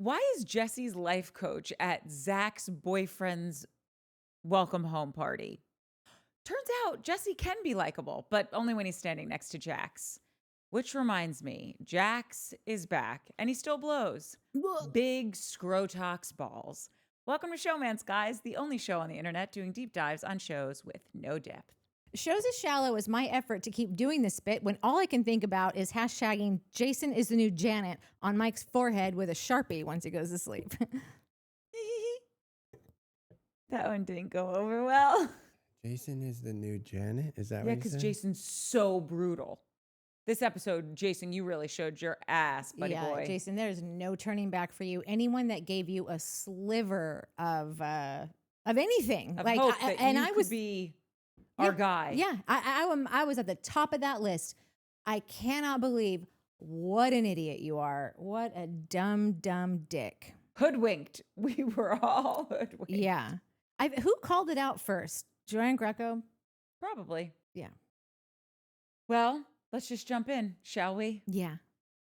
Why is Jesse's life coach at Zach's boyfriend's welcome home party? Turns out Jesse can be likable, but only when he's standing next to Jax. Which reminds me, Jax is back and he still blows. Big Scrotox balls. Welcome to Showmance, guys, the only show on the internet doing deep dives on shows with no depth. Shows as shallow as my effort to keep doing this bit when all I can think about is hashtagging Jason is the new Janet on Mike's forehead with a Sharpie once he goes to sleep. That one didn't go over well. Jason is the new Janet? Is that Yeah, what you because said? Jason's so brutal. This episode, Jason, you really showed your ass, buddy boy. Jason, there's no turning back for you. Anyone that gave you a sliver of anything, Of like, hope that and you I could was be our guy. Yeah, I was at the top of that list. I cannot believe what an idiot you are. What a dumb dick. Hoodwinked. We were all hoodwinked. Yeah. Who called it out first? Joanne Greco? Probably. Yeah. Well, let's just jump in, shall we? Yeah.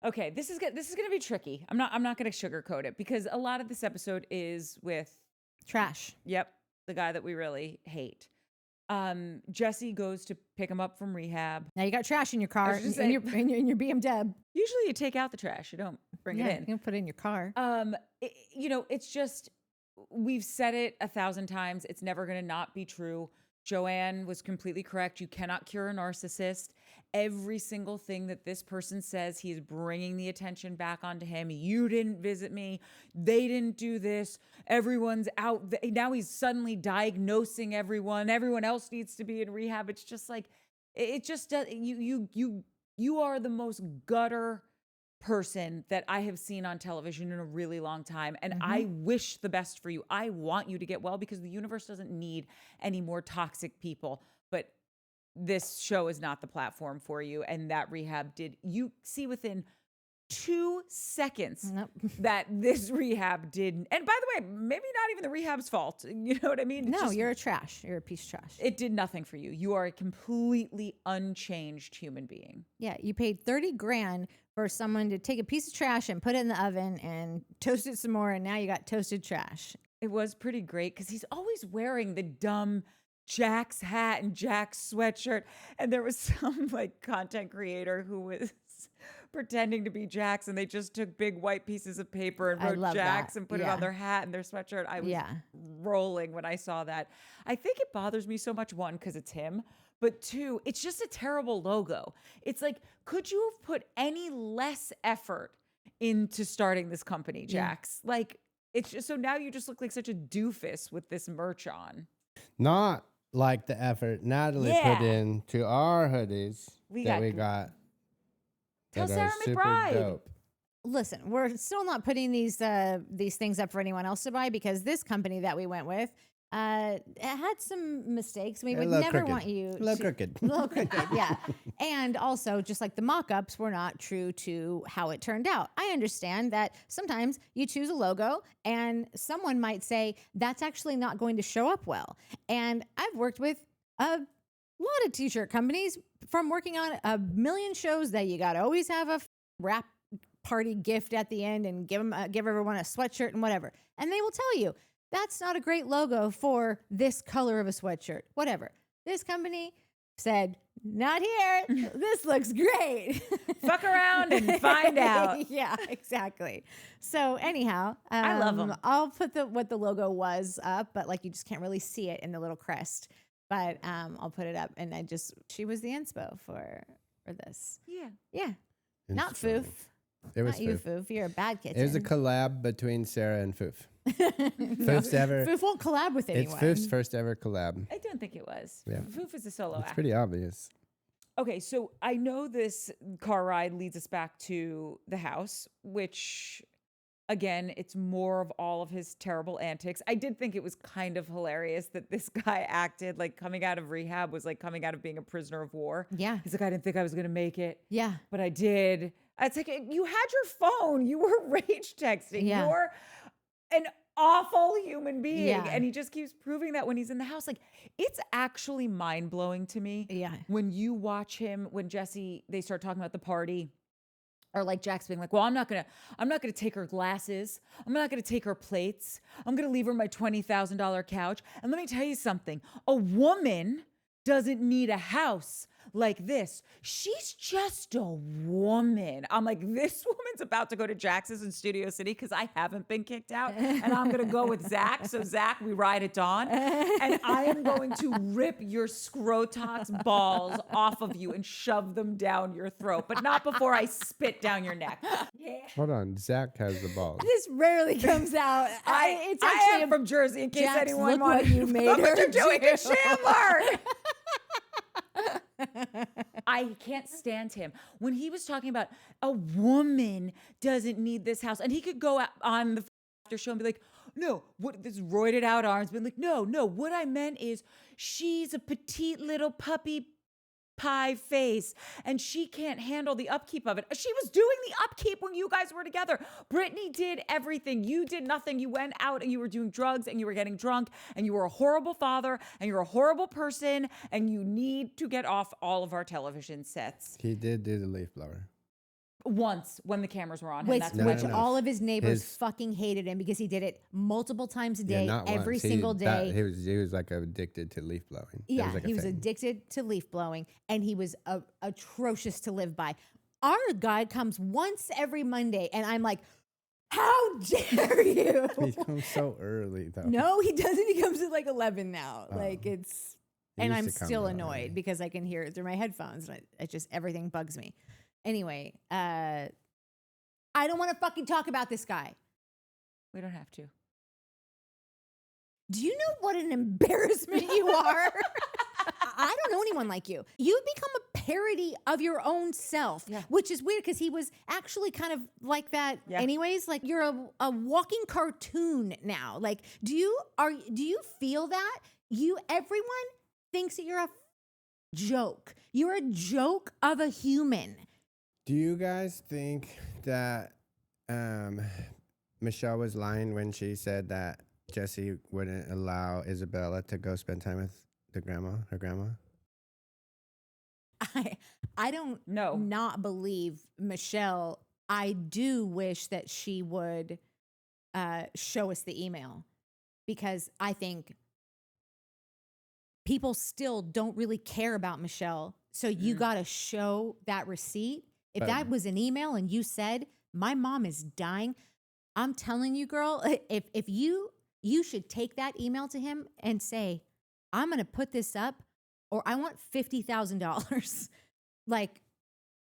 Okay, this is going to be tricky. I'm not going to sugarcoat it because a lot of this episode is with Trash. Yep, the guy that we really hate. Jesse goes to pick him up from rehab. Now you got trash in your car, just in your BMW. Usually you take out the trash, you don't bring it in. You can put it in your car. It's just, we've said it 1,000 times. It's never going to not be true. Joanne was completely correct. You cannot cure a narcissist. Every single thing that this person says, he is bringing the attention back onto him. You didn't visit me. They didn't do this. Everyone's out. Now he's suddenly diagnosing everyone. Everyone else needs to be in rehab. It's just like, it just does. You are the most gutter person that I have seen on television in a really long time. And I wish the best for you. I want you to get well because the universe doesn't need any more toxic people. But this show is not the platform for you. And that rehab you see within 2 seconds that this rehab didn't. And by the way, maybe not even the rehab's fault. You know what I mean? No, you're a trash. You're a piece of trash. It did nothing for you. You are a completely unchanged human being. Yeah, you paid 30 grand for someone to take a piece of trash and put it in the oven and toast it some more, and now you got toasted trash. It was pretty great because he's always wearing the dumb Jax hat and Jax sweatshirt. And there was some like content creator who was pretending to be Jax, and they just took big white pieces of paper and wrote Jax and put it on their hat and their sweatshirt. I was rolling when I saw that. I think it bothers me so much, one, because it's him, but two, it's just a terrible logo. It's like, could you have put any less effort into starting this company, Jax? Like, it's just, so now you just look like such a doofus with this merch on. Not like the effort Natalie put in to our hoodies we got. Tell Sarah McBride. Dope. Listen, we're still not putting these things up for anyone else to buy because this company that we went with had some mistakes. We would never want you a little crooked. A little crooked, yeah. And also, just like the mock-ups were not true to how it turned out. I understand that sometimes you choose a logo and someone might say, that's actually not going to show up well. And I've worked with a lot of t-shirt companies from working on a million shows that you got to always have a wrap party gift at the end and give everyone a sweatshirt and whatever. And they will tell you, that's not a great logo for this color of a sweatshirt, whatever. This company said, not here. This looks great. Fuck around and find out. Yeah, exactly. So anyhow, I love them. I'll put what the logo was up, but like you just can't really see it in the little crest. But I'll put it up, and she was the inspo for this. Yeah. Not Foof. It was not you, Foof. You're a bad kitten. It was a collab between Sarah and Foof. Foof won't collab with anyone. It's Foof's first ever collab. I don't think it was. Yeah. Foof is a solo act. It's pretty obvious. Okay, so I know this car ride leads us back to the house, which, again, it's more of all of his terrible antics. I did think it was kind of hilarious that this guy acted like coming out of rehab was like coming out of being a prisoner of war. Yeah. He's like, I didn't think I was going to make it. Yeah. But I did. It's like, you had your phone. You were rage texting. Yeah. You're an awful human being. Yeah. And he just keeps proving that when he's in the house. Like, it's actually mind-blowing to me. Yeah. When you watch him, when Jesse, they start talking about the party, Or like Jax being like, well, I'm not gonna take her glasses. I'm not gonna take her plates. I'm gonna leave her my $20,000 couch. And let me tell you something. A woman doesn't need a house like this. She's just a woman. I'm like, this woman's about to go to Jax's in Studio City because I haven't been kicked out. And I'm going to go with Zach. So, Zach, we ride at dawn. And I am going to rip your scrotox balls off of you and shove them down your throat, but not before I spit down your neck. Yeah. Hold on. Zach has the balls. This rarely comes out. It's actually I am from Jersey, in case Jax, anyone look wanted what you made look what her you're doing do. to Chandler. I can't stand him. When he was talking about a woman doesn't need this house, and he could go out on the after show and be like, no, what this roided out arms, but like, no, what I meant is she's a petite little puppy pie face and she can't handle the upkeep of it. She was doing the upkeep when you guys were together. Brittany did everything. You did nothing. You went out and you were doing drugs and you were getting drunk and you were a horrible father and you're a horrible person and you need to get off all of our television sets. He did do the leaf blower. Once when the cameras were on him. Which, That's No, which no, no. all of his neighbors fucking hated him because he did it multiple times a day, not every once. single day. He was like addicted to leaf blowing. It Yeah, was like a he was thing. addicted to leaf blowing, and he was atrocious to live by. Our guy comes once every Monday, and I'm like, how dare you? He comes so early though. No, he doesn't. He comes at like 11 now. Oh. Like it's, He and used I'm to come still early. annoyed because I can hear it through my headphones, and it just everything bugs me. Anyway, I don't want to fucking talk about this guy. We don't have to. Do you know what an embarrassment you are? I don't know anyone like you. You've become a parody of your own self, which is weird because he was actually kind of like that anyways. Like you're a walking cartoon now. Like, do you feel that? Everyone thinks that you're a joke. You're a joke of a human. Do you guys think that Michelle was lying when she said that Jesse wouldn't allow Isabella to go spend time with her grandma? I don't not believe Michelle. I do wish that she would show us the email because I think people still don't really care about Michelle. So you got to show that receipt. If that was an email and you said, my mom is dying, I'm telling you, girl, if you should take that email to him and say, I'm going to put this up or I want $50,000. Like,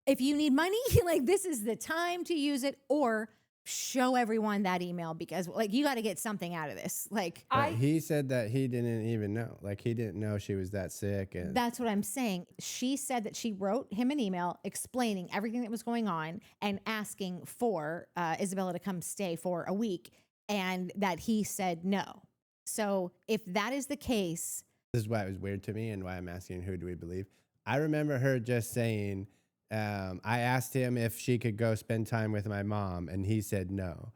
if you need money, like this is the time to use it, or show everyone that email because like you got to get something out of this. Like he said that he didn't even know. Like he didn't know she was that sick. And that's what I'm saying. She said that she wrote him an email explaining everything that was going on and asking for Isabella to come stay for a week, and that he said no. So if that is the case, this is why it was weird to me and why I'm asking who do we believe. I remember her just saying, I asked him if she could go spend time with my mom, and he said no.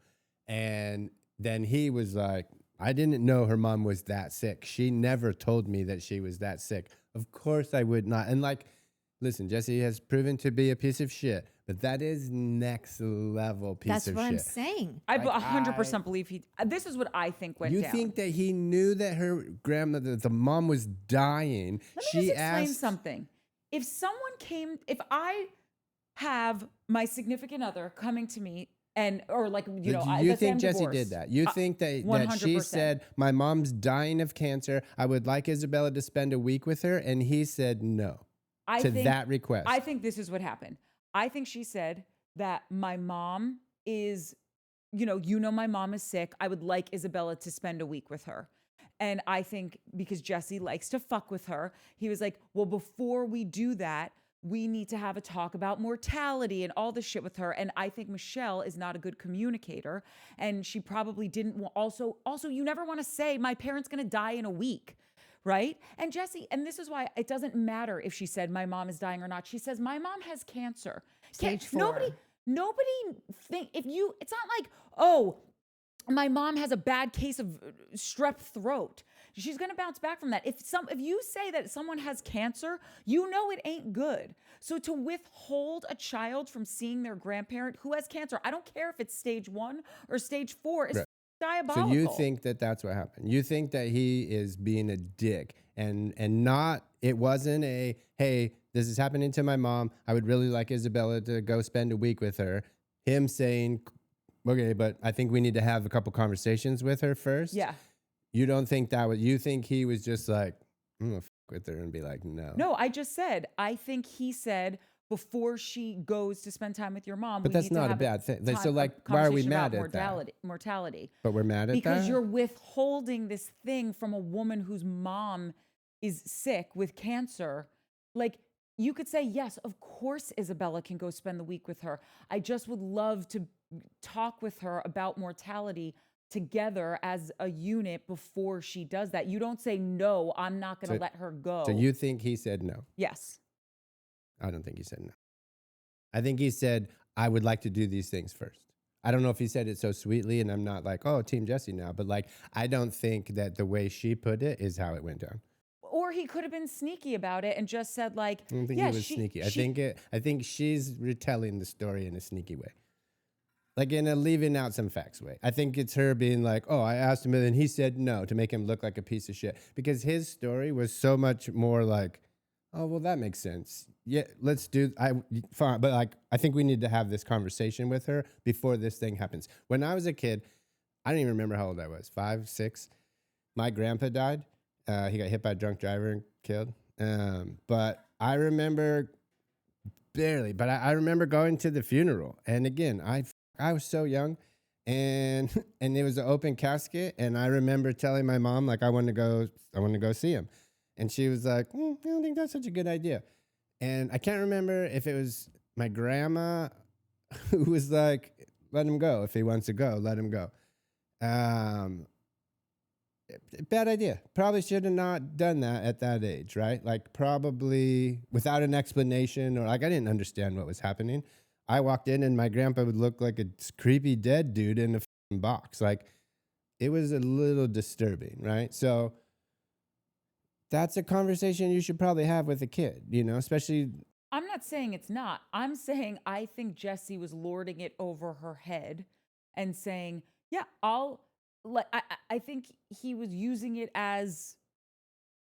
And then he was like, I didn't know her mom was that sick. She never told me that she was that sick. Of course I would not. And like, listen, Jesse has proven to be a piece of shit, but that is next level piece of shit. that's what I'm saying. I 100% believe this is what I think went down. You think that he knew that her grandmother, the mom was dying? Let me just explain something. If I have my significant other coming to me or like, you know, you let's say think I'm Jesse divorced. did that? You think that she 100%. said, my mom's dying of cancer. I would like Isabella to spend a week with her. And he said no to that request. I think this is what happened. I think she said that my mom is, you know, my mom is sick. I would like Isabella to spend a week with her. And I think because Jesse likes to fuck with her, he was like, well, before we do that, we need to have a talk about mortality and all this shit with her. And I think Michelle is not a good communicator. And she probably didn't also, you never want to say my parent's going to die in a week. Right? And Jesse, and this is why it doesn't matter if she said my mom is dying or not. She says my mom has cancer. Stage 4. Nobody think it's not like, oh, my mom has a bad case of strep throat. She's going to bounce back from that. If you say that someone has cancer, you know it ain't good. So to withhold a child from seeing their grandparent who has cancer, I don't care if it's stage 1 or stage 4, is Right. diabolical. So you think that that's what happened? You think that he is being a dick and not, it wasn't a, hey, this is happening to my mom. I would really like Isabella to go spend a week with her. Him saying, okay, but I think we need to have a couple conversations with her first. Yeah. You don't think that was, you think he was just like, I'm gonna with her and be like, no. No, I just said, I think he said, before she goes to spend time with your mom, But we that's need to not a have bad thing. time- So a like, why are we conversation mad about at that? mortality. But we're mad at that? Because you're withholding this thing from a woman whose mom is sick with cancer. Like, you could say, yes, of course Isabella can go spend the week with her. I just would love to talk with her about mortality together as a unit before she does that. You don't say, no, I'm not going to let her go. So you think he said no? Yes. I don't think he said no. I think he said, I would like to do these things first. I don't know if he said it so sweetly, and I'm not like, oh, Team Jesse now, but like, I don't think that the way she put it is how it went down. Or he could have been sneaky about it and just said, like, I don't think he was sneaky. I think she's retelling the story in a sneaky way. Like in a leaving out some facts way. I think it's her being like, oh, I asked him and then he said no, to make him look like a piece of shit. Because his story was so much more like, oh, well, that makes sense. Yeah, let's do, fine. But like, I think we need to have this conversation with her before this thing happens. When I was a kid, I don't even remember how old I was, 5, 6. My grandpa died. He got hit by a drunk driver and killed. But I remember barely, but I remember going to the funeral. And again, I was so young, and it was an open casket. And I remember telling my mom, like, I want to go see him. And she was like, I don't think that's such a good idea. And I can't remember if it was my grandma who was like, let him go. If he wants to go, let him go. Bad idea. Probably should have not done that at that age, right? Like probably without an explanation, or like I didn't understand what was happening. I walked in and my grandpa would look like a creepy dead dude in a box. Like it was a little disturbing, right? So that's a conversation you should probably have with a kid, you know, especially. I'm not saying it's not. I'm saying I think Jessie was lording it over her head and saying, yeah, I think he was using it as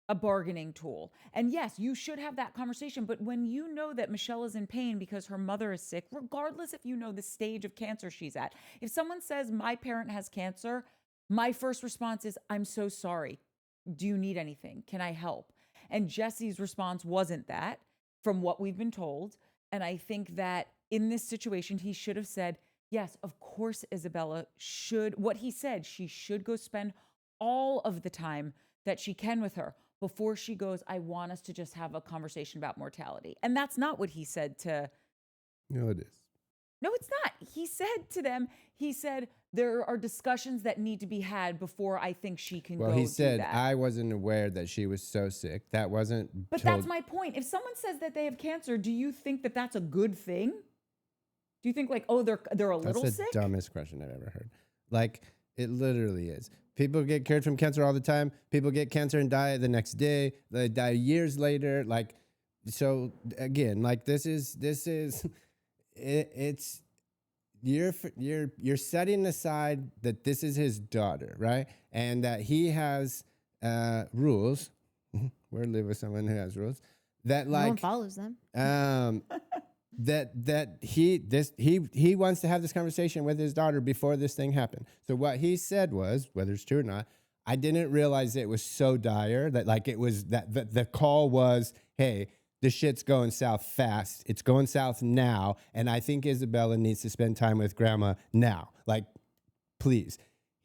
a bargaining tool. And yes, you should have that conversation. But when you know that Michelle is in pain because her mother is sick, regardless if you know the stage of cancer she's at, if someone says my parent has cancer, my first response is, I'm so sorry. Do you need anything? Can I help? And Jessie's response wasn't that, from what we've been told. And I think that in this situation, he should have said, yes, of course, Isabella should, what he said, she should go spend all of the time that she can with her before she goes, I want us to just have a conversation about mortality. And that's not what he said to. No, it is. No, it's not. He said to them, he said, there are discussions that need to be had before I think she can go do that. Well, he said, I wasn't aware that she was so sick. That wasn't But that's my point. If someone says that they have cancer, do you think that that's a good thing? Do you think like, oh, they're a little sick? That's the dumbest question I've ever heard. Like, it literally is. People get cured from cancer all the time. People get cancer and die the next day. They die years later. Like, so again, like it's you're setting aside that this is his daughter, right? And that he has rules. We're living with someone who has rules that like no one follows them. That he wants to have this conversation with his daughter before this thing happened. So what he said was, whether it's true or not, I didn't realize it was so dire that like it was that the call was, hey, the shit's going south fast. It's going south now. And I think Isabella needs to spend time with grandma now. Like, please.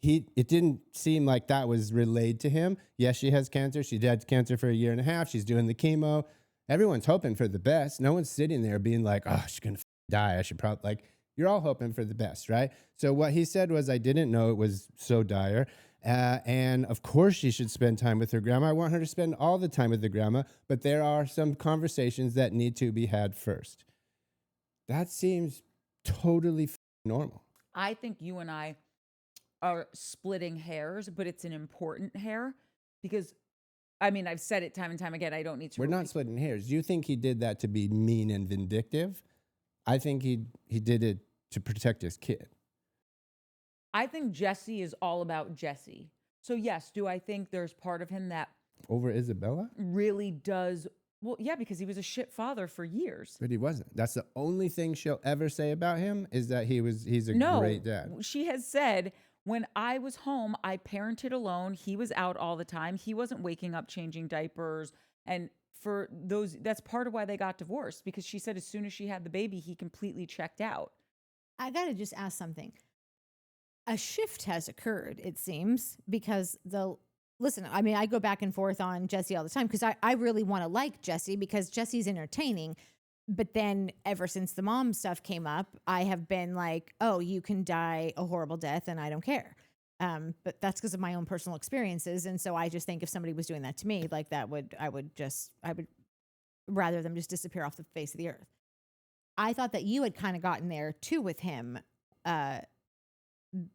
It didn't seem like that was relayed to him. Yes, she has cancer. She had cancer for 1.5 years. She's doing the chemo. Everyone's hoping for the best. No one's sitting there being like, oh, she's going to die. I should probably, like, you're all hoping for the best, right? So what he said was, I didn't know it was so dire. And of course she should spend time with her grandma. I want her to spend all the time with the grandma, but there are some conversations that need to be had first. That seems totally normal. I think you and I are splitting hairs, but it's an important hair. because I mean, I've said it time and time again. I don't need to. We're not splitting hairs. You think he did that to be mean and vindictive? I think he did it to protect his kid. I think Jesse is all about Jesse. So yes, do I think there's part of him that Over Isabella? really does? Well, yeah, because he was a shit father for years. But he wasn't. That's the only thing she'll ever say about him is that he's a great dad. She has said, when I was home, I parented alone. He was out all the time. He wasn't waking up, changing diapers. And for those, that's part of why they got divorced, because she said as soon as she had the baby, he completely checked out. I got to just ask something. A shift has occurred, it seems, because listen, I mean, I go back and forth on Jesse all the time because I really want to like Jesse because Jesse's entertaining. But then ever since the mom stuff came up, I have been like, oh, you can die a horrible death and I don't care. But that's because of my own personal experiences. And so I just think if somebody was doing that to me, like I would rather them just disappear off the face of the earth. I thought that you had kind of gotten there too with him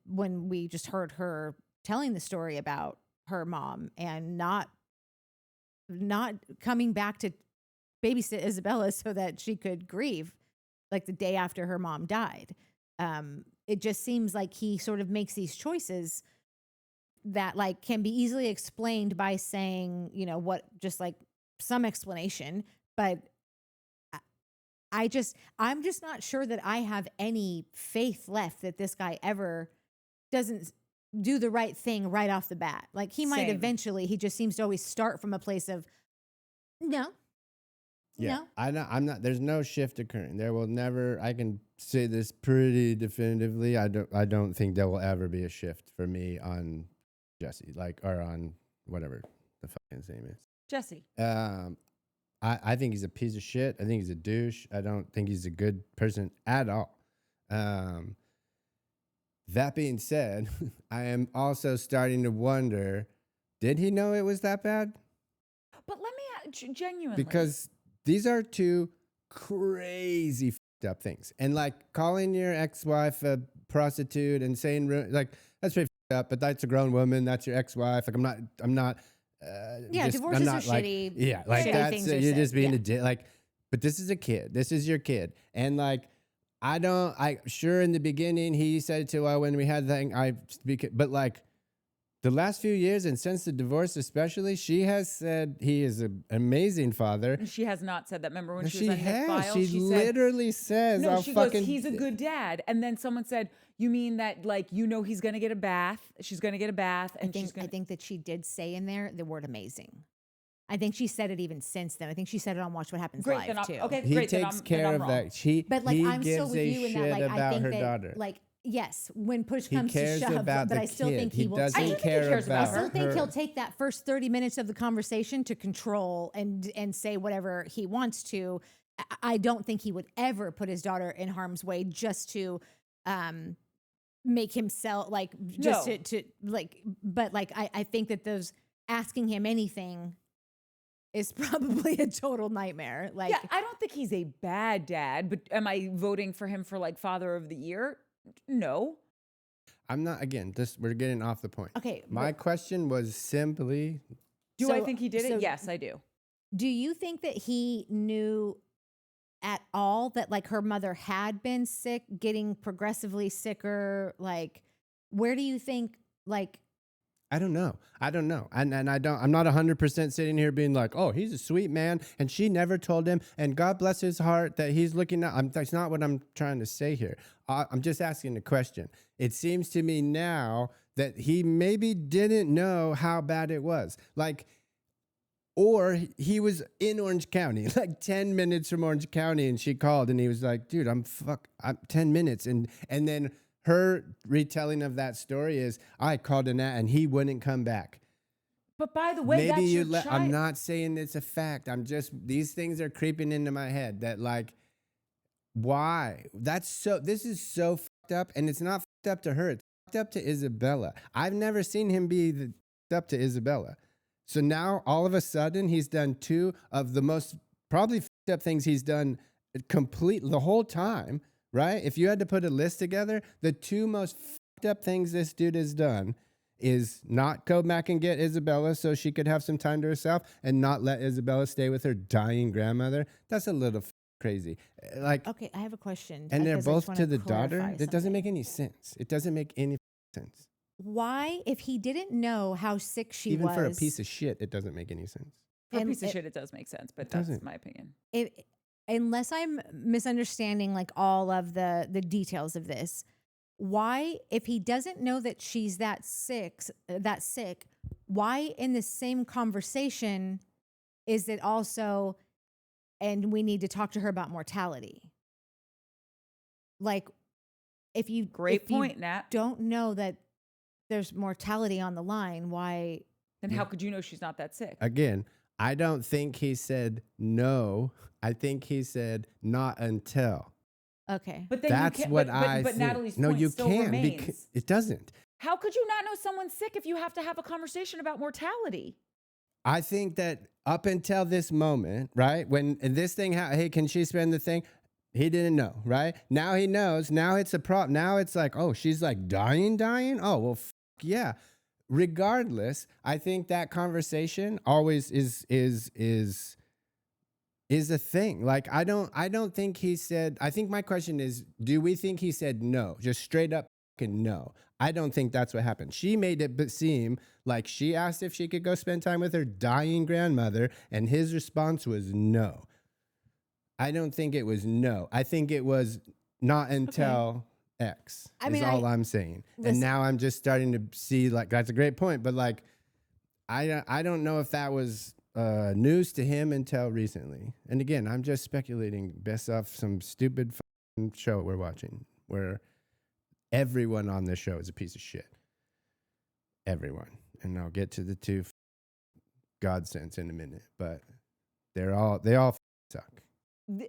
when we just heard her telling the story about her mom and not coming back to babysit Isabella so that she could grieve like the day after her mom died. It just seems like he sort of makes these choices that like can be easily explained by saying, you know, what, just like some explanation, but I'm just not sure that I have any faith left that this guy ever doesn't do the right thing right off the bat. Like he might eventually, he just seems to always start from a place of no. Yeah, No. I'm not. There's no shift occurring. There will never. I can say this pretty definitively. I don't think there will ever be a shift for me on Jesse, like, or on whatever the fucking his name is. Jesse. I think he's a piece of shit. I think he's a douche. I don't think he's a good person at all. That being said, I am also starting to wonder, did he know it was that bad? But let me genuinely. Because these are two crazy fucked up things. And like calling your ex-wife a prostitute and saying, like, that's pretty fucked up, but that's a grown woman. That's your ex-wife. Like, I'm not. Yeah, divorces are shitty. Yeah, like shitty that's things are you're said. just being Yeah. a dick. Like, but this is a kid. This is your kid, and like, sure in the beginning he said to when we had the thing, but like the last few years and since the divorce especially, she has said he is an amazing father. She has not said that. Remember when No, she was on Nick Files? She literally says, no, I'll she fucking goes, he's a good dad. And then someone said, you mean that, like, you know, he's going to get a bath. She's going to get a bath. And I think that she did say in there the word amazing. I think she said it even since then. I think she said it on Watch What Happens Great, Live too. okay, he great. takes care of wrong. that. But like he I'm gives still with a you in that shit like I about think her that daughter. like yes, when push He comes to cares shove, about but the I still kid. think He he will. doesn't I do think he care cares about I about still think her. he'll take that first 30 minutes of the conversation to control and say whatever he wants to. I don't think he would ever put his daughter in harm's way just to make himself like just No. to like, but like I think that those asking him anything is probably a total nightmare. Like, Yeah, I don't think he's a bad dad, but am I voting for him for like Father of the Year? No. I'm not, again, we're getting off the point. okay, My but question was simply, Do I So- think he did so- it? Yes, I do. do you think that he knew at all that like her mother had been sick, getting progressively sicker? Like, where do you think like I don't know. And I'm not 100% sitting here being like, oh, he's a sweet man. And she never told him. And God bless his heart that he's looking at. That's not what I'm trying to say here. I'm just asking a question. It seems to me now that he maybe didn't know how bad it was. Like, or he was in Orange County, like 10 minutes from Orange County. And she called and he was like, dude, I'm 10 minutes. And then her retelling of that story is, I called Annette and he wouldn't come back. But by the way, that's your child. I'm not saying it's a fact. These things are creeping into my head that like, why? This is so fucked up, and it's not fucked up to her. It's fucked up to Isabella. I've never seen him be fucked up to Isabella. So now all of a sudden he's done two of the most probably fucked up things he's done the whole time. Right? If you had to put a list together, the two most fucked up things this dude has done is not go back and get Isabella so she could have some time to herself and not let Isabella stay with her dying grandmother. That's a little crazy. Like, Okay, I have a question. and they're because I just both wanna to the daughter. clarify That doesn't something. make any sense. It doesn't make any sense. Why, if he didn't know how sick she Even was, for a piece of shit, it doesn't make any sense. For a and piece of it- shit, it does make sense, but It that's doesn't. my opinion. unless I'm misunderstanding like all of the details of this, why, if he doesn't know that she's that sick, why in the same conversation is it also, and we need to talk to her about mortality? Like, if you Great if you point, Nat. don't know that there's mortality on the line, why? Then how could you know she's not that sick? Again, I don't think he said no. I think he said not until. Okay, But then That's you can't, what but, I but think. Natalie's No, point you still can't remains. because it doesn't. How could you not know someone's sick if you have to have a conversation about mortality? I think that up until this moment, right, when this thing, hey, can she spend the thing? He didn't know, right? Now he knows. Now it's a problem. Now it's like, oh, she's like dying. Oh, well, yeah. Regardless, I think that conversation always is a thing. Like, I don't think he said, I think my question is, do we think he said no? Just straight up fucking no. I don't think that's what happened. She made it seem like she asked if she could go spend time with her dying grandmother, and his response was no. I don't think it was no. I think it was not until X. I Is mean, all I'm saying. listen. And now I'm just starting to see, like, that's a great point, but like, I don't know if that was news to him until recently. And again, I'm just speculating based off some stupid show we're watching where everyone on this show is a piece of shit. Everyone. And I'll get to the two godsends in a minute, but they all suck.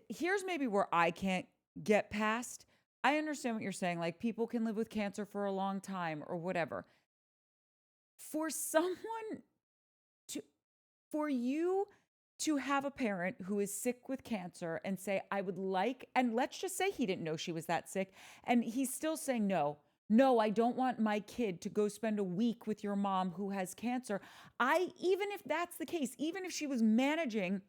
Here's maybe where I can't get past. I understand what you're saying. Like, people can live with cancer for a long time or whatever. For you to have a parent who is sick with cancer and say, I would like, and let's just say he didn't know she was that sick, and he's still saying, no, I don't want my kid to go spend a week with your mom who has cancer. Even if that's the case, even if she was managing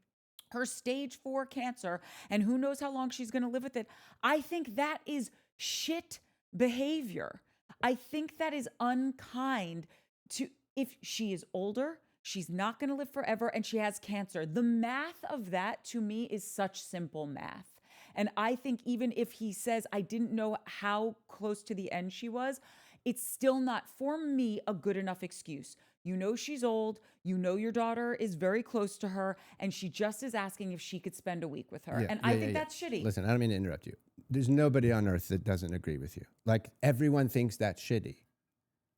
her stage 4 cancer and who knows how long she's going to live with it, I think that is shit behavior. I think that is unkind to, if she is older, she's not going to live forever, and she has cancer. The math of that to me is such simple math. And I think even if he says, I didn't know how close to the end she was, it's still not, for me, a good enough excuse. You know she's old, you know your daughter is very close to her, and she just is asking if she could spend a week with her. Yeah, and yeah, I yeah, think yeah. that's shitty. Listen, I don't mean to interrupt you. There's nobody on earth that doesn't agree with you. Like, everyone thinks that's shitty.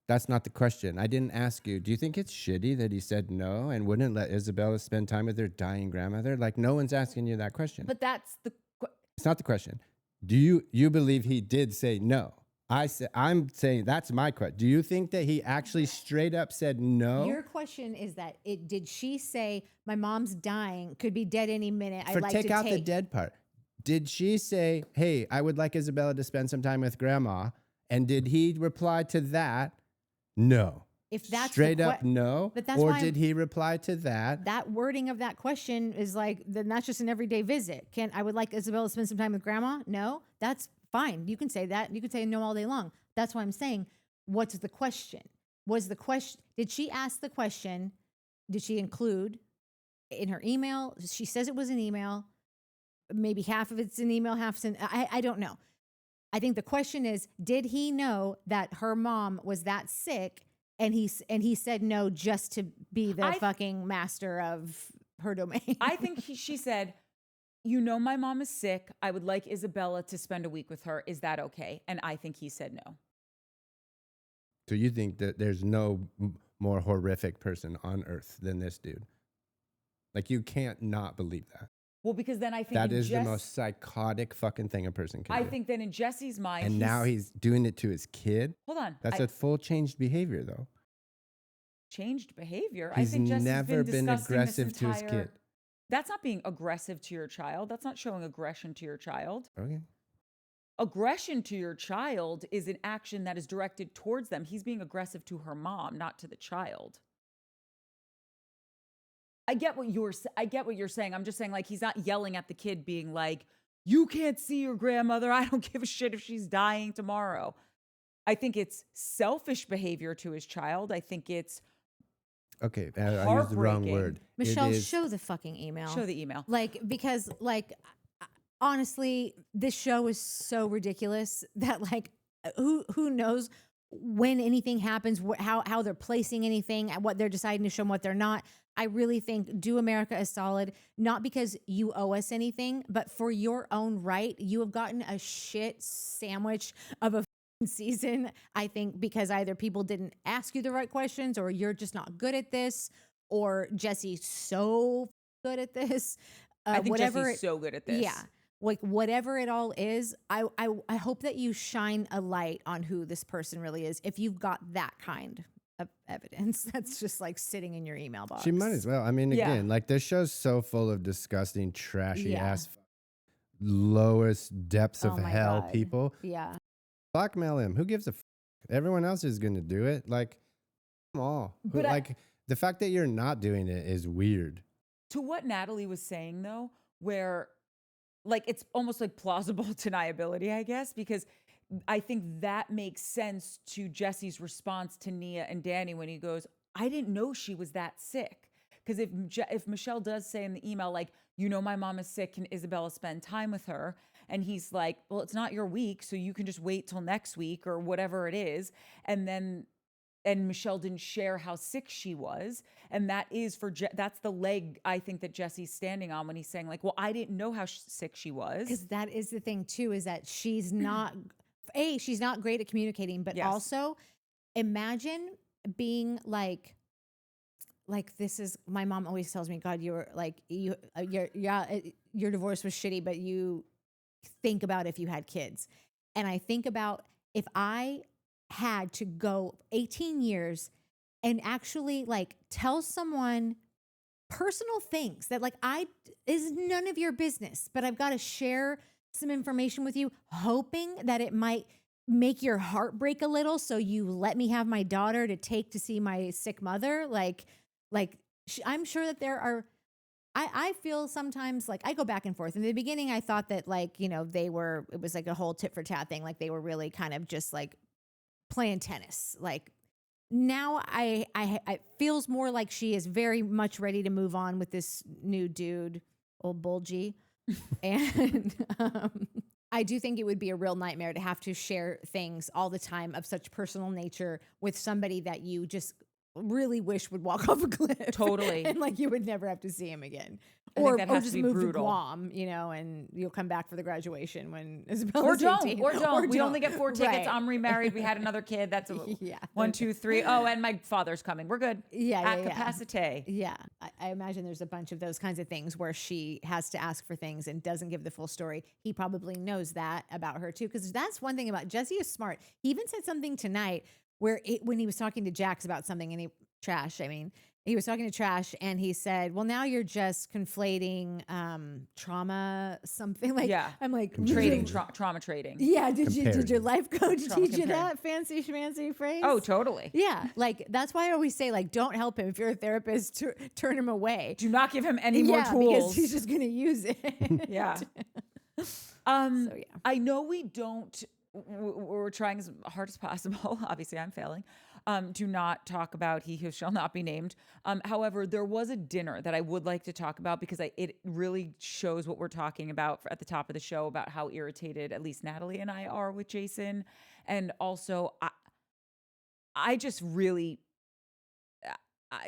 That's not the question. I didn't ask you, do you think it's shitty that he said no and wouldn't let Isabella spend time with her dying grandmother? Like, no one's asking you that question. But that's the It's not the question. Do you believe he did say no? I'm saying that's my question. Do you think that he actually straight up said no? Your question is that did she say my mom's dying, could be dead any minute? I'd like Take to out the dead part. Did she say, hey, I would like Isabella to spend some time with grandma? And did he reply to that? No. If that's straight up no? But that's or why did he reply to that? that wording of that question is like, then that's just an everyday visit. I would like Isabella to spend some time with grandma? No, that's fine. You can say that. You can say no all day long. That's why I'm saying, what's the question? Did she ask the question? Did she include in her email? She says it was an email. Maybe half of it's an email, half it's I don't know. I think the question is, did he know that her mom was that sick? And he said no just to be the fucking master of her domain. I think she said, you know, my mom is sick. I would like Isabella to spend a week with her. Is that okay? And I think he said no. So you think that there's no more horrific person on earth than this dude? Like, you can't not believe that. Well, because then I think that is the most psychotic fucking thing a person can do. I think then in Jesse's mind, and now he's doing it to his kid. Hold on, that's a full changed behavior, though. Changed behavior. He's I think Jesse's never been aggressive to his kid. That's not being aggressive to your child. That's not showing aggression to your child. Okay. aggression to your child is an action that is directed towards them. He's being aggressive to her mom, not to the child. I get what you're saying. I'm just saying, like, he's not yelling at the kid being like, you can't see your grandmother. I don't give a shit if she's dying tomorrow. I think it's selfish behavior to his child. I think it's Okay, I used the wrong heartbreaking. word. Michelle, show the fucking email. Show the email. Like, because like, honestly, this show is so ridiculous that like, who knows when anything happens, how they're placing anything, what they're deciding to show and what they're not. I really think do America a solid, not because you owe us anything, but for your own right. You have gotten a shit sandwich of a season, I think, because either people didn't ask you the right questions, or you're just not good at this, or Jesse's so good at this. I think Jesse's so good at this. Yeah. Like whatever it all is, I hope that you shine a light on who this person really is. If you've got that kind of evidence that's just like sitting in your email box. She might as well. I mean, again, like this show's so full of disgusting, trashy ass, lowest depths of hell people. Yeah. Blackmail him. Who gives a fuck? Everyone else is going to do it. Like, come on. But like, the fact that you're not doing it is weird. To what Natalie was saying, though, where like it's almost like plausible deniability, I guess, because I think that makes sense to Jesse's response to Nia and Danny when he goes, I didn't know she was that sick. Because if Michelle does say in the email, like, you know, my mom is sick, can Isabella spend time with her? And he's like, well, it's not your week, so you can just wait till next week or whatever it is. And Michelle didn't share how sick she was. And that is that's the leg I think that Jesse's standing on when he's saying like, well, I didn't know how sick she was. Because that is the thing too, is that she's not, she's not great at communicating, but also imagine being like this is, my mom always tells me, God, you're like, your divorce was shitty, but you think about if you had kids. And I think about if I had to go 18 years and actually like tell someone personal things that like is none of your business, but I've got to share some information with you, hoping that it might make your heart break a little. So you let me have my daughter to take to see my sick mother. I'm sure that there are, I feel sometimes like I go back and forth. In the beginning, I thought that like, you know, it was like a whole tit for tat thing. Like they were really kind of just like playing tennis. Like now it feels more like she is very much ready to move on with this new dude, old Bulgy. And I do think it would be a real nightmare to have to share things all the time of such personal nature with somebody that you just really wish would walk off a cliff. Totally. And like you would never have to see him again. I Or think that has just to be move brutal. to Guam, you know, and you'll come back for the graduation when Isabella Or don't. We only get 4 tickets. Right. I'm remarried. We had another kid. That's Yeah. 1, 2, 3. Oh, and my father's coming. We're good. At Yeah. capacity. Yeah. I imagine there's a bunch of those kinds of things where she has to ask for things and doesn't give the full story. He probably knows that about her too, because that's one thing about Jesse is smart. He even said something tonight where when he was talking to Jax about something and he was talking to Trash and he said, well, now you're just conflating trauma, something like, I'm like, Trading, trauma trading. Yeah. Did your life coach Trauma teach you comparing. that fancy schmancy phrase? Oh, totally. Yeah. Like that's why I always say, like, don't help him. If you're a therapist, turn him away. Do not give him any more tools. Because he's just going to use it. Yeah. So, yeah. I know we're trying as hard as possible. Obviously, I'm failing. Do not talk about he who shall not be named. However, there was a dinner that I would like to talk about because it really shows what we're talking about at the top of the show about how irritated at least Natalie and I are with Jason. And also, I just really,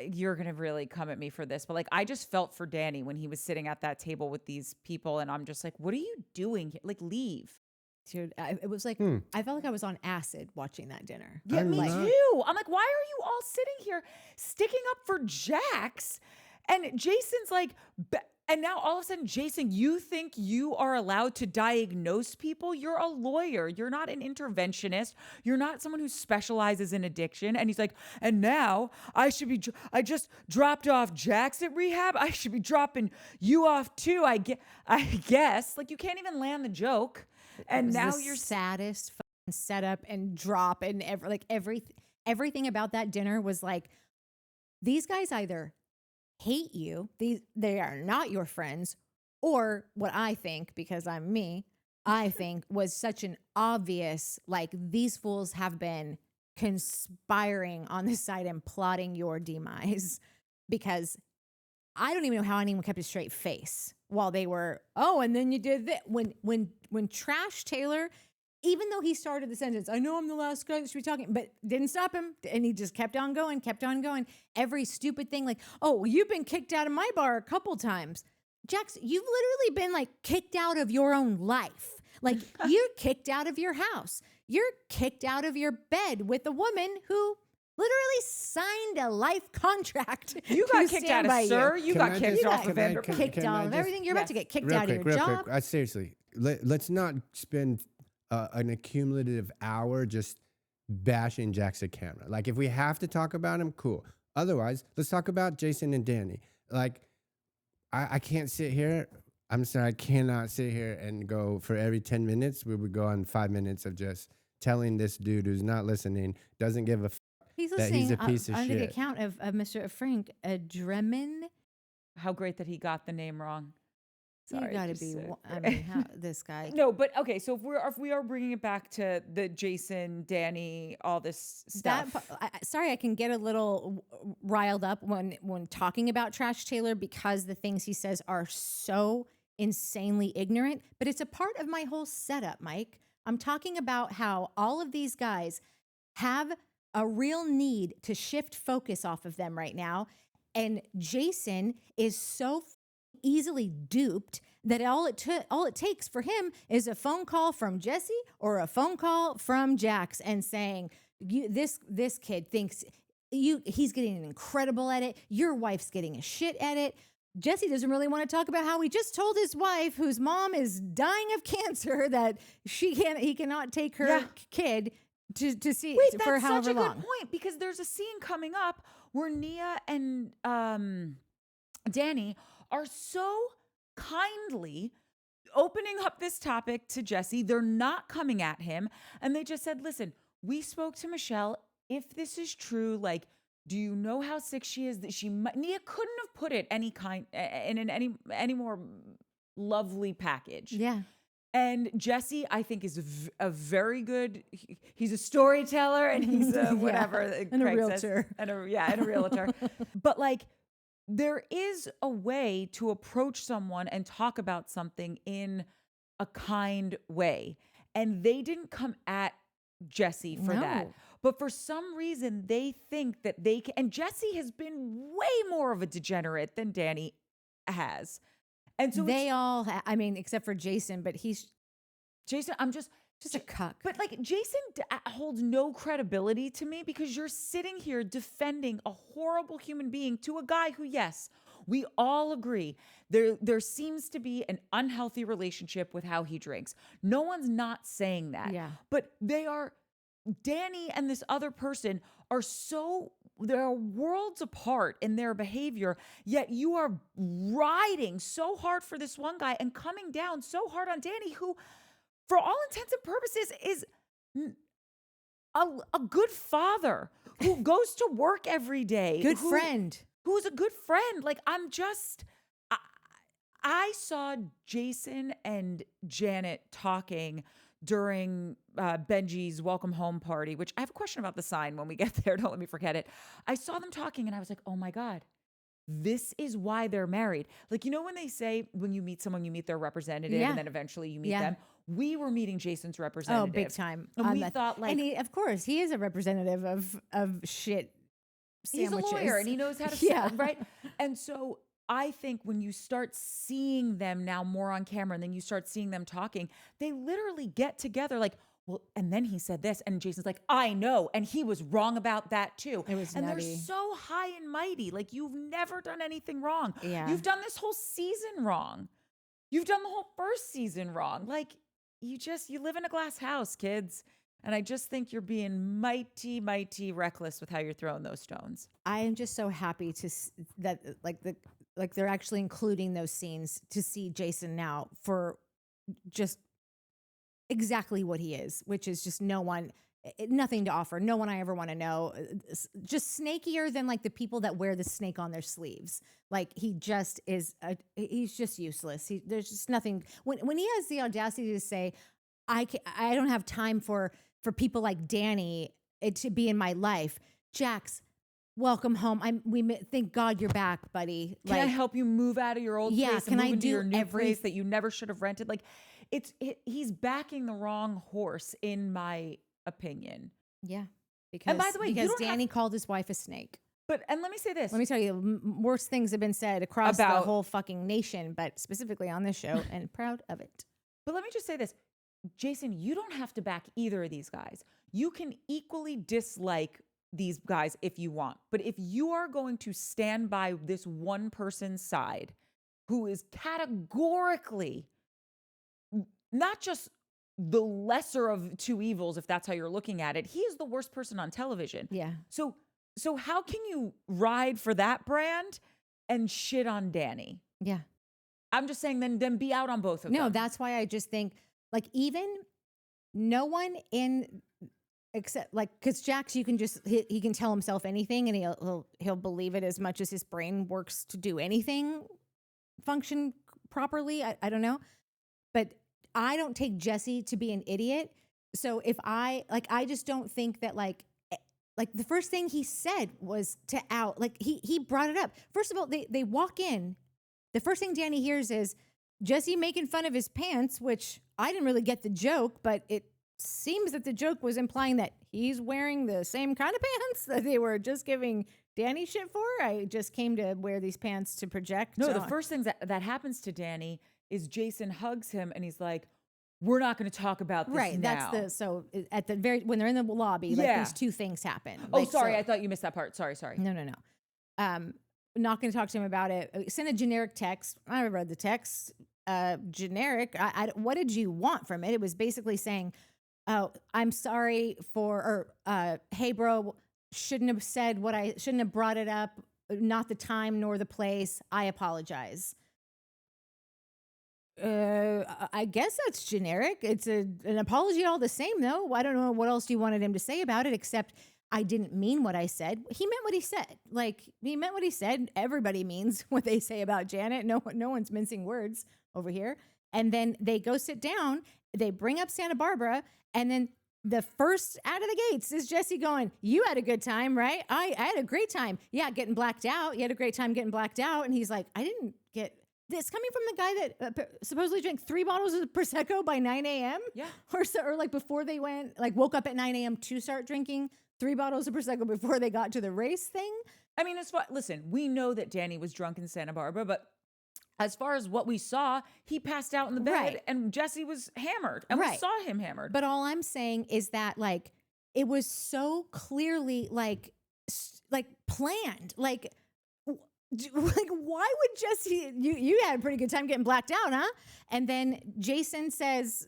you're going to really come at me for this, but like, I just felt for Danny when he was sitting at that table with these people. And I'm just like, what are you doing here? Like, leave. Dude, it was like, I felt like I was on acid watching that dinner. Yeah, me too. I'm like, why are you all sitting here sticking up for Jax? And Jason's like, and now all of a sudden, Jason, you think you are allowed to diagnose people? You're a lawyer. You're not an interventionist. You're not someone who specializes in addiction. And he's like, and now I just dropped off Jax at rehab. I should be dropping you off too, I guess. Like, you can't even land the joke. And was now the you're saddest fucking setup and drop, and everything about that dinner was like, these guys either hate you, they are not your friends, or what I think, because I'm me, I think was such an obvious, like, these fools have been conspiring on this side and plotting your demise, because I don't even know how anyone kept a straight face while they were, oh, and then you did that. When Trash Taylor, even though he started the sentence, I know I'm the last guy that should be talking, but didn't stop him. And he just kept on going, kept on going. Every stupid thing, like, oh, you've been kicked out of my bar a couple times. Jax, you've literally been like kicked out of your own life. Like, you're kicked out of your house. You're kicked out of your bed with a woman who literally signed a life contract. You got kicked out of Sir. You got kicked off of Vanderpump. Kicked out of everything. You're about to get kicked out of your real job. quick. Seriously, let's not spend an accumulative hour just bashing Jackson Camera. Like, if we have to talk about him, cool. Otherwise, let's talk about Jason and Danny. Like, I can't sit here. I'm sorry, I cannot sit here and go for every 10 minutes. We would go on 5 minutes of just telling this dude who's not listening, doesn't give a He's that listening he's a piece of under the shit. account of Mr. Frank Dremen. How great that he got the name wrong. Sorry, You gotta just, be. I mean, this guy. No, but okay. So if we are bringing it back to the Jason, Danny, all this stuff. Sorry, I can get a little riled up when talking about Trash Taylor, because the things he says are so insanely ignorant. But it's a part of my whole setup, Mike. I'm talking about how all of these guys have a real need to shift focus off of them right now. And Jason is so easily duped that all it takes for him is a phone call from Jesse or a phone call from Jax and saying, this kid thinks he's getting an incredible at it. Your wife's getting a shit at it. Jesse doesn't really want to talk about how he just told his wife, whose mom is dying of cancer, that he cannot take her kid to see for however long. That's such a good point, because there's a scene coming up where Nia and Danny are so kindly opening up this topic to Jesse. They're not coming at him, and they just said, "Listen, we spoke to Michelle. If this is true, like, do you know how sick she is? That Nia couldn't have put it any more lovely package." Yeah. And Jesse, I think, is a very good. He's a storyteller, and he's a whatever, and a realtor, and a realtor. But like, there is a way to approach someone and talk about something in a kind way, and they didn't come at Jesse for that. But for some reason, they think that they can. And Jesse has been way more of a degenerate than Danny has. And so they all, I mean, except for Jason, but Jason, I'm just a cuck. But like, Jason holds no credibility to me, because you're sitting here defending a horrible human being to a guy who, yes, we all agree there seems to be an unhealthy relationship with how he drinks. No one's not saying that. Yeah. But Danny and this other person they're worlds apart in their behavior, yet you are riding so hard for this one guy and coming down so hard on Danny, who, for all intents and purposes, is a good father who goes to work every day. Good friend. Who's a good friend. Like, I saw Jason and Janet talking during Benji's welcome home party, which I have a question about the sign when we get there. Don't let me forget it. I saw them talking and I was like, oh my God, this is why they're married. Like, you know, when they say when you meet someone, you meet their representative and then eventually you meet them. We were meeting Jason's representative. Oh, big time. And we thought, like, and of course, he is a representative of shit sandwiches. He's a lawyer and he knows how to sell, right? And so I think when you start seeing them now more on camera, and then you start seeing them talking, they literally get together like, well, and then he said this, and Jason's like, I know, and he was wrong about that too. It was and nutty. They're so high and mighty. Like, you've never done anything wrong. Yeah. You've done this whole season wrong. You've done the whole first season wrong. Like, you live in a glass house, kids. And I just think you're being mighty, mighty reckless with how you're throwing those stones. I am just so happy that they're actually including those scenes to see Jason now for just exactly what he is, which is just nothing to offer. No one I ever want to know. Just snakier than like the people that wear the snake on their sleeves. Like he just is, he's just useless. There's just nothing. When he has the audacity to say, I don't have time for people like Danny to be in my life. Jax, welcome home. Thank God you're back, buddy. Can I help you move out of your old place and move into your new place that you never should have rented? Like he's backing the wrong horse, in my opinion. Yeah. Because, and by the way, because Danny called his wife a snake. And let me say this. Let me tell you, worse things have been said across the whole fucking nation, but specifically on this show, and proud of it. But let me just say this. Jason, you don't have to back either of these guys. You can equally dislike these guys if you want. But if you are going to stand by this one person's side who is categorically not just the lesser of two evils, if that's how you're looking at it, he is the worst person on television. Yeah. So how can you ride for that brand and shit on Danny? Yeah. I'm just saying then be out on both of them. No, that's why I just think like even no one in except like because Jax, you can just he can tell himself anything and he'll believe it as much as his brain works to do anything function properly. I don't know, but I don't take Jesse to be an idiot. So if I just don't think that like the first thing he said was to out, like he brought it up. First of all, they walk in. The first thing Danny hears is Jesse making fun of his pants, which I didn't really get the joke, but it seems that the joke was implying that he's wearing the same kind of pants that they were just giving Danny shit for. I just came to wear these pants to project. No, the first thing that happens to Danny is Jason hugs him and he's like, we're not going to talk about this right. now. So at the when they're in the lobby, like these two things happen. Oh, sorry. I thought you missed that part. Sorry. No. Not going to talk to him about it. Send a generic text. I read the text. Generic. What did you want from it? It was basically saying, "Oh, I'm sorry for," or "Hey, bro, shouldn't have brought it up. Not the time nor the place. I apologize." I guess that's generic. It's an apology all the same, though. I don't know what else you wanted him to say about it, except I didn't mean what I said. He meant what he said. Like, he meant what he said. Everybody means what they say about Janet. No one's mincing words over here. And then they go sit down. They bring up Santa Barbara. And then the first out of the gates is Jesse going, you had a good time, right? I had a great time. Yeah, getting blacked out. You had a great time getting blacked out. And he's like, I didn't get this. Coming from the guy that supposedly drank 3 bottles of Prosecco by 9 a.m. Yeah. Or like before they woke up at 9 a.m. to start drinking 3 bottles of Prosecco before they got to the race thing. I mean, listen, we know that Danny was drunk in Santa Barbara, but as far as what we saw, he passed out in the bed and Jesse was hammered and we saw him hammered. But all I'm saying is that like, it was so clearly like planned, like why would Jesse, you had a pretty good time getting blacked out, huh? And then Jason starts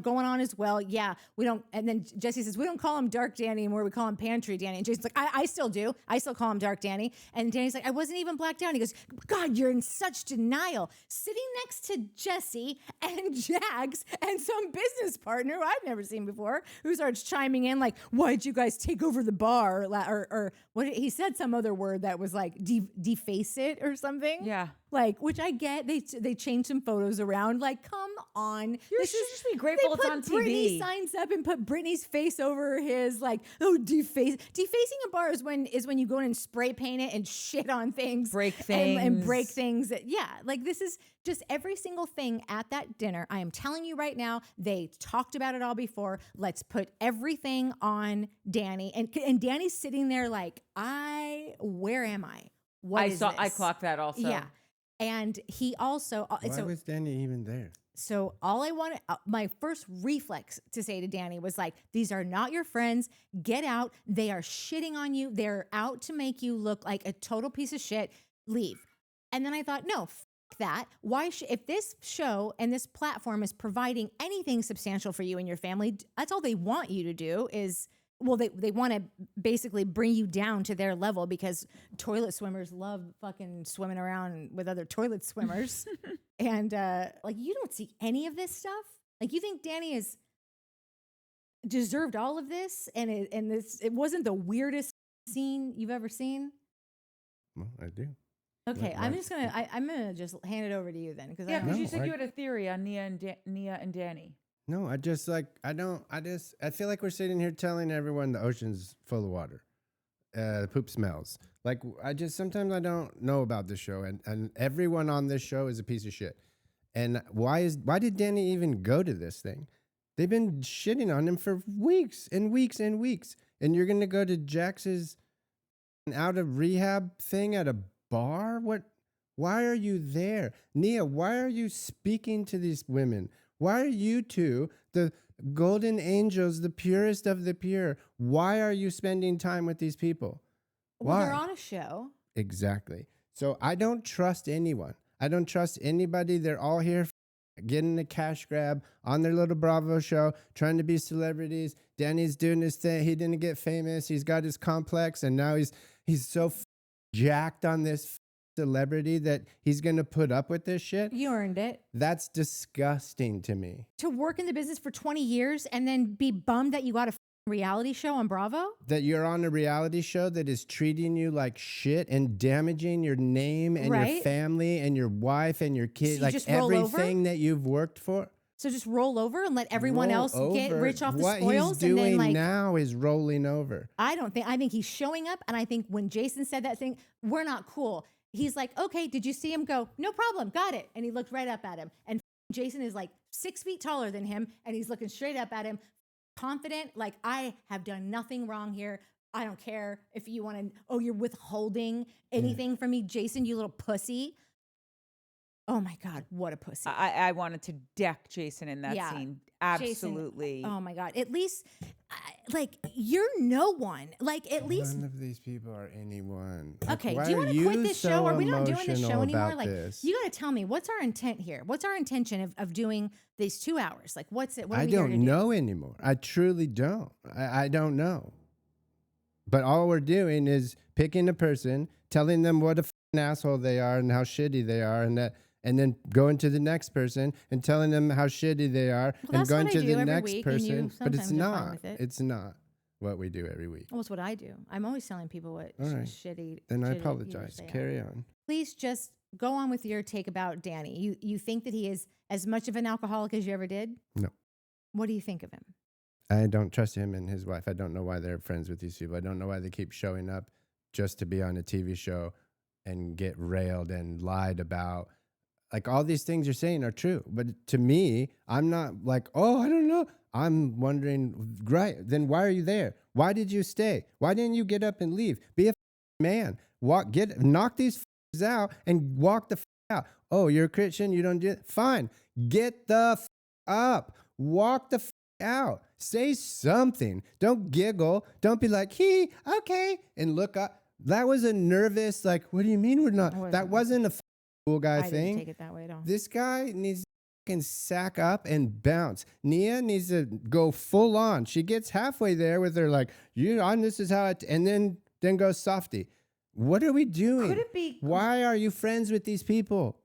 going on as well. Yeah, we don't. And then Jesse says, we don't call him Dark Danny anymore. We call him Pantry Danny. And Jason's like, I still do. I still call him Dark Danny. And Danny's like, I wasn't even blacked out. And he goes, God, you're in such denial. Sitting next to Jesse and Jax and some business partner who I've never seen before, who starts chiming in like, why'd you guys take over the bar? Or what he said some other word that was like deface it or something. Yeah. Like, which I get, they changed some photos around. Like, come on, you should just be grateful it's on TV. Britney signs up and put Britney's face over his. Like, oh, defacing a bar is when you go in and spray paint it and shit on things, break things, and break things. Yeah, like this is just every single thing at that dinner. I am telling you right now, they talked about it all before. Let's put everything on Danny, and Danny's sitting there like, where am I? I clocked that also. Yeah. And he also... Why was Danny even there? So all I wanted... my first reflex to say to Danny was like, these are not your friends. Get out. They are shitting on you. They're out to make you look like a total piece of shit. Leave. And then I thought, no, fuck that. Why if this show and this platform is providing anything substantial for you and your family, that's all they want you to do is... Well, they want to basically bring you down to their level because toilet swimmers love fucking swimming around with other toilet swimmers. And like, you don't see any of this stuff. Like, you think Danny is deserved all of this, and it wasn't the weirdest scene you've ever seen? Well, I do. Okay, What- I'm what- just gonna I'm gonna just hand it over to you then, because Yeah, because No, you said I- you had a theory on Nia and Danny. No, I just like I feel like we're sitting here telling everyone the ocean's full of water. Poop smells. Like sometimes I don't know about this show, and everyone on this show is a piece of shit. And why did Danny even go to this thing? They've been shitting on him for weeks and weeks and weeks. And you're gonna go to Jax's out of rehab thing at a bar? What? Why are you there? Nia, why are you speaking to these women? Why are you two, the golden angels, the purest of the pure, why are you spending time with these people? well, Why? they're on a show. Exactly. So I don't trust anyone. I don't trust anybody. They're all here getting a cash grab on their little Bravo show, trying to be celebrities. Danny's doing his thing. He didn't get famous. He's got his complex, and now he's so jacked on this celebrity that he's going to put up with this shit. You earned it. That's disgusting to me. To work in the business for 20 years and then be bummed that you got a reality show on Bravo? That you're on a reality show that is treating you like shit and damaging your name and your Right. family and your wife and your kids, you like just roll over? everything that you've worked for. So just roll over and let everyone Roll else get over. rich off the What spoils, he's and doing then like now is rolling over. I think he's showing up, and I think when Jason said that thing, we're not cool. He's like, okay, did you see him go? No problem, got it. And he looked right up at him. And Jason is like 6 feet taller than him, and he's looking straight up at him, confident, like, I have done nothing wrong here. I don't care if you want to, oh, you're withholding anything from me, Jason, you little pussy. Oh my God, what a pussy. I wanted to deck Jason in that Yeah. scene. Jason, Absolutely. oh my God. At least, like, you're no one. Like, at least. None of these people are anyone. Like, Okay, why do you are want to quit this so show? Are we not doing this show emotional anymore? about Like, this? you got to tell me, what's our intent here? What's our intention of doing these 2 hours? Like, what's it? What are I we here to don't do? know anymore. I truly don't. I don't know. But all we're doing is picking a person, telling them what a f***ing asshole they are and how shitty they are, and then going to the next person and telling them how shitty they are, Well, and that's going what I to do the every next week, and you person. But it's sometimes are fine not. with it. It's not what we do every week. Well, it's what I do. I'm always telling people what All right. shitty. Then I shitty apologize. users they are. Carry on. Please just go on with your take about Danny. You think that he is as much of an alcoholic as you ever did? No. What do you think of him? I don't trust him and his wife. I don't know why they're friends with these people. I don't know why they keep showing up just to be on a TV show and get railed and lied about. Like, all these things you're saying are true. But to me, I'm not like, oh, I don't know. I'm wondering, right, then why are you there? Why did you stay? Why didn't you get up and leave? Be a man. Knock these out and walk the out. Oh, you're a Christian. You don't do it. Fine. Get the up. Walk the out. Say something. Don't giggle. Don't be like, okay, and look up. That was a nervous, like, what do you mean we're not? That wasn't a cool guy I thing. didn't take it that way at all. This guy needs to sack up and bounce. Nia needs to go full on. She gets halfway there with her like, this is how it, and then goes softy. What are we doing? Could it be? Why are you friends with these people?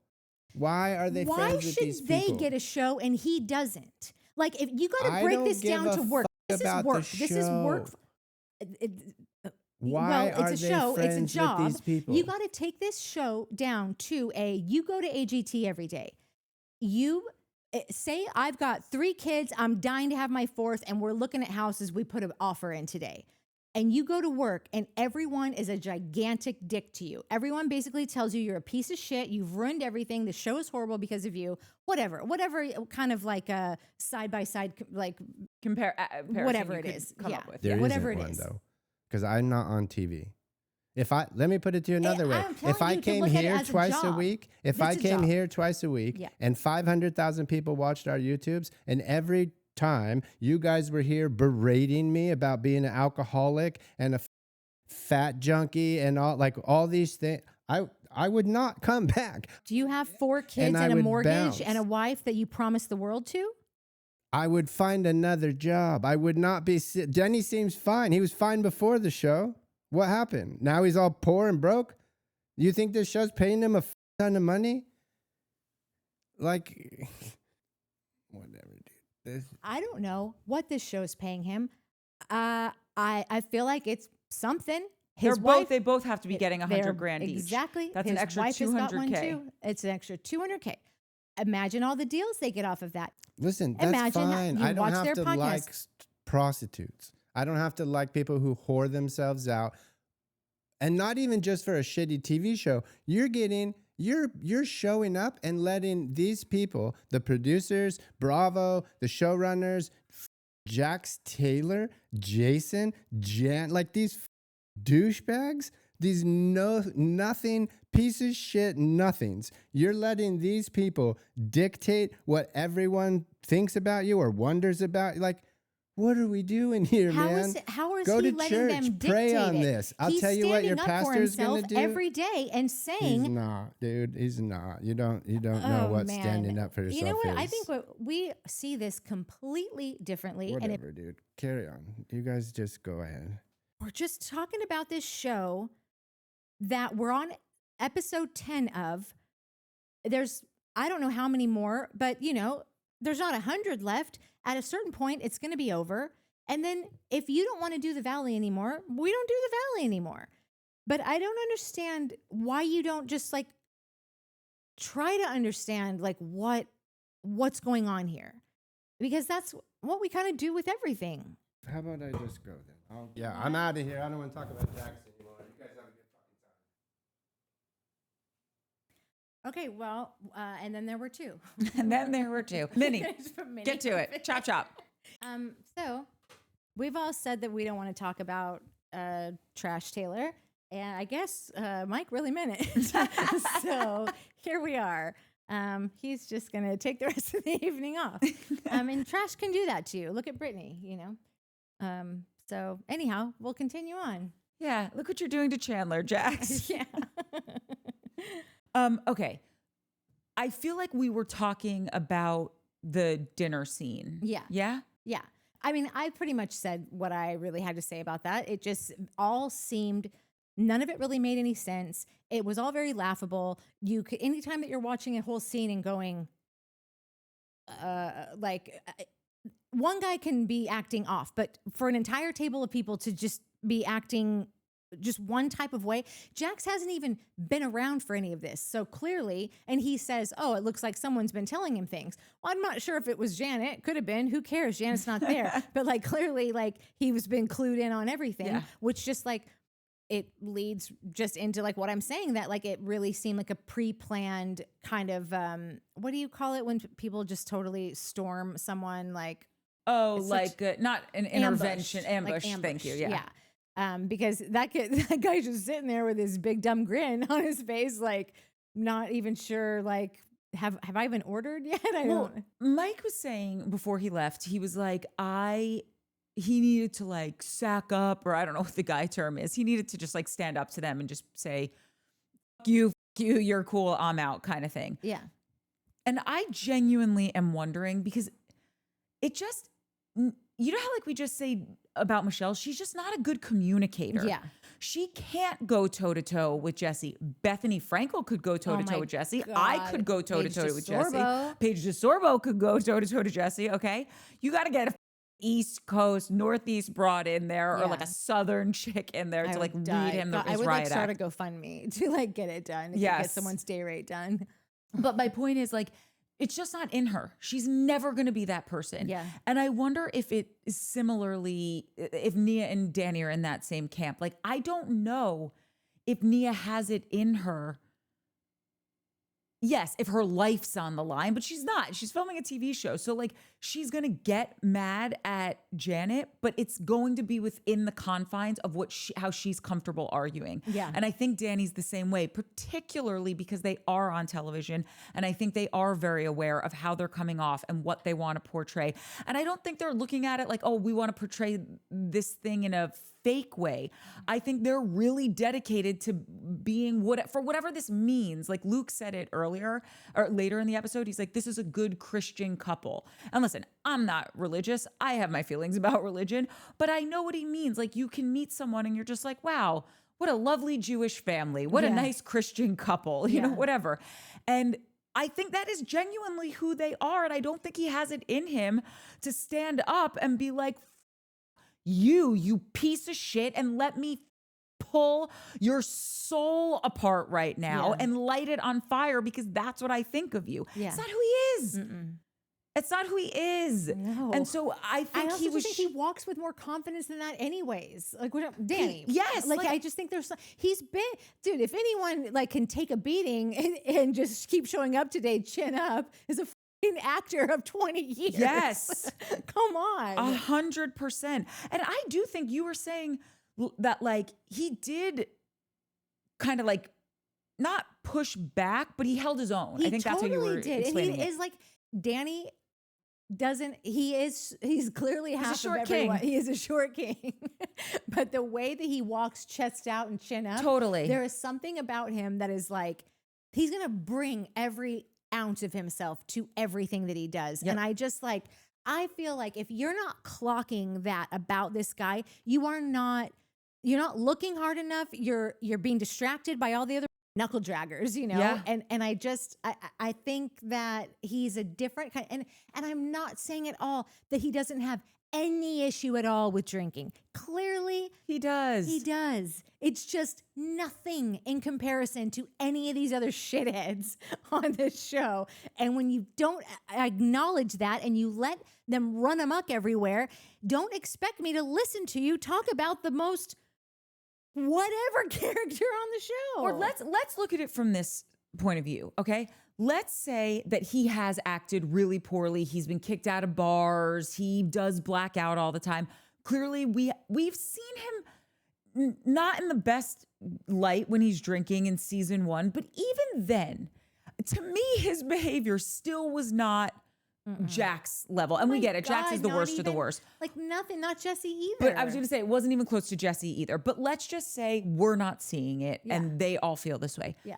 Why are they Why friends with these should people? they get a show and he doesn't? Like, if you got to I break don't this give down a to work. fuck This is about the work. This is work. show. Well, Why it's are a they show. It's a friends job. with these people? You got to take this show down to you go to AGT every day. You say, I've got 3 kids. I'm dying to have my 4th, and we're looking at houses. We put an offer in today. And you go to work, and everyone is a gigantic dick to you. Everyone basically tells you you're a piece of shit. You've ruined everything. The show is horrible because of you. Whatever kind of like a side-by-side, like Comparison whatever you it could is. come Yeah. up with. There whatever isn't it one, is. though, because I'm not on TV. Let me put it to you another way. I'm telling If I you to came look at it here as a twice a job. week, if That's I a came job. here twice a week, Yeah. and 500,000 people watched our YouTubes, and every time you guys were here berating me about being an alcoholic and a fat junkie and all these things, I would not come back. Do you have 4 kids And I and a would mortgage bounce. and a wife that you promised the world to? I would find another job. I would not be. Denny seems fine. He was fine before the show. What happened? Now he's all poor and broke? You think this show's paying him a ton of money? Like, whatever, dude. I don't know what this show is paying him. I feel like it's something. His wife, they both have to be getting they're- $100,000 each. Exactly. That's His an extra wife has got one $200K. too. It's an extra $200K. Imagine all the deals they get off of that. Listen, that's Imagine fine. you I don't watch have their to podcast. like prostitutes. I don't have to like people who whore themselves out. And not even just for a shitty TV show. You're showing up and letting these people, the producers, Bravo, the showrunners, Jax Taylor, Jason, Jan, like these douchebags, these nothing piece of shit nothings. You're letting these people dictate what everyone thinks about you or wonders about. Like, what are we doing here, man? How is Go he to letting church, them dictate pray on it? this. I'll He's tell you what your standing up for pastor's gonna himself do. every day and He's saying, not, dude. He's not. You don't know "Oh, what man." standing up for yourself You know what? is. I think we see this completely differently. And Whatever, dude. Carry on. You guys just go ahead. we're just talking about this show that we're on episode 10 of. There's, I don't know how many more, but there's not 100 left. At a certain point, it's going to be over. And then if you don't want to do the Valley anymore, we don't do the Valley anymore. But I don't understand why you don't just like try to understand like what's going on here. Because that's what we kind of do with everything. How about I just go then? Yeah, I'm out of here. I don't want to talk about Jackson anymore. You guys have a good fucking time. Okay, well, and then there were two. And then there were two. Minnie, Minnie. get to it. Chop, chop. So we've all said that we don't want to talk about Trash Taylor, and I guess Mike really meant it. So here we are. He's just gonna take the rest of the evening off. And Trash can do that too. Look at Brittany, So anyhow, we'll continue on. Yeah, look what you're doing to Chandler, Jax. Yeah. Okay. I feel like we were talking about the dinner scene. Yeah. Yeah? Yeah. I mean, I pretty much said what I really had to say about that. It just all seemed, none of it really made any sense. It was all very laughable. You could, anytime that you're watching a whole scene and going, one guy can be acting off, but for an entire table of people to just be acting just one type of way. Jax hasn't even been around for any of this. So clearly, and he says, oh, it looks like someone's been telling him things. Well, I'm not sure if it was Janet. Could have been. Who cares? Janet's not there. But like clearly, like he was been clued in on everything, which just like it leads just into like what I'm saying, that like it really seemed like a pre-planned kind of what do you call it when people just totally storm someone like Not an intervention, ambush. Like Thank you. Yeah. Because that guy's just sitting there with his big dumb grin on his face, like not even sure, like, have I even ordered yet? Mike was saying before he left, he was like, he needed to like sack up, or I don't know what the guy term is. He needed to just like stand up to them and just say, fuck you, you're cool, I'm out kind of thing. Yeah. And I genuinely am wondering, because it just, you know how like we just say about Michelle, she's just not a good communicator. Yeah. She can't go toe-to-toe with Jesse. Bethany Frankel could go toe-to-toe with Jesse. God. I could go toe-to-toe with Jesse. DeSorbo. Paige DeSorbo could go toe-to-toe to Jesse, okay? You got to get a East Coast, Northeast broad in there, or like a Southern chick in there to like read him the I would riot like start act. a GoFundMe to like get it done. Get someone's day rate done. But my point is like, it's just not in her. She's never going to be that person. Yeah. And I wonder if it is similarly, if Nia and Danny are in that same camp. Like, I don't know if Nia has it in her. Yes, if her life's on the line, but she's not. She's filming a TV show. So like she's going to get mad at Janet, but it's going to be within the confines of how she's comfortable arguing. Yeah. And I think Danny's the same way, particularly because they are on television. And I think they are very aware of how they're coming off and what they want to portray. And I don't think they're looking at it like, oh, we want to portray this thing in a fake way. I think they're really dedicated to being for whatever this means. Like Luke said it earlier or later in the episode, he's like, this is a good Christian couple. And listen, I'm not religious. I have my feelings about religion, but I know what he means. Like you can meet someone and you're just like, wow, what a lovely Jewish family. What a nice Christian couple, you know, whatever. And I think that is genuinely who they are. And I don't think he has it in him to stand up and be like, you piece of shit, and let me pull your soul apart right now Yeah. and light it on fire, because that's what I think of you. Yeah. It's not who he is. It's not who he is. No. And so I I think also he just was. think he walks with more confidence than that anyways. Like, Danny. Yes, Like, like- I just think he's been, dude, if anyone like can take a beating and just keep showing up today, chin up, is a fucking actor of 20 years. Yes. Come on. 100%. And I do think you were saying that, like, he did kind of like not push back, but he held his own. I think that's how you were did. And explaining he it. is like, Danny he's clearly half short of everyone. king. He is a short king. But the way that he walks chest out and chin up, Totally. there is something about him that is like, he's going to bring every ounce of himself to everything that he does. Yep. And I feel like if you're not clocking that about this guy, you're not looking hard enough. You're being distracted by all the other knuckle draggers, you know? Yeah. And I think that he's a different kind, and I'm not saying at all that he doesn't have any issue at all with drinking. Clearly, He does. he does. It's just nothing in comparison to any of these other shitheads on this show. And when you don't acknowledge that and you let them run amok everywhere, don't expect me to listen to you talk about the most whatever character on the show. Or let's look at it from this point of view, okay? Let's say that he has acted really poorly. He's been kicked out of bars. He does black out all the time. Clearly, we've seen him not in the best light when he's drinking in season 1, but even then, to me, his behavior still was not Jack's level. And we get it. Jax is the worst of the worst. Like nothing, not Jesse either. But I was going to say, it wasn't even close to Jesse either. But let's just say we're not seeing it and they all feel this way. Yeah.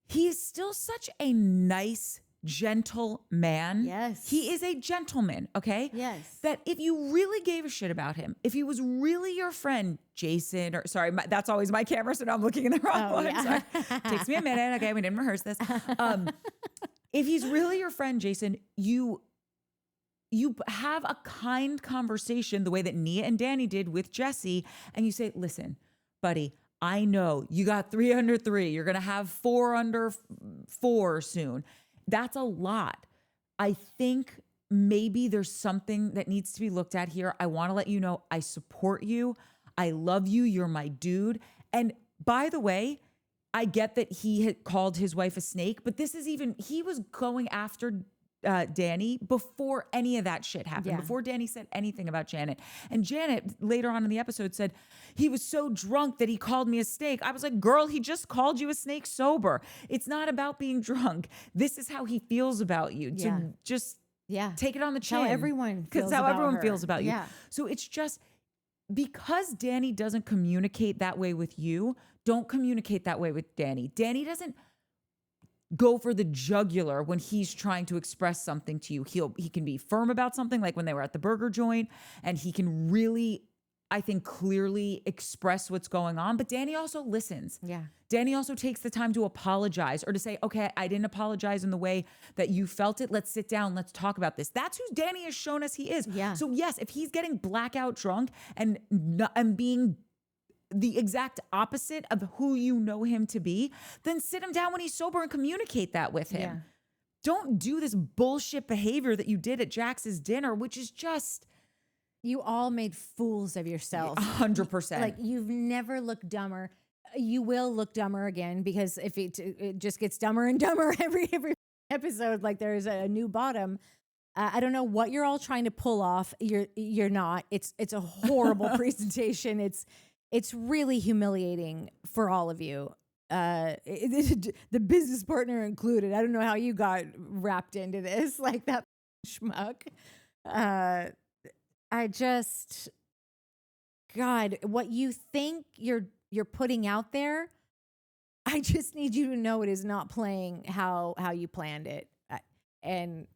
He is still such a nice, gentle man. Yes. He is a gentleman, okay? Yes. That if you really gave a shit about him, if he was really your friend, Jason, or sorry, that's always my camera, so now I'm looking in the wrong one. yeah. Sorry. Takes me a minute. Okay, we didn't rehearse this. If he's really your friend, Jason, you have a kind conversation the way that Nia and Danny did with Jesse, and you say, listen, buddy, I know you got 3 under 3. You're going to have 4 under 4 soon. That's a lot. I think maybe there's something that needs to be looked at here. I want to let you know I support you. I love you. You're my dude. And by the way, I get that he had called his wife a snake, but he was going after Danny before any of that shit happened, before Danny said anything about Janet. And Janet later on in the episode said, he was so drunk that he called me a snake. I was like, girl, he just called you a snake sober. It's not about being drunk. This is how he feels about you. To just take it on the chin. How everyone Because feels how about everyone her. feels about you. Yeah. So it's just because Danny doesn't communicate that way with you, don't communicate that way with Danny. Danny doesn't go for the jugular when he's trying to express something to you. He can be firm about something, like when they were at the burger joint, and he can really, I think, clearly express what's going on. But Danny also listens. Yeah. Danny also takes the time to apologize, or to say, okay, I didn't apologize in the way that you felt it. Let's sit down. Let's talk about this. That's who Danny has shown us he is. Yeah. So yes, if he's getting blackout drunk and being the exact opposite of who you know him to be, then sit him down when he's sober and communicate that with him. Yeah. Don't do this bullshit behavior that you did at Jax's dinner, which is just You all made fools of yourself. 100%. Like, you've never looked dumber. You will look dumber again, because if it just gets dumber and dumber every episode, like there's a new bottom. I don't know what you're all trying to pull off. You're not. It's a horrible presentation. It's really humiliating for all of you. The business partner included. I don't know how you got wrapped into this, like that schmuck. God, what you think you're putting out there, I just need you to know it is not playing how you planned it, and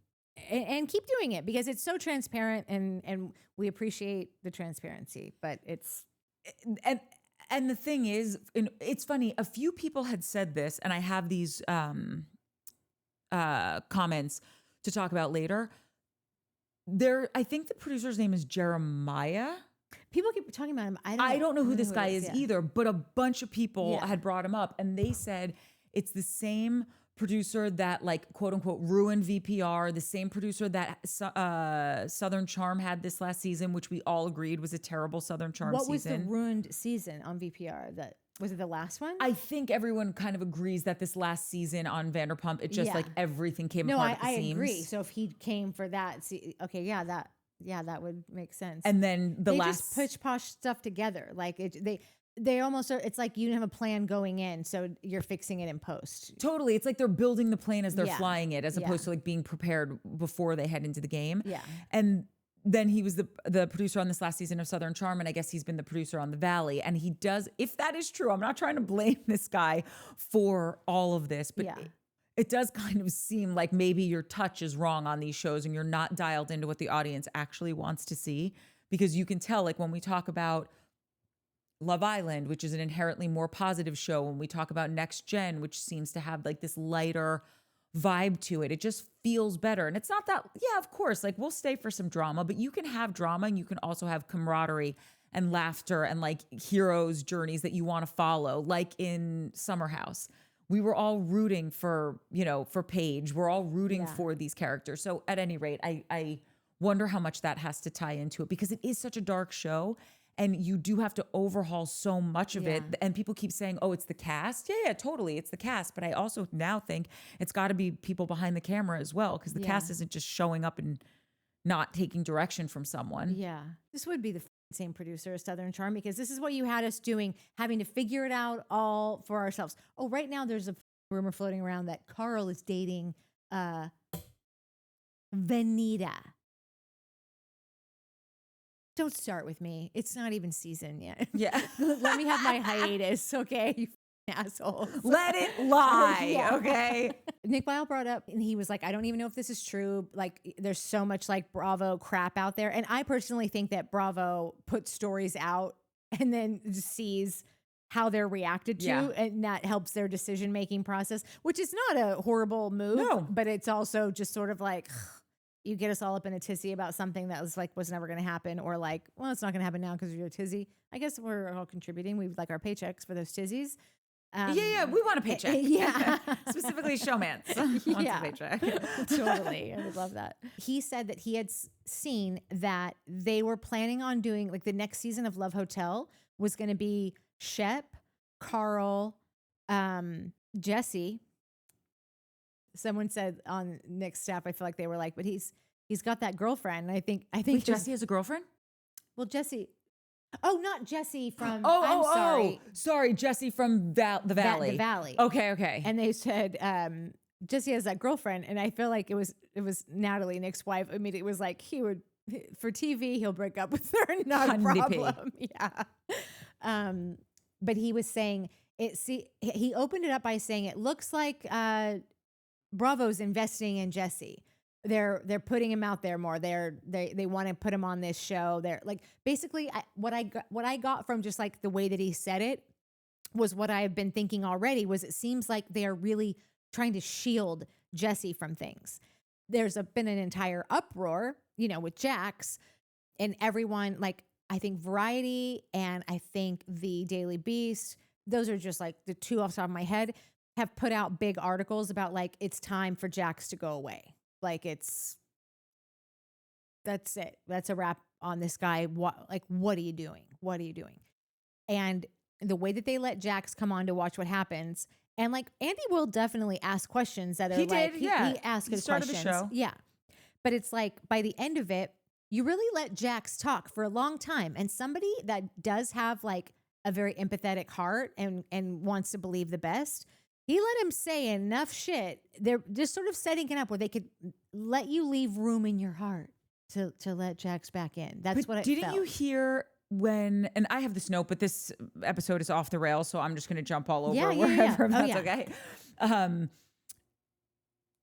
keep doing it, because it's so transparent, and we appreciate the transparency. But it's and the thing is, it's funny. A few people had said this, and I have these comments to talk about later. I think the producer's name is Jeremiah. People keep talking about him. I don't know who this guy it is yeah. either, but a bunch of people Yeah. had brought him up, and they said it's the same producer that, like, quote unquote ruined VPR, the same producer that Southern Charm had this last season, which we all agreed was a terrible Southern Charm What season. was the ruined season on VPR? Was it the last one? I think everyone kind of agrees that this last season on Vanderpump, it just Yeah. like everything came No, apart at the I seams. agree. So if he came for that, okay, yeah, that would make sense. And then they just push posh stuff together. Like they almost are. It's like you didn't have a plan going in, so you're fixing it in post. Totally. It's like they're building the plane as they're Yeah. flying it, as Yeah. opposed to like being prepared before they head into the game. Yeah. And then he was the producer on this last season of Southern Charm, and I guess he's been the producer on The Valley. And he does, if that is true, I'm not trying to blame this guy for all of this, but Yeah. it does kind of seem like maybe your touch is wrong on these shows and you're not dialed into what the audience actually wants to see. Because you can tell, like when we talk about Love Island, which is an inherently more positive show, when we talk about Next Gen, which seems to have like this lighter vibe to it, it just feels better. And it's not that, yeah, of course, like we'll stay for some drama, but you can have drama and you can also have camaraderie and laughter and like heroes' journeys that you want to follow. Like in Summer House, we were all rooting for, for Paige. We're all rooting Yeah. for these characters. So at any rate, I wonder how much that has to tie into it, because it is such a dark show. And you do have to overhaul so much of it. Yeah. And people keep saying, oh, it's the cast. Yeah, totally. It's the cast. But I also now think it's got to be people behind the camera as well, because the Yeah. cast isn't just showing up and not taking direction from someone. Yeah. This would be the same producer as Southern Charm, because this is what you had us doing, having to figure it out all for ourselves. Oh, right now there's a rumor floating around that Carl is dating Venita. Don't start with me. It's not even season yet. Yeah. Let me have my hiatus, okay? You assholes. Let it lie, Yeah. okay? Nick Viall brought up, and he was like, I don't even know if this is true. Like, there's so much like Bravo crap out there. And I personally think that Bravo puts stories out and then just sees how they're reacted to, Yeah. and that helps their decision-making process, which is not a horrible move, No. but it's also just sort of like, you get us all up in a tizzy about something that was never going to happen, or like, well, it's not going to happen now because you're a tizzy. I guess we're all contributing. We would like our paychecks for those tizzies. Yeah, we want a paycheck. Yeah. Specifically Showmance wants Yeah. a paycheck. Totally. I would love that. He said that he had seen that they were planning on doing, like, the next season of Love Hotel was going to be Shep, Carl, Jesse. Someone said on Nick's staff, I feel like they were like, but he's got that girlfriend. I think Wait, Jesse has a girlfriend? well, Jesse. Oh, not Jesse from. Oh, I'm sorry. sorry, Jesse from the Valley. The Valley. Okay. And they said Jesse has that girlfriend, and I feel like it was Natalie, Nick's wife. I mean, it was like he would, for TV, he'll break up with her, not a Honey problem. Yeah. But he was saying it. See, he opened it up by saying it looks like Bravo's investing in Jesse. They're putting him out there more. They want to put him on this show. They're like, basically what I got from just like the way that he said it was what I have been thinking already, was it seems like they are really trying to shield Jesse from things. There's been an entire uproar, with Jax, and everyone, like, I think Variety and I think the Daily Beast, those are just like the two off the top of my head, have put out big articles about like, it's time for Jax to go away. Like, that's it. That's a wrap on this guy. What are you doing? What are you doing? And the way that they let Jax come on to watch what happens, and like Andy will definitely ask questions that are He like, did, yeah. he asked He his started the questions. show. Yeah. But it's like by the end of it, you really let Jax talk for a long time. And somebody that does have like a very empathetic heart and wants to believe the best, he let him say enough shit. They're just sort of setting it up where they could let you leave room in your heart to let Jax back in. That's what it didn't felt. you hear when, and I have this note, but this episode is off the rails, so I'm just going to jump all over wherever, if that's okay.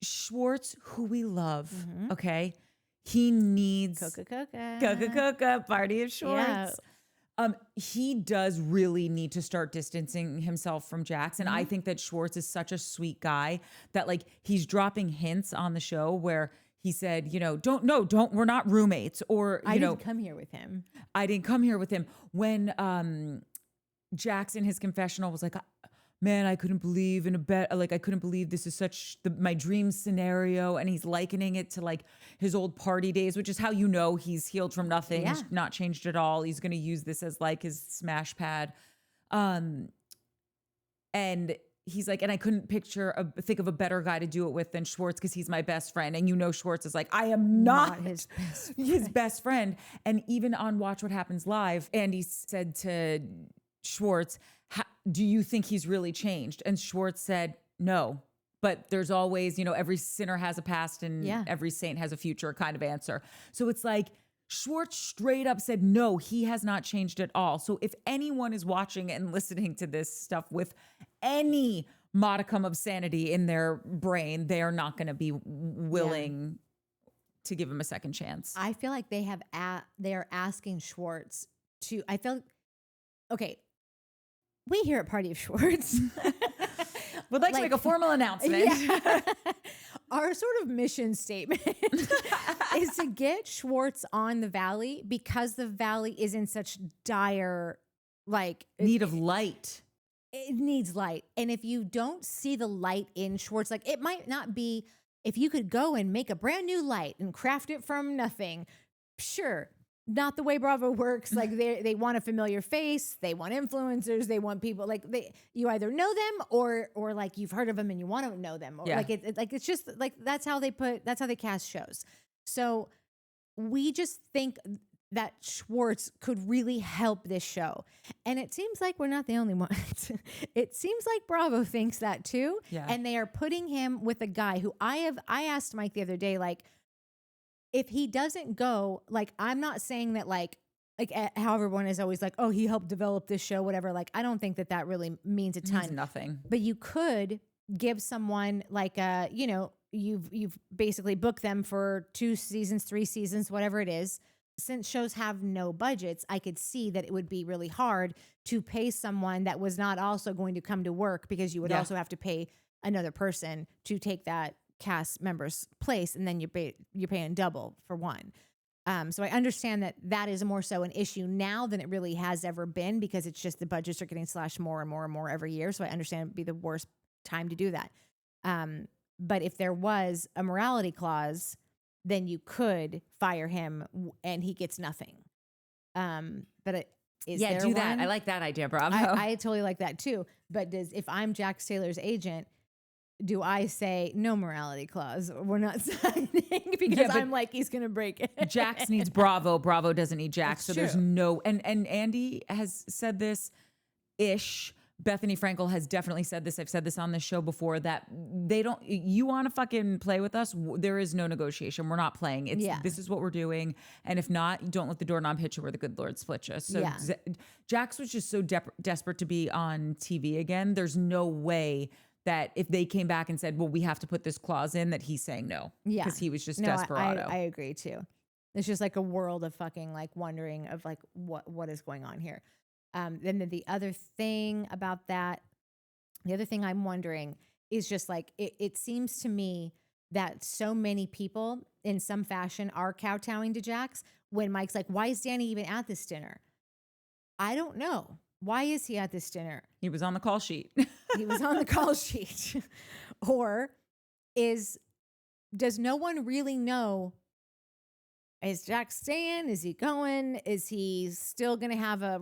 Schwartz, who we love, okay? He needs Coca. Coca, party of Schwartz. Yeah. He does really need to start distancing himself from Jax. And I Mm-hmm. think that Schwartz is such a sweet guy that like he's dropping hints on the show where he said, you know, don't, we're not roommates. Or, I you know, didn't come here with him. I didn't come here with him. When Jax in his confessional was like, man, I couldn't believe I couldn't believe this is such my dream scenario. And he's likening it to like his old party days, which is how you know he's healed from nothing. Yeah. He's not changed at all. He's going to use this as like his smash pad. And he's like, and I couldn't think of a better guy to do it with than Schwartz because he's my best friend. And you know, Schwartz is like, I am not his best his best friend. And even on Watch What Happens Live, Andy said to Schwartz, do you think he's really changed? And Schwartz said, no, but there's always, you know, every sinner has a past and every saint has a future kind of answer. So it's like Schwartz straight up said, no, he has not changed at all. So if anyone is watching and listening to this stuff with any modicum of sanity in their brain, they are not going to be willing to give him a second chance. I feel like they are asking Schwartz to, okay, we here at Party of Schwartz would like to make a formal announcement. Yeah. Our sort of mission statement is to get Schwartz on the Valley because the Valley is in such dire, like, need of light. It needs light. And if you don't see the light in Schwartz, like it might not be, if you could go and make a brand new light and craft it from nothing, sure. Not the way Bravo works. Like they want a familiar face, they want influencers, they want people like you either know them or like you've heard of them and you want to know them. Or like it's just like that's how they cast shows. So we just think that Schwartz could really help this show. And it seems like we're not the only ones. It seems like Bravo thinks that too. Yeah. And they are putting him with a guy who I asked Mike the other day, like, if he doesn't go, like, I'm not saying that like how everyone is always like, oh, he helped develop this show, whatever. Like, I don't think that really means a ton. Means nothing. But you could give someone like you know, you've basically booked them for 2 seasons, 3 seasons, whatever it is. Since shows have no budgets, I could see that it would be really hard to pay someone that was not also going to come to work because you would also have to pay another person to take that cast member's place, and then you're paying double for one. So I understand that is more so an issue now than it really has ever been because it's just the budgets are getting slashed more and more and more every year. So I understand it'd be the worst time to do that. But if there was a morality clause, then you could fire him and he gets nothing. But is there do that. one? I like that idea, Bravo. I totally like that too. But if I'm Jax Taylor's agent, do I say no morality clause? We're not signing because I'm like, he's going to break it. Jax needs Bravo. Bravo doesn't need Jax. That's so there's true. no, and Andy has said this ish. Bethany Frankel has definitely said this. I've said this on this show before that you want to fucking play with us. There is no negotiation. We're not playing. This is what we're doing. And if not, don't let the doorknob hit you where the good Lord split you. So Jax was just so desperate to be on TV again. There's no way that if they came back and said, well, we have to put this clause in, that he's saying no. Yeah. Because he was just No, desperado. I agree too. It's just like a world of fucking like wondering of like what is going on here. Then the other thing about that, the other thing I'm wondering is just like, it seems to me that so many people in some fashion are kowtowing to Jax when Mike's like, why is Danny even at this dinner? I don't know. Why is he at this dinner? He was on the call sheet. He was on the call sheet. Or does no one really know, is Jax staying? Is he going? Is he still going to have a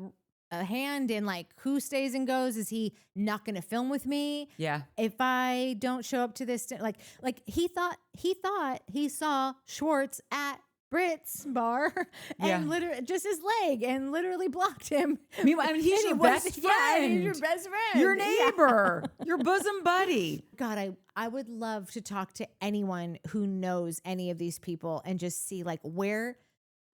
hand in like who stays and goes? Is he not going to film with me? Yeah. If I don't show up to this, like he thought he saw Schwartz at Britt's bar and literally just his leg and literally blocked him. Meanwhile, I mean, he's your best friend. Yeah, he's your best friend. Your neighbor, your bosom buddy. God, I would love to talk to anyone who knows any of these people and just see like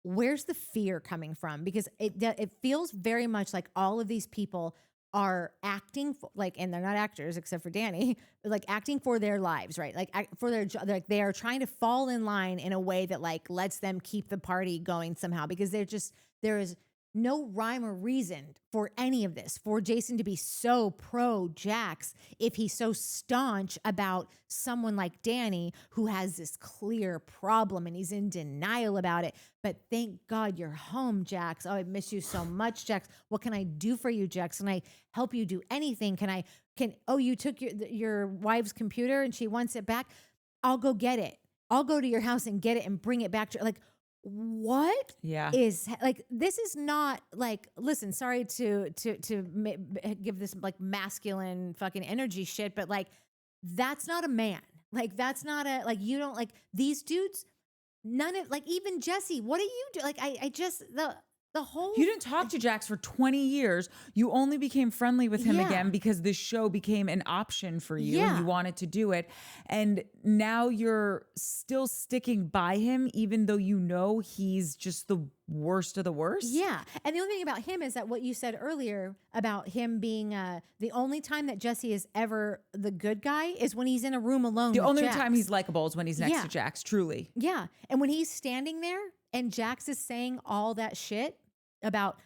where's the fear coming from? Because it feels very much like all of these people are acting for, like, and they're not actors except for Danny, but like acting for their lives, right? Like for their job, like they are trying to fall in line in a way that like lets them keep the party going somehow because there is no rhyme or reason for any of this, for Jason to be so pro Jax if he's so staunch about someone like Danny who has this clear problem and he's in denial about it. But thank God you're home, Jax. Oh, I miss you so much, Jax. What can I do for you, Jax? Can I help you do anything? Oh, you took your wife's computer and she wants it back. I'll go get it. I'll go to your house and get it and bring it back to like, what is like, this is not like, listen, sorry to give this like masculine fucking energy shit, but like, that's not a man. Like, that's not a, like, you don't like these dudes, none of like, even Jesse, what do you do? Like, I just, the whole. You didn't talk to Jax for 20 years. You only became friendly with him again because this show became an option for you and you wanted to do it. And now you're still sticking by him, even though you know he's just the worst of the worst. Yeah. And the only thing about him is that what you said earlier about him being the only time that Jesse is ever the good guy is when he's in a room alone. The with only Jax. time he's likable is when he's next to Jax, truly. Yeah. And when he's standing there and Jax is saying all that shit about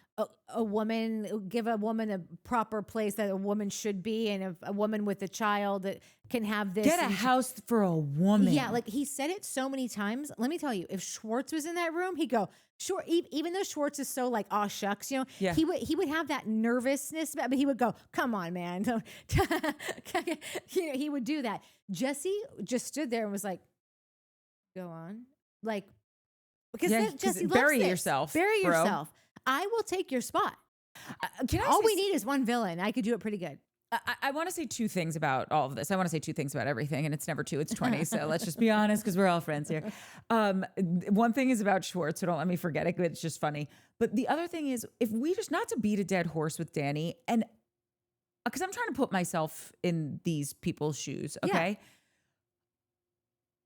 a woman, give a woman a proper place that a woman should be, and a woman with a child that can have this. Get a house for a woman. Yeah, like he said it so many times. Let me tell you, if Schwartz was in that room, he'd go, sure, even though Schwartz is so like, aw shucks, you know, he would have that nervousness, but he would go, come on, man. You know, he would do that. Jesse just stood there and was like, go on. Like, because Jesse bury loves yourself. Bury bro. yourself. I will take your spot. All we need is one villain. I could do it pretty good. I want to say two things about all of this. I want to say two things about everything, and it's never two, it's 20. So let's just be honest, because we're all friends here. One thing is about Schwartz, so don't let me forget it, it's just funny. But the other thing is, if we just, not to beat a dead horse with Danny, and because I'm trying to put myself in these people's shoes, okay? Yeah.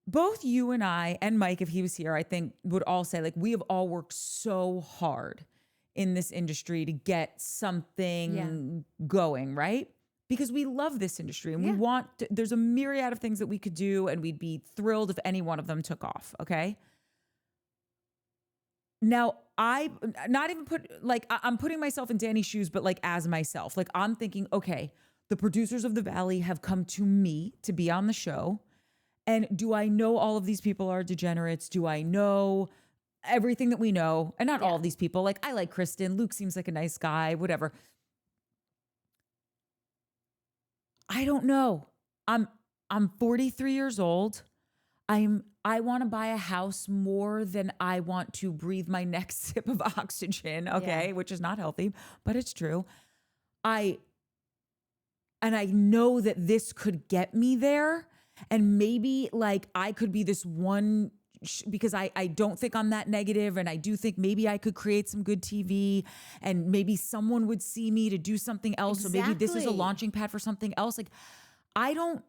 Both you and I, and Mike, if he was here, I think would all say, like, we have all worked so hard in this industry to get something going, right? Because we love this industry and we want to, there's a myriad of things that we could do, and we'd be thrilled if any one of them took off, okay? Now, I'm putting myself in Danny's shoes, but like as myself. Like, I'm thinking, okay, the producers of The Valley have come to me to be on the show. And do I know all of these people are degenerates? Do I know everything that we know? And not all of these people. Like, I like Kristen. Luke seems like a nice guy, whatever. I don't know. I'm 43 years old. I want to buy a house more than I want to breathe my next sip of oxygen, okay? Which is not healthy, but it's true. And I know that this could get me there. And maybe like I could be this one, because I don't think I'm that negative, and I do think maybe I could create some good TV, and maybe someone would see me to do something else. Exactly. Or maybe this is a launching pad for something else. Like, I don't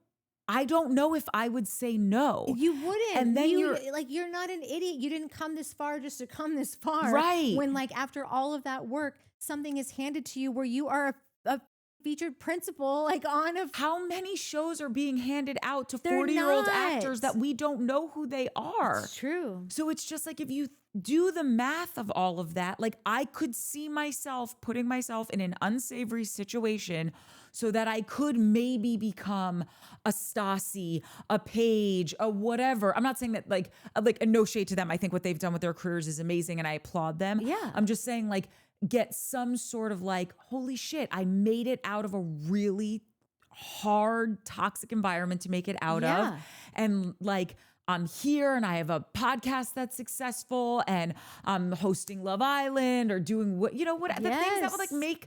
know if I would say no. You wouldn't. And then you're not an idiot. You didn't come this far just to come this far. Right. When like after all of that work, something is handed to you where you are a featured principal, like on a. How many shows are being handed out to 40-year-old actors that we don't know who they are? It's true. So it's just like, if you do the math of all of that, like I could see myself putting myself in an unsavory situation so that I could maybe become a Stassi, a Paige, a whatever. I'm not saying that like a no shade to them. I think what they've done with their careers is amazing and I applaud them. Yeah. I'm just saying, like, get some sort of like, holy shit, I made it out of a really hard, toxic environment to make it out of. And like, I'm here and I have a podcast that's successful and I'm hosting Love Island or doing what, the things that would like make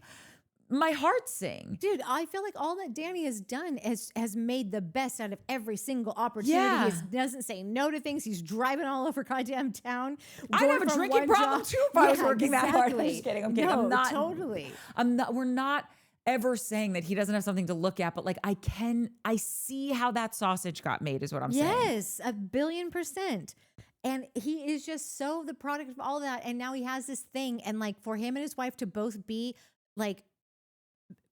my heart sing. Dude, I feel like all that Danny has done has made the best out of every single opportunity. He doesn't say no to things. He's driving all over goddamn town. I'd have a drinking problem too if I was working that hard. I'm just kidding. I'm kidding. No, I'm not. Totally. We're not ever saying that he doesn't have something to look at, but like I see how that sausage got made is what I'm saying. Yes, 1,000,000,000%. And he is just so the product of all that. And now he has this thing. And like for him and his wife to both be like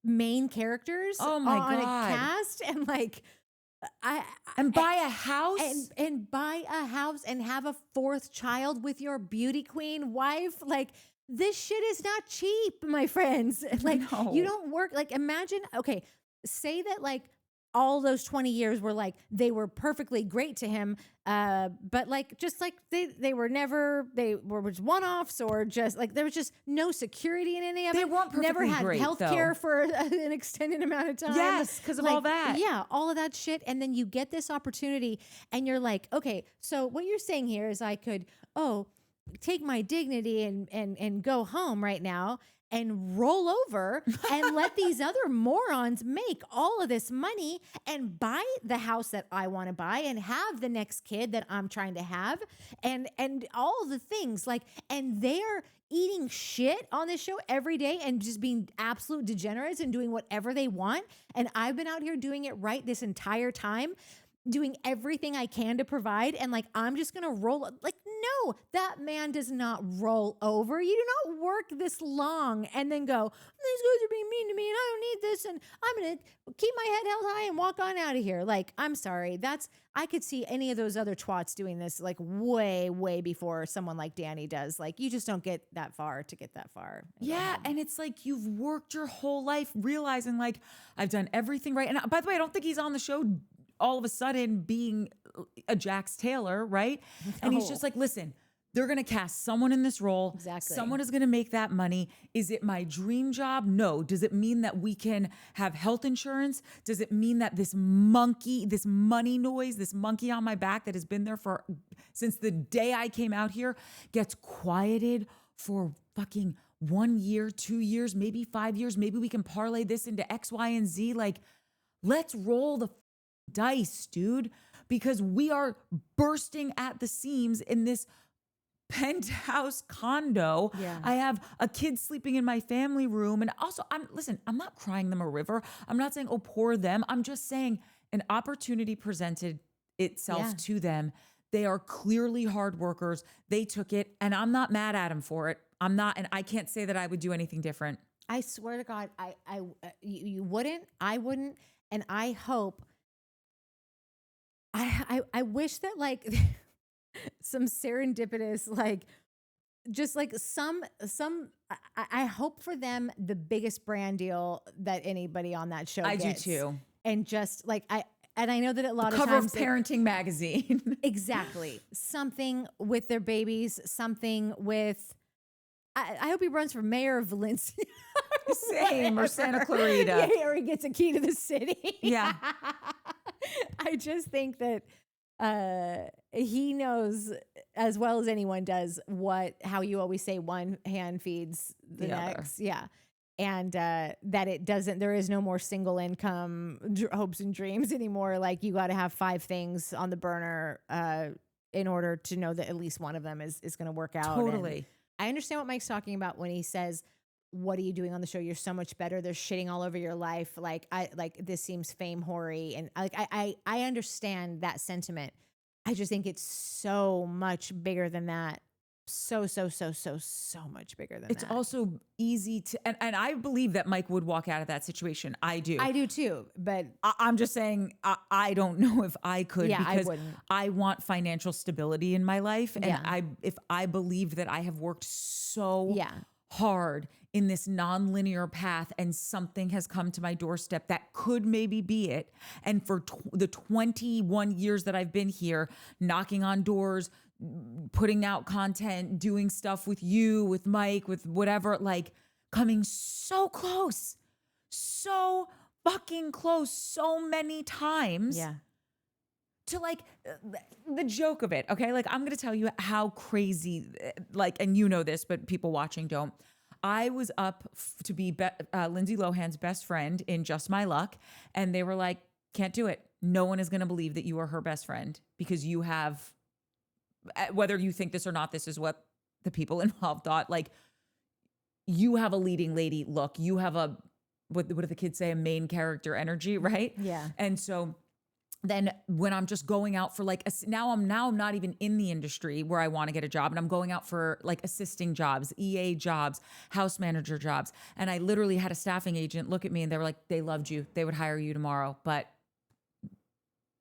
main characters on a cast and like buy a house and buy a house and have a fourth child with your beauty queen wife. Like this shit is not cheap, my friends. Like No. you don't work, like imagine, okay, say that like all those 20 years were like, they were perfectly great to him. But like, just like they were never, they were just one-offs or just like, there was just no security in any of They it. weren't Never perfectly had great, health care for an extended amount of time. Yes, because of all that. Yeah, all of that shit. And then you get this opportunity and you're like, okay, so what you're saying here is I could, take my dignity and go home right now and roll over and let these other morons make all of this money and buy the house that I want to buy and have the next kid that I'm trying to have and all the things like, and they're eating shit on this show every day and just being absolute degenerates and doing whatever they want. And I've been out here doing it right this entire time, doing everything I can to provide. And like, I'm just going to roll. Like, no, that man does not roll over. You do not work this long and then go, these guys are being mean to me and I don't need this. And I'm going to keep my head held high and walk on out of here. Like, I'm sorry. I could see any of those other twats doing this like way, way before someone like Danny does. Like, you just don't get that far to get that far. Yeah, and it's like you've worked your whole life realizing like I've done everything right. And by the way, I don't think he's on the show all of a sudden being a Jax Taylor, right? And he's just like, listen, they're going to cast someone in this role. Exactly. Someone is going to make that money. Is it my dream job? No. Does it mean that we can have health insurance? Does it mean that this monkey, this money noise, this monkey on my back that has been there since the day I came out here gets quieted for fucking 1 year, 2 years, maybe 5 years? Maybe we can parlay this into X, Y, and Z. Like, let's roll the dice, dude, because we are bursting at the seams in this penthouse condo. Yeah. I have a kid sleeping in my family room. And also, I'm not crying them a river. I'm not saying, oh, poor them. I'm just saying an opportunity presented itself to them. They are clearly hard workers. They took it, and I'm not mad at them for it. I'm not, and I can't say that I would do anything different. I swear to God, you wouldn't, I wouldn't. And I hope, I wish that like some serendipitous, like just like I hope for them the biggest brand deal that anybody on that show gets. Do too. And just like and I know that a lot of Cover times of Parenting Magazine. exactly, something with their babies, something with. I hope he runs for mayor of Valencia. Same, or Santa Clarita. Yeah, or he gets a key to the city. Yeah. I just think that he knows as well as anyone does how you always say one hand feeds the next. Other. Yeah. And that there is no more single income hopes and dreams anymore. Like you got to have 5 things on the burner in order to know that at least one of them is going to work out. Totally. And I understand what Mike's talking about when he says, what are you doing on the show? You're so much better. They're shitting all over your life. Like this seems fame hoary. And I understand that sentiment. I just think it's so much bigger than that. So much bigger than it's that. Also easy to, and I believe that Mike would walk out of that situation. I do. I do too. But I'm just saying, I don't know if I could, yeah, because I wouldn't. I want financial stability in my life. And if I believed that I have worked so hard in this non-linear path and something has come to my doorstep that could maybe be it. And for the 21 years that I've been here, knocking on doors, putting out content, doing stuff with you, with Mike, with whatever, like coming so close, so fucking close, so many times. Yeah. To like the joke of it. Okay. Like I'm going to tell you how crazy, like, and you know this, but people watching don't. I was up to be Lindsay Lohan's best friend in Just My Luck. And they were like, can't do it. No one is going to believe that you are her best friend because you have, whether you think this or not, this is what the people involved thought. Like you have a leading lady look. You have what do the kids say? A main character energy, right? Yeah. And so then when I'm just going out for like, now I'm not even in the industry where I want to get a job. And I'm going out for like assisting jobs, EA jobs, house manager jobs. And I literally had a staffing agent look at me and they were like, they loved you. They would hire you tomorrow, but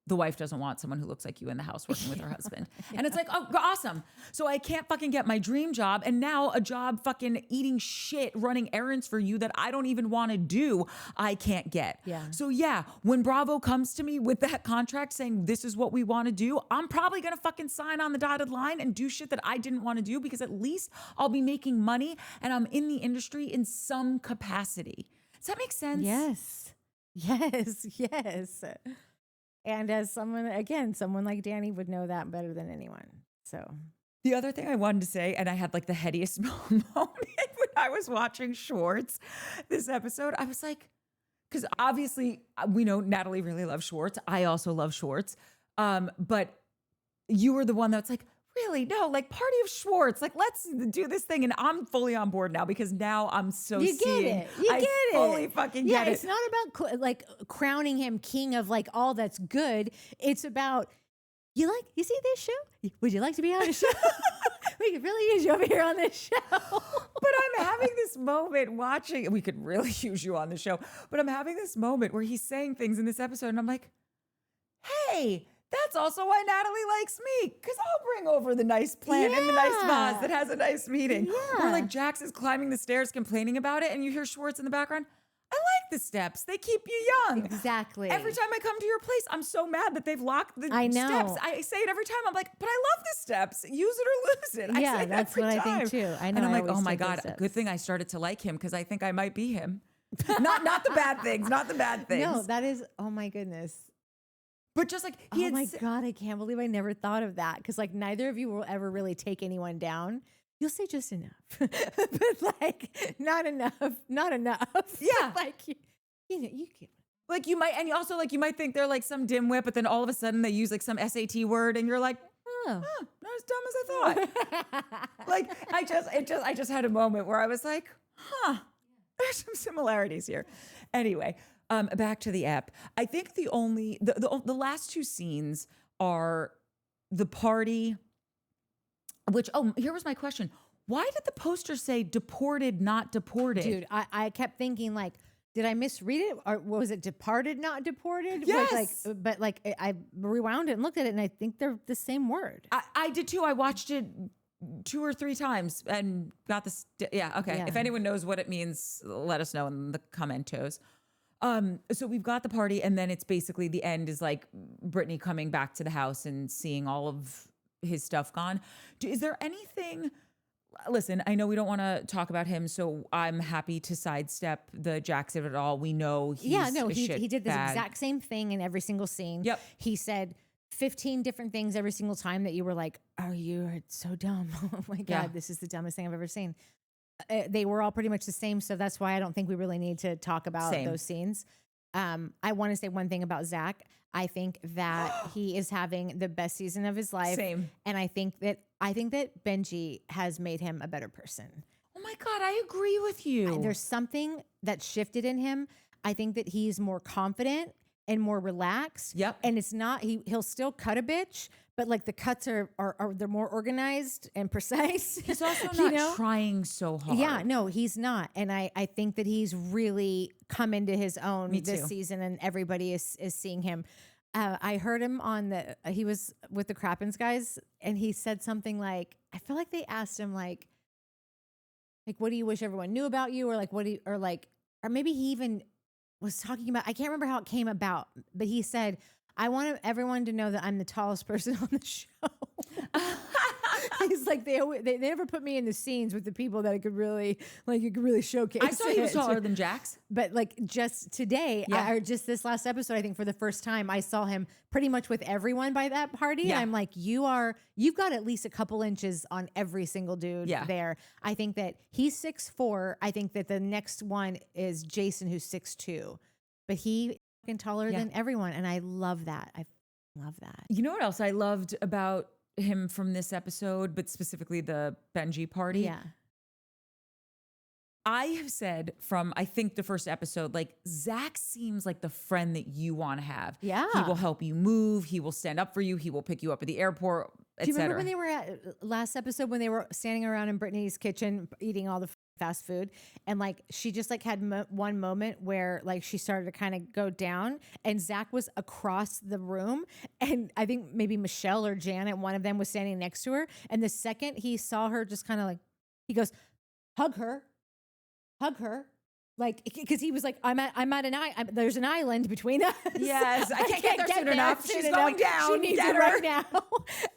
the wife doesn't want someone who looks like you in the house working with her husband. And it's like, oh, awesome. So I can't fucking get my dream job. And now a job fucking eating shit, running errands for you that I don't even want to do, I can't get. Yeah. So yeah, when Bravo comes to me with that contract saying this is what we want to do, I'm probably going to fucking sign on the dotted line and do shit that I didn't want to do, because at least I'll be making money and I'm in the industry in some capacity. Does that make sense? Yes. Yes. Yes. And as someone like Danny would know that better than anyone. So the other thing I wanted to say, and I had like the headiest moment when I was watching Schwartz this episode, I was like, because obviously we know Natalie really loves Schwartz. I also love Schwartz. But you were the one that's like, really? No, like Party of Schwartz. Like, let's do this thing. And I'm fully on board now, because now I'm so you get it. You get it. I fully fucking get it. It's not about like crowning him king of like all that's good. It's about, you see this show? Would you like to be on a show? We could really use you over here on this show. But I'm having this moment watching, we could really use you on the show, but I'm having this moment where he's saying things in this episode and I'm like, hey, that's also why Natalie likes me, because I'll bring over the nice plant and the nice vase that has a nice meeting. Yeah. Or like Jax is climbing the stairs complaining about it and you hear Schwartz in the background. I like the steps. They keep you young. Exactly. Every time I come to your place, I'm so mad that they've locked the I know. steps. I say it every time. I'm like, but I love the steps. Use it or lose it. I Yeah, say it that's every what time. I think too. I know. And I'm I like, oh always my take those God, steps. good thing I started to like him, because I think I might be him. not the bad things, not the bad things. No, that is, oh my goodness. But just like Oh my God, I can't believe I never thought of that. Because like neither of you will ever really take anyone down. You'll say just enough, but like not enough. Yeah. Like you know, you can. like you might, and also like you might think they're like some dimwit, but then all of a sudden they use like some SAT word, and you're like, Oh. not as dumb as I thought. Like I just had a moment where I was like, there's some similarities here. Anyway, back to the app. I think the last two scenes are the party, which, here was my question. Why did the poster say deported, not deported? Dude, I kept thinking like, did I misread it, or was it departed, not deported? Yes. But I rewound it and looked at it, and I think they're the same word. I did too. I watched it 2 or 3 times and got this. Yeah. Okay. Yeah. If anyone knows what it means, let us know in the commentos. So we've got the party, and then it's basically the end is like Brittany coming back to the house and seeing all of his stuff gone. Is there anything? Listen, I know we don't want to talk about him, so I'm happy to sidestep the Jax of it all. We know he's he did this bag. exact same thing in every single scene. Yep. He said 15 different things every single time that you were like, "Oh, you are so dumb! Oh my God, Yeah. this is the dumbest thing I've ever seen." They were all pretty much the same, so that's why I don't think we really need to talk about Same. those scenes. I want to say one thing about Zach. I think that he is having the best season of his life. Same. And I think that Benji has made him a better person. Oh my God, I agree with you. There's something that shifted in him. I think that he's more confident and more relaxed. Yep. And it's not, he'll still cut a bitch, but like the cuts are they're more organized and precise. He's also You not know? trying so hard. Yeah, no, he's not. And I think that he's really come into his own Me this too. season, and everybody is seeing him. I heard him he was with the Crappens guys, and he said something like, I feel like they asked him like, what do you wish everyone knew about you? Or like, or maybe he even was talking about, I can't remember how it came about, but he said, I want everyone to know that I'm the tallest person on the show. He's like, they never put me in the scenes with the people that it could really showcase. I saw he was it. taller than Jax. But like just today, Yeah. or just this last episode, I think for the first time, I saw him pretty much with everyone by that party. Yeah. And I'm like, you've got at least a couple inches on every single dude Yeah. there. I think that he's 6'4". I think that the next one is Jason, who's 6'2". But he fucking taller Yeah. than everyone. And I love that. I love that. You know what else I loved about him from this episode, but specifically the Benji party? Yeah. I have said from, I think the first episode, like Zach seems like the friend that you want to have. Yeah. He will help you move. He will stand up for you. He will pick you up at the airport, Do you remember etc. when they were at last episode when they were standing around in Brittany's kitchen eating all the fast food. And like, she just like had one moment where like she started to kind of go down and Zach was across the room. And I think maybe Michelle or Janet, one of them was standing next to her. And the second he saw her just kind of like, he goes, hug her. Like, because he was like, there's an island between us. Yes, I can't get there soon enough. She's going down. She needs Get it her. right now.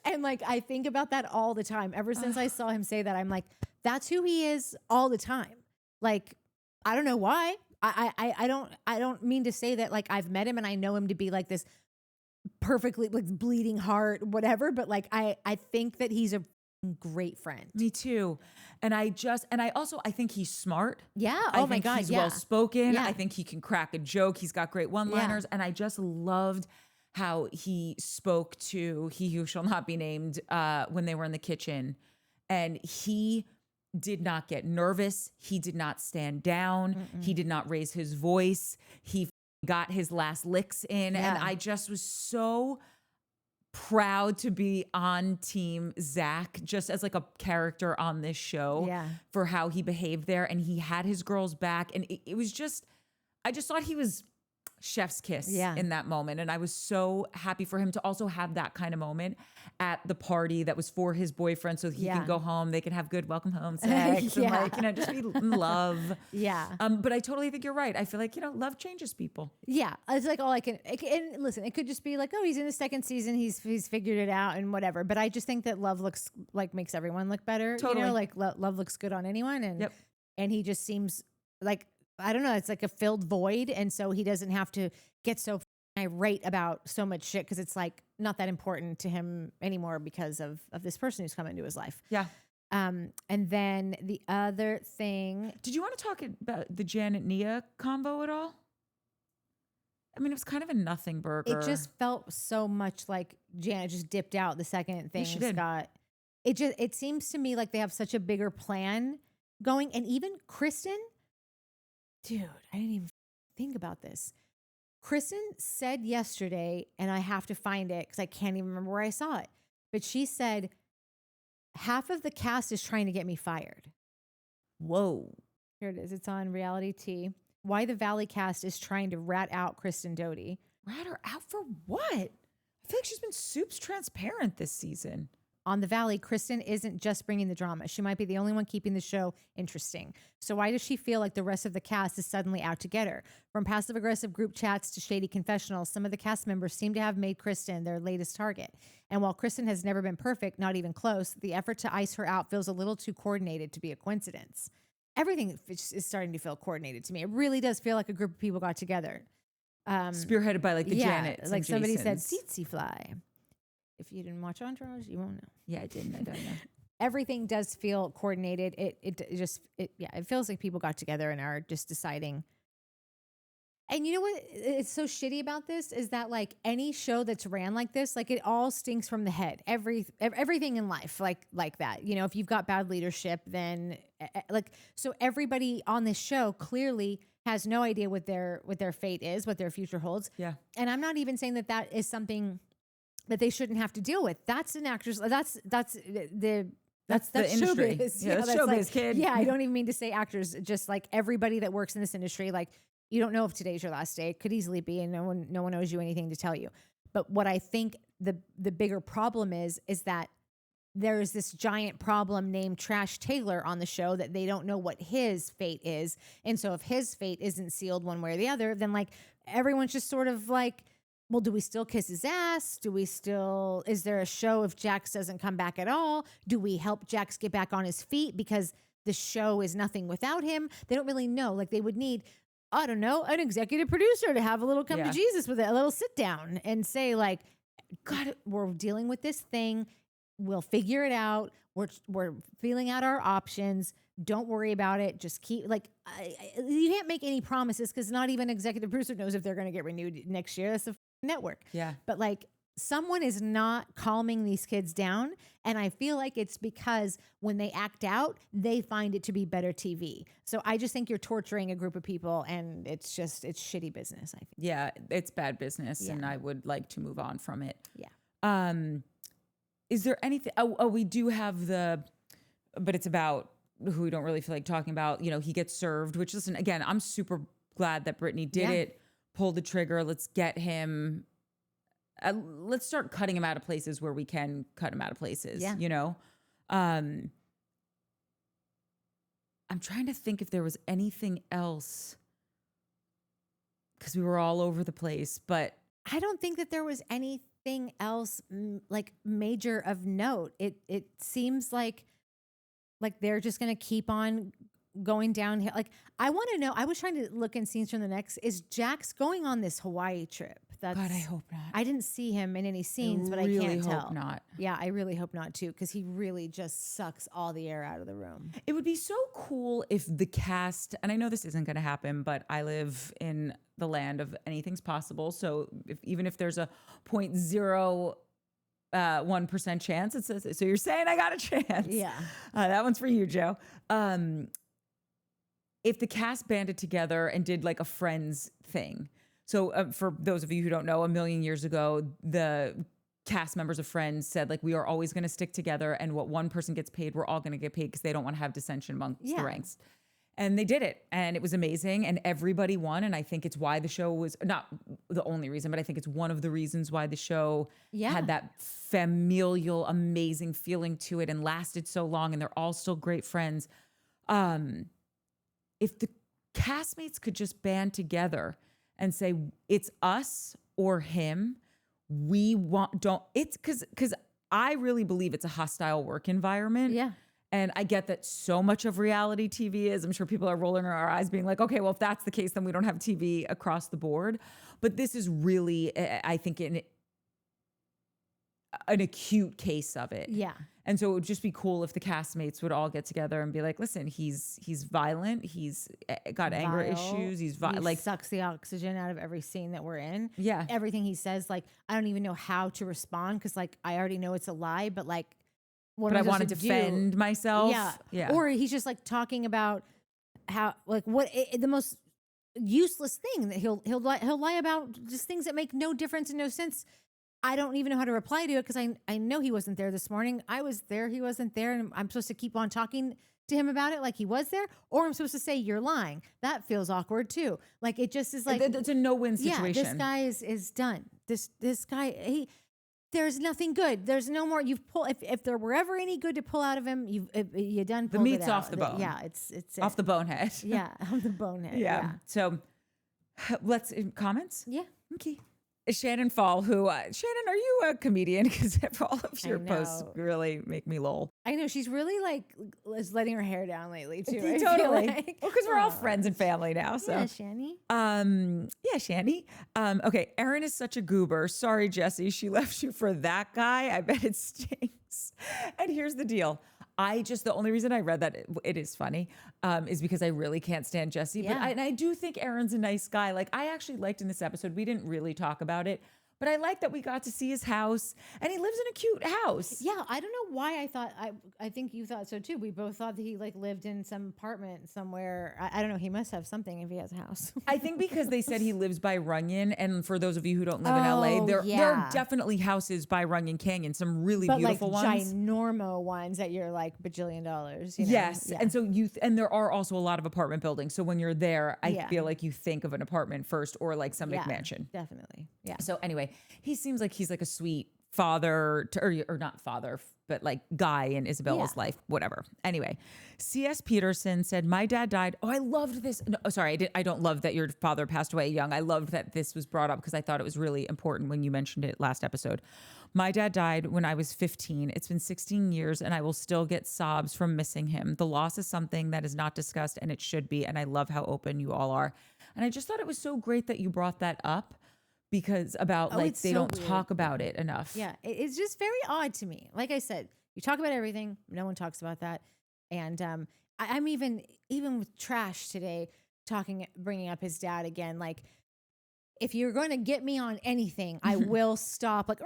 And like, I think about that all the time. Ever since I saw him say that, I'm like, that's who he is all the time. Like, I don't know why. I don't mean to say that like I've met him and I know him to be like this perfectly like bleeding heart, whatever. But like, I think that he's a great friend. Me too. And I think he's smart. Yeah. I Oh my think God. He's Yeah. well spoken. Yeah. I think he can crack a joke. He's got great one-liners. And I just loved how he spoke to He Who Shall Not Be Named when they were in the kitchen. And he did not get nervous. He did not stand down. He did not raise his voice. He got his last licks in. Yeah. And I just was so proud to be on team Zach, just as like a character on this show. Yeah. For how he behaved there. And he had his girls back. And it was just, I just thought he was chef's kiss in that moment. And I was so happy for him to also have that kind of moment at the party that was for his boyfriend so he can go home. They can have good welcome home sex and like, you know, just be in love. Yeah. But I totally think you're right. I feel like, you know, love changes people. Yeah. It's like all and listen, it could just be like, oh, he's in the second season. He's figured it out and whatever. But I just think that love looks like makes everyone look better. Totally. You know, like love looks good on anyone. And he just seems like, I don't know, it's like a filled void. And so he doesn't have to get so irate about so much shit because it's like not that important to him anymore because of this person who's come into his life. Yeah. And then the other thing. Did you want to talk about the Janet Nia combo at all? I mean, it was kind of a nothing burger. It just felt so much like Janet just dipped out the second thing she did. got. It seems to me like they have such a bigger plan going. And even Kristen, dude, I didn't even think about this. Kristen said yesterday, and I have to find it because I can't even remember where I saw it, but she said, half of the cast is trying to get me fired. Whoa. Here it is. It's on Reality T. Why the Valley cast is trying to rat out Kristen Doute. Rat her out for what? I feel like she's been soups transparent this season. On the Valley, Kristen isn't just bringing the drama. She might be the only one keeping the show interesting. So why does she feel like the rest of the cast is suddenly out to get her? From passive-aggressive group chats to shady confessionals, some of the cast members seem to have made Kristen their latest target. And while Kristen has never been perfect, not even close, the effort to ice her out feels a little too coordinated to be a coincidence. Everything is starting to feel coordinated to me. It really does feel like a group of people got together. Spearheaded by like the Janets. Like and somebody Jasons. said, tsetse fly. If you didn't watch Entourage, you won't know. Yeah, I didn't. I don't know. Everything does feel coordinated. It feels like people got together and are just deciding. And you know what? It's so shitty about this is that like any show that's ran like this, like it all stinks from the head. Everything in life, like that. You know, if you've got bad leadership, then like so everybody on this show clearly has no idea what their fate is, what their future holds. Yeah. And I'm not even saying that is something that they shouldn't have to deal with. That's an actor's. That's the industry. Showbiz. Yeah, that's that's showbiz, like, kid. Yeah, I don't even mean to say actors. Just like everybody that works in this industry, like you don't know if today's your last day. It could easily be, and no one owes you anything to tell you. But what I think the bigger problem is that there is this giant problem named Trash Taylor on the show that they don't know what his fate is, and so if his fate isn't sealed one way or the other, then like everyone's just sort of like, well, do we still kiss his ass? Is there a show if Jax doesn't come back at all? Do we help Jax get back on his feet because the show is nothing without him? They don't really know. Like they would need, I don't know, an executive producer to have a little come to Jesus with it, a little sit down and say like, God, we're dealing with this thing. We'll figure it out. We're feeling out our options. Don't worry about it. Just keep you can't make any promises because not even executive producer knows if they're going to get renewed next year. That's a network. Yeah. But like someone is not calming these kids down. And I feel like it's because when they act out, they find it to be better TV. So I just think you're torturing a group of people and it's shitty business, I think. Yeah, it's bad business Yeah. and I would like to move on from it. Yeah. Is there anything, we do have but it's about who we don't really feel like talking about, he gets served, which listen, again, I'm super glad that Brittany did it, pull the trigger. Let's get him, let's start cutting him out of places where we can cut him out of places, I'm trying to think if there was anything else because we were all over the place, but I don't think that there was anything else like major of note. It seems like they're just going to keep on going downhill. Like, I want to know, I was trying to look in scenes from the next, is Jax going on this Hawaii trip? God, I hope not. I didn't see him in any scenes, but I really can't hope tell. not. Yeah, I really hope not too, because he really just sucks all the air out of the room. It would be so cool if the cast, and I know this isn't going to happen, but I live in the land of anything's possible. So even if there's a 0.01% chance, it says, so you're saying I got a chance. Yeah. That one's for you, Joe. If the cast banded together and did like a Friends thing. So for those of you who don't know, a million years ago, the cast members of Friends said, like, we are always going to stick together, and what one person gets paid, we're all going to get paid because they don't want to have dissension amongst the ranks. And they did it, and it was amazing, and everybody won. And I think it's why the show was not the only reason, but I think it's one of the reasons why the show had that familial, amazing feeling to it and lasted so long, and they're all still great friends. If the castmates could just band together and say, it's us or him, it's because I really believe it's a hostile work environment. Yeah. And I get that so much of reality TV is. I'm sure people are rolling our eyes being like, okay, well, if that's the case, then we don't have TV across the board. But this is really, I think, an acute case of it. Yeah. And so it would just be cool if the castmates would all get together and be like, listen, he's violent. He's got anger issues. He sucks the oxygen out of every scene that we're in. Yeah. Everything he says, like, I don't even know how to respond because, like, I already know it's a lie, but, like, what I want to defend myself. Yeah. Yeah. Or he's just, like, talking about how, like, the most useless thing that he'll lie about, just things that make no difference and no sense. I don't even know how to reply to it because I know he wasn't there this morning. I was there, he wasn't there, and I'm supposed to keep on talking to him about it like he was there, or I'm supposed to say you're lying. That feels awkward too. Like, it just is like, it's a no-win situation. Yeah, this guy is done. This guy, there's nothing good. There's no more. You've pulled. If there were ever any good to pull out of him, you done. The meat's off the bone. Yeah, it's off the bonehead. Yeah, off the bonehead. Yeah. So let's comments. Yeah. Okay. Shannon Fall, who, Shannon, are you a comedian? Because all of your posts really make me lol. I know, she's really like is letting her hair down lately too. Totally. Like. Well, because we're all friends and family now. So yeah, Shanny. Yeah, Shanny. Okay, Erin is such a goober. Sorry, Jesse, she left you for that guy. I bet it stinks. And here's the deal. The only reason I read that, it is funny, is because I really can't stand Jesse. Yeah. But I do think Aaron's a nice guy. Like, I actually liked in this episode, we didn't really talk about it, but I like that we got to see his house, and he lives in a cute house. Yeah, I don't know why I thought, I think you thought so too. We both thought that he like lived in some apartment somewhere. I don't know. He must have something if he has a house. I think because they said he lives by Runyon, and for those of you who don't live in LA, there are definitely houses by Runyon Canyon, some really beautiful ones. Ginormo ones that you're like bajillion dollars. You know? Yes. Yeah. And so and there are also a lot of apartment buildings. So when you're there, I feel like you think of an apartment first, or like some McMansion. Definitely. Yeah. So anyway, he seems like he's like a sweet father or not father, but like guy in Isabella's life, whatever. Anyway, C.S. Peterson said, my dad died. Oh, I loved this. No, sorry, I don't love that your father passed away young. I loved that this was brought up because I thought it was really important when you mentioned it last episode. My dad died when I was 15. It's been 16 years and I will still get sobs from missing him. The loss is something that is not discussed, and it should be. And I love how open you all are. And I just thought it was so great that you brought that up. Because they don't talk about it enough. Yeah, it's just very odd to me. Like I said, you talk about everything. No one talks about that. And I'm even with Trash today bringing up his dad again. Like, if you're going to get me on anything, I will stop. Like,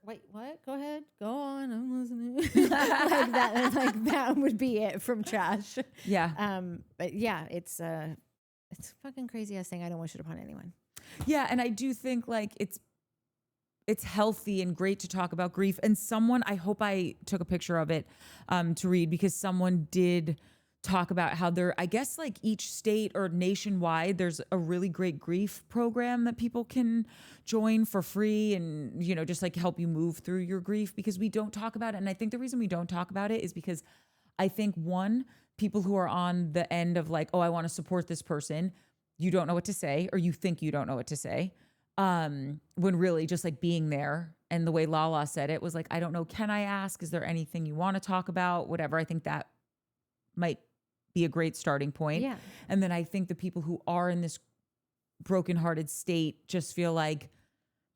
wait, what? Go ahead, go on. I'm listening. like that would be it from Trash. Yeah. But yeah, it's a fucking crazy ass thing. I don't wish it upon anyone. Yeah, and I do think like it's healthy and great to talk about grief. And I hope I took a picture of it to read, because someone did talk about how I guess like each state or nationwide, there's a really great grief program that people can join for free and, just like help you move through your grief, because we don't talk about it. And I think the reason we don't talk about it is because I think people who are on the end of like, oh, I want to support this person, you don't know what to say, or you think you don't know what to say. When really just like being there, and the way Lala said it was like, I don't know, can I ask, is there anything you want to talk about? Whatever. I think that might be a great starting point. Yeah. And then I think the people who are in this brokenhearted state just feel like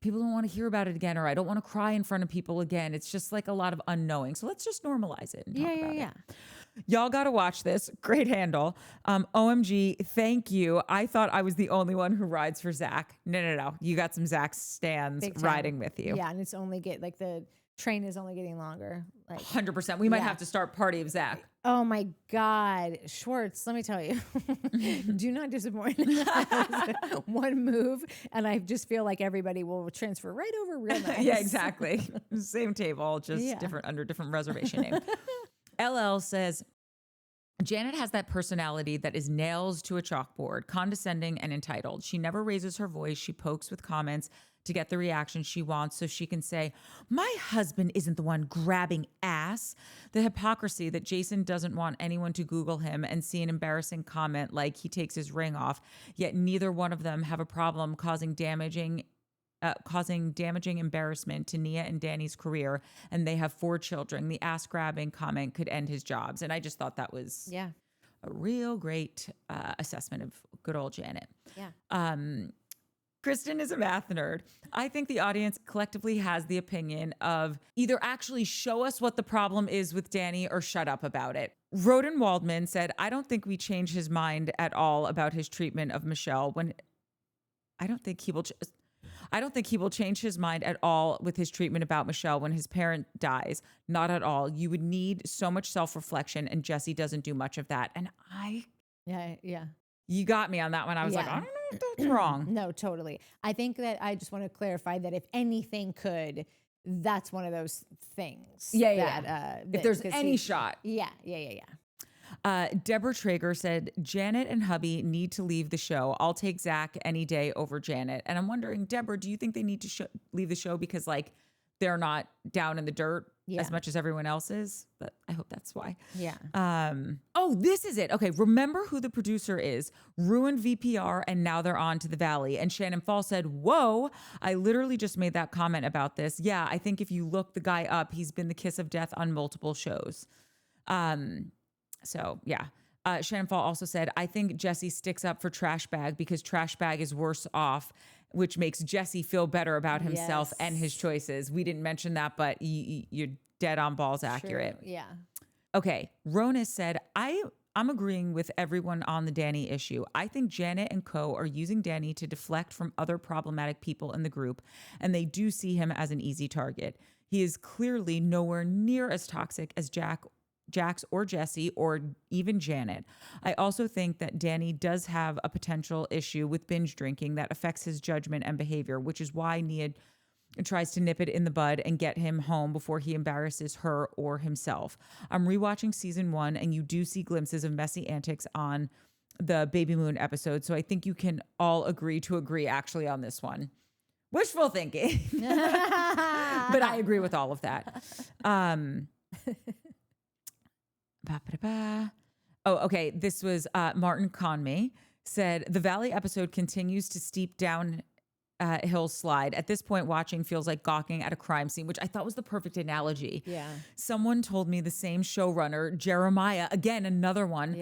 people don't want to hear about it again, or I don't want to cry in front of people again. It's just like a lot of unknowing. So let's just normalize it and talk about it. Y'all got to watch this. Great handle. OMG, thank you. I thought I was the only one who rides for Zach. No. You got some Zach stands Big time. riding with you. Yeah, and it's only the train is only getting longer. Like 100%. We might have to start Party of Zach. Oh my God. Schwartz, let me tell you, do not disappoint. One move, and I just feel like everybody will transfer right over real nice. Yeah, exactly. Same table, just different under different reservation name. LL says, Janet has that personality that is nails to a chalkboard, condescending and entitled. She never raises her voice. She pokes with comments to get the reaction she wants so she can say, my husband isn't the one grabbing ass. The hypocrisy that Jason doesn't want anyone to Google him and see an embarrassing comment like he takes his ring off, yet neither one of them have a problem causing damaging embarrassment to Nia and Danny's career, and they have 4 children. The ass-grabbing comment could end his jobs. And I just thought that was a real great assessment of good old Janet. Yeah. Kristen is a math nerd. I think the audience collectively has the opinion of either actually show us what the problem is with Danny or shut up about it. Roden Waldman said, I don't think we change his mind at all about his treatment of Michelle when I don't think he will change his mind at all with his treatment about Michelle when his parent dies. Not at all. You would need so much self-reflection, and Jesse doesn't do much of that. And you got me on that one. I was like, I don't know if that's wrong. No, totally. I think that I just want to clarify that if anything could, that's one of those things. If there's any shot. Yeah. Deborah Traeger said, Janet and hubby need to leave the show. I'll take Zach any day over Janet. And I'm wondering, Deborah, do you think they need to leave the show because like they're not down in the dirt as much as everyone else is? But I hope that's why. Yeah. Oh, this is it. Okay. Remember who the producer is. Ruined VPR and now they're on to the Valley. And Shannon Fall said, whoa, I literally just made that comment about this. Yeah. I think if you look the guy up, he's been the kiss of death on multiple shows. So yeah. Shannon Fall also said, I think Jesse sticks up for Trash Bag because Trash Bag is worse off, which makes Jesse feel better about himself and his choices. We didn't mention that, but you're dead on balls accurate. True. Yeah. Okay. Ronis said, I'm agreeing with everyone on the Danny issue. I think Janet and co are using Danny to deflect from other problematic people in the group, and they do see him as an easy target. He is clearly nowhere near as toxic as Jax or Jesse or even Janet. I also think that Danny does have a potential issue with binge drinking that affects his judgment and behavior, which is why Nia tries to nip it in the bud and get him home before he embarrasses her or himself. I'm rewatching season 1, and you do see glimpses of messy antics on the Baby Moon episode, so I think you can all agree to agree actually on this one. Wishful thinking. But I agree with all of that. Oh, okay. This was Martin Conmay said, the Valley episode continues to steep down hill slide. At this point, watching feels like gawking at a crime scene, which I thought was the perfect analogy. Yeah. Someone told me the same showrunner, Jeremiah, again, another one,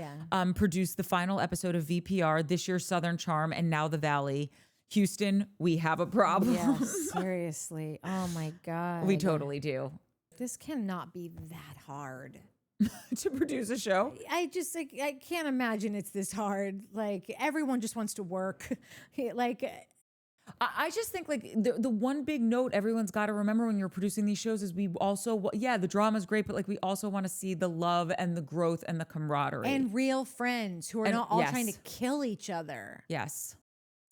produced the final episode of VPR, this year's Southern Charm, and now the Valley. Houston, we have a problem. Yeah, seriously. Oh my God. We totally do. This cannot be that hard. To produce a show. I can't imagine it's this hard. Like everyone just wants to work. Like I just think like the one big note everyone's got to remember when you're producing these shows is we also, the drama's great, but like we also want to see the love and the growth and the camaraderie. And real friends who are not all trying to kill each other. Yes.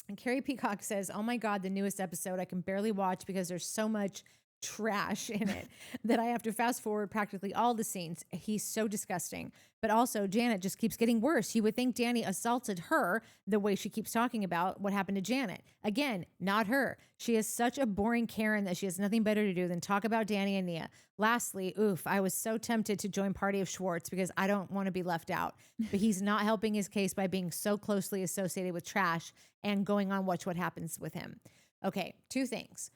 And Carrie Peacock says, oh my God, the newest episode I can barely watch because there's so much trash in it that I have to fast forward practically all the scenes. He's so disgusting. But also, Janet just keeps getting worse. You would think Danny assaulted her the way she keeps talking about what happened to Janet. Again, not her. She is such a boring Karen that she has nothing better to do than talk about Danny and Nia. Lastly, I was so tempted to join Party of Schwartz because I don't want to be left out. But he's not helping his case by being so closely associated with trash and going on Watch What Happens with him. Okay, 2 things.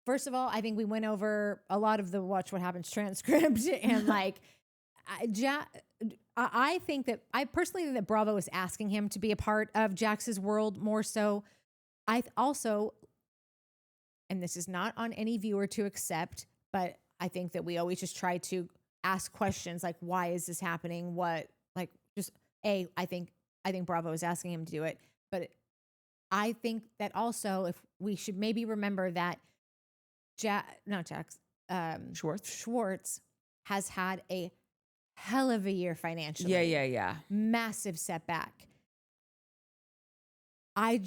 First of all, I think we went over a lot of the Watch What Happens transcript and like, I think that I personally think that Bravo is asking him to be a part of Jax's world more so. I also, and this is not on any viewer to accept, but I think that we always just try to ask questions like, why is this happening? What, like, just I think Bravo is asking him to do it, but I think that also if we should maybe remember that Schwartz has had a hell of a year financially. Yeah. Massive setback. I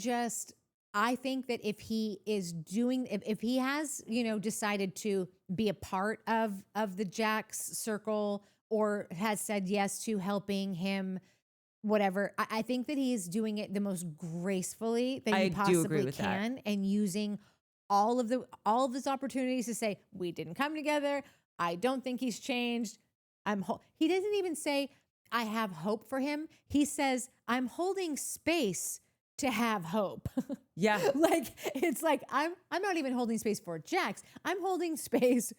think that if he is doing, if he has, decided to be a part of the Jax circle or has said yes to helping him, whatever, I think that he is doing it the most gracefully that he possibly can and using all of his opportunities to say, we didn't come together. I don't think he's changed. He doesn't even say, I have hope for him. He says, I'm holding space to have hope. Yeah. Like, it's like, I'm not even holding space for Jax. I'm holding space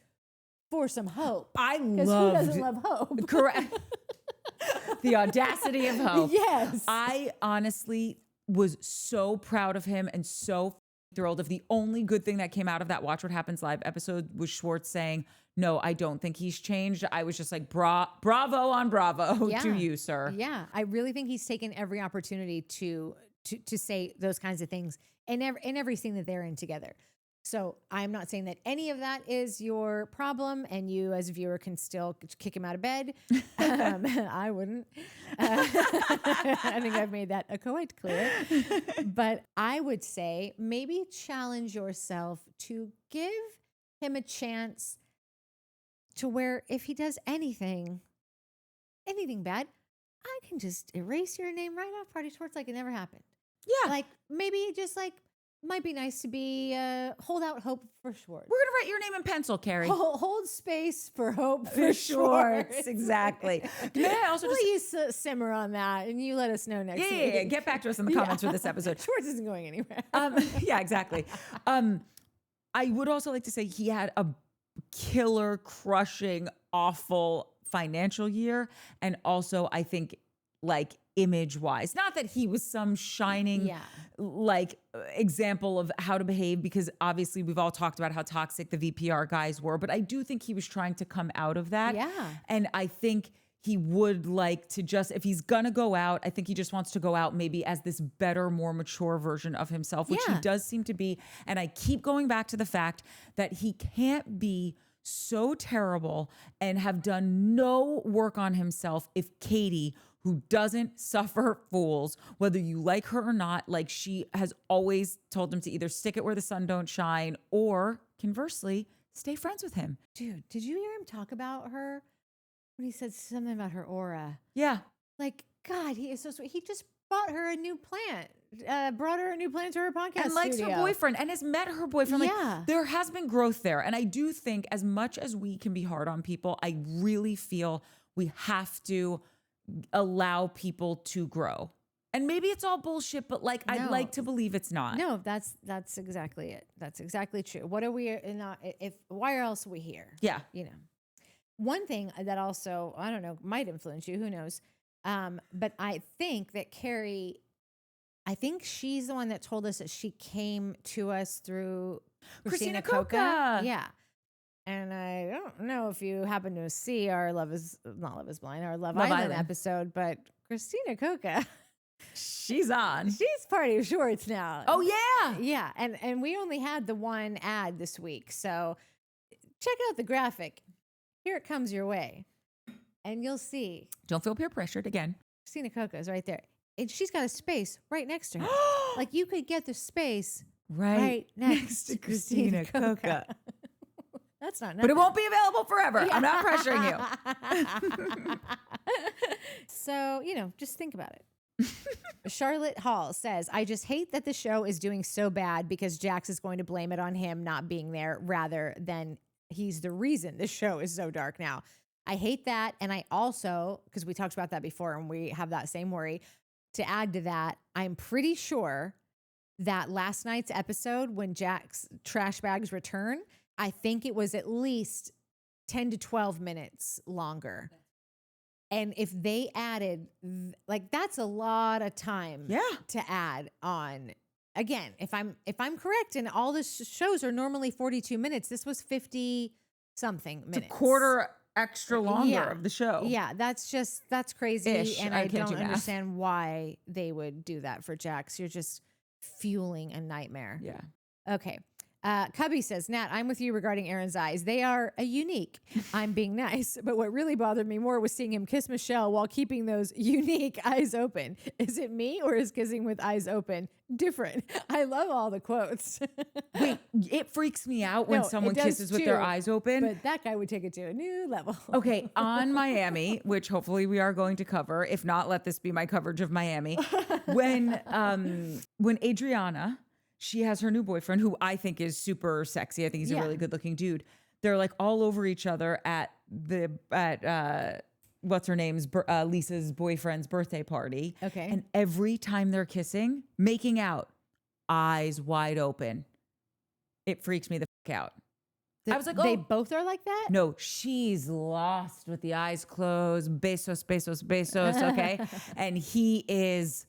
for some hope. Because who doesn't love hope? Correct. The audacity of hope. Yes. I honestly was so proud of him and so thrilled. If the only good thing that came out of that Watch What Happens live episode was Schwartz saying, no, I don't think he's changed, I was just like, bravo on bravo to you, sir. Yeah. I really think he's taken every opportunity to say those kinds of things in every scene that they're in together. So I'm not saying that any of that is your problem and you as a viewer can still kick him out of bed. I wouldn't. I think I've made that quite clear. But I would say maybe challenge yourself to give him a chance to where if he does anything bad, I can just erase your name right off Party Schwartz like it never happened. Yeah. Like maybe just like might be nice to be hold out hope for Schwartz. We're gonna write your name in pencil, Carrie. Hold space for hope for Schwartz. Exactly. May I also you simmer on that and you let us know next week. Yeah. Get back to us in the comments for this episode. Schwartz isn't going anywhere. Yeah, exactly. I would also like to say he had a killer, crushing, awful financial year, and also I think like image wise, not that he was some shining like example of how to behave, because obviously we've all talked about how toxic the VPR guys were, but I do think he was trying to come out of that. Yeah. And I think he would like to just, if he's gonna go out, I think he just wants to go out maybe as this better, more mature version of himself, which he does seem to be. And I keep going back to the fact that he can't be so terrible and have done no work on himself if Katie, who doesn't suffer fools, whether you like her or not, like she has always told him to either stick it where the sun don't shine or conversely, stay friends with him. Dude, did you hear him talk about her when he said something about her aura? Yeah. Like, God, he is so sweet. He just bought her a new plant, brought her a new plant to her podcast and likes studio. her boyfriend and has met her boyfriend. Yeah. Like, there has been growth there. And I do think as much as we can be hard on people, I really feel we have to allow people to grow. And maybe it's all bullshit, but like, I'd like to believe it's not. No, that's exactly it. That's exactly true. What are we not, why else are we here? Yeah. You know, one thing that also, I don't know, might influence you, who knows? But I think that Carrie, I think she's the one that told us that she came to us through Christina Coca. Yeah. And I don't know if you happen to see our Love Is Blind, our Love Island episode, but Christina Coca, she's on. She's Party of Schwartz now. Oh yeah. Yeah. And we only had the one ad this week. So check out the graphic. Here it comes your way. And you'll see. Don't feel peer pressured again. Christina Coca is right there. And she's got a space right next to her. Like you could get the space right next to Christina Coca. That's not But it nothing. won't be available forever. I'm not pressuring you. So, just think about it. Charlotte Hall says, I just hate that the show is doing so bad because Jax is going to blame it on him not being there rather than he's the reason the show is so dark now. I hate that. And I also, because we talked about that before and we have that same worry, to add to that, I'm pretty sure that last night's episode when Jack's trash bags return, I think it was at least 10 to 12 minutes longer. And if they added, that's a lot of time to add on. Again, if I'm correct, and all the shows are normally 42 minutes, this was 50 something minutes. It's a quarter extra longer of the show. Yeah, that's crazy. And I can't don't do math. understand why they would do that for Jax. You're just fueling a nightmare. Yeah. Okay. Cubby says, Nat, I'm with you regarding Aaron's eyes. They are a unique. I'm being nice. But what really bothered me more was seeing him kiss Michelle while keeping those unique eyes open. Is it me or is kissing with eyes open different? I love all the quotes. Wait, it freaks me out when someone kisses with their eyes open. But that guy would take it to a new level. Okay, on Miami, which hopefully we are going to cover. If not, let this be my coverage of Miami. When Adriana, she has her new boyfriend, who I think is super sexy. I think he's a really good looking dude. They're like all over each other at what's her name's, Lisa's boyfriend's birthday party. Okay. And every time they're kissing, making out, eyes wide open. It freaks me the fuck out. I was like, they both are like that? No, she's lost with the eyes closed. Besos, besos, besos. Okay. And he is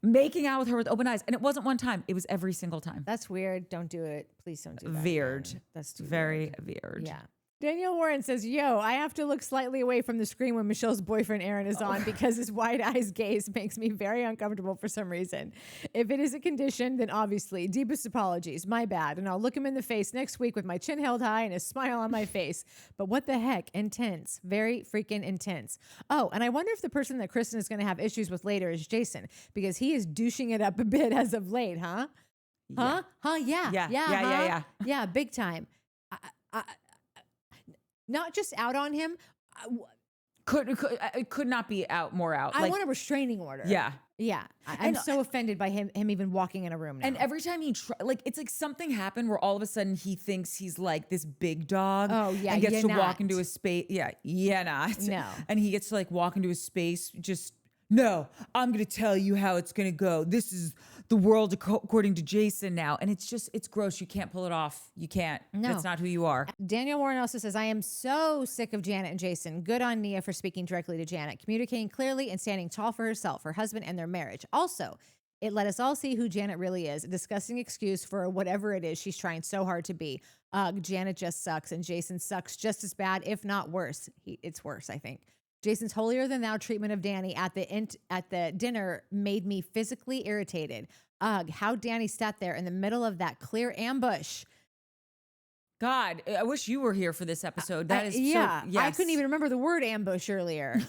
making out with her with open eyes. And it wasn't one time. It was every single time. That's weird. Don't do it. Please don't do that. Veered. Again. That's too very weird. Yeah. Danielle Warren says, yo, I have to look slightly away from the screen when Michelle's boyfriend Aaron is on because his wide eyes gaze makes me very uncomfortable for some reason. If it is a condition, then obviously, deepest apologies, my bad. And I'll look him in the face next week with my chin held high and a smile on my face. But what the heck? Intense. Very freaking intense. Oh, and I wonder if the person that Kristen is going to have issues with later is Jason because he is douching it up a bit as of late, huh? Yeah. Huh? Yeah. Yeah. Yeah, big time. Not just out on him. It could not be more out. I want a restraining order. Yeah. Yeah. I'm so offended by him even walking in a room now. And every time it's like something happened where all of a sudden he thinks he's like this big dog. Oh, yeah, and gets to not. walk into a space. Yeah, not. No. And he gets to like walk into a space no, I'm going to tell you how it's going to go. This is the world according to Jason now. And it's gross. You can't pull it off. You can't. No. That's not who you are. Daniel Warren also says, I am so sick of Janet and Jason. Good on Nia for speaking directly to Janet, communicating clearly and standing tall for herself, her husband, and their marriage. Also, it let us all see who Janet really is. A disgusting excuse for whatever it is she's trying so hard to be. Janet just sucks, and Jason sucks just as bad, if not worse. It's worse, I think. Jason's holier than thou treatment of Danny at the dinner made me physically irritated. How Danny sat there in the middle of that clear ambush. God, I wish you were here for this episode. That is yes. I I couldn't even remember the word ambush earlier.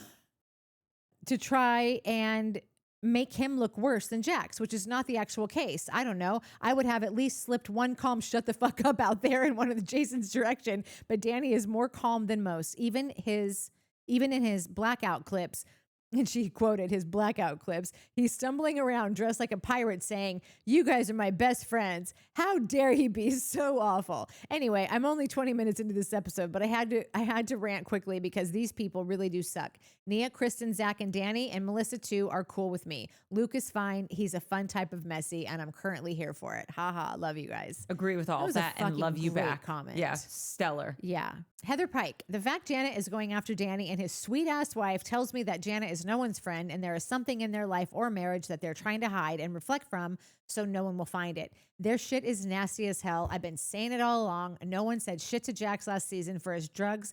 To try and make him look worse than Jax, which is not the actual case. I don't know. I would have at least slipped one calm shut the fuck up out there in one of the Jason's direction, but Danny is more calm than most. Even in his blackout clips, and she quoted his blackout clips, he's stumbling around dressed like a pirate saying, you guys are my best friends. How dare he be so awful? Anyway, I'm only 20 minutes into this episode, but I had to rant quickly because these people really do suck. Nia, Kristen, Zach, and Danny, and Melissa too are cool with me. Luke is fine. He's a fun type of messy, and I'm currently here for it. Haha, love you guys. Agree with all that and love you back. Comment. Yeah, stellar. Yeah. Heather Pike, the fact Janet is going after Danny and his sweet ass wife tells me that Janet is no one's friend and there is something in their life or marriage that they're trying to hide and reflect from so no one will find it. Their shit is nasty as hell. I've been saying it all along. No one said shit to Jax last season for his drugs.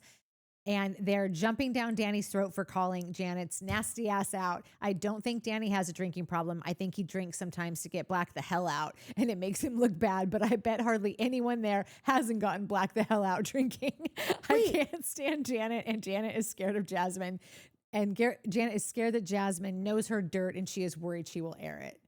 And they're jumping down Danny's throat for calling Janet's nasty ass out. I don't think Danny has a drinking problem. I think he drinks sometimes to get blacked the hell out, and it makes him look bad. But I bet hardly anyone there hasn't gotten blacked the hell out drinking. I can't stand Janet, and Janet is scared of Jasmine. And Janet is scared that Jasmine knows her dirt, and she is worried she will air it.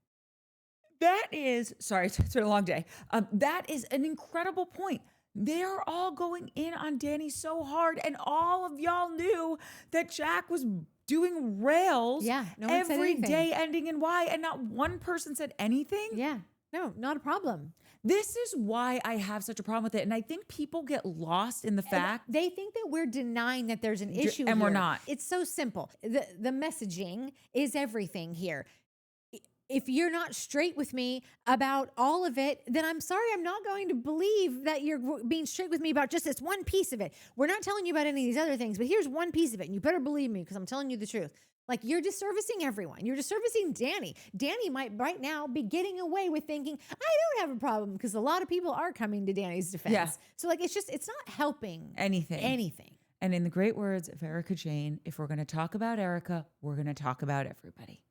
That is, sorry, it's been a long day. That is an incredible point. They are all going in on Danny so hard, and all of y'all knew that Jack was doing rails Yeah, no one said every anything. day ending in Y, and not one person said anything. Yeah, no, not a problem. This is why I have such a problem with it. And I think people get lost in the fact. They think that we're denying that there's an issue and we're here. not. It's so simple. The messaging is everything here. If you're not straight with me about all of it, then I'm sorry, I'm not going to believe that you're being straight with me about just this one piece of it. We're not telling you about any of these other things, but here's one piece of it, and you better believe me because I'm telling you the truth. Like, you're disservicing everyone. You're disservicing Danny. Danny might right now be getting away with thinking, I don't have a problem, because a lot of people are coming to Danny's defense. Yeah. So like, it's not helping Anything. And in the great words of Erica Jane, if we're going to talk about Erica, we're going to talk about everybody.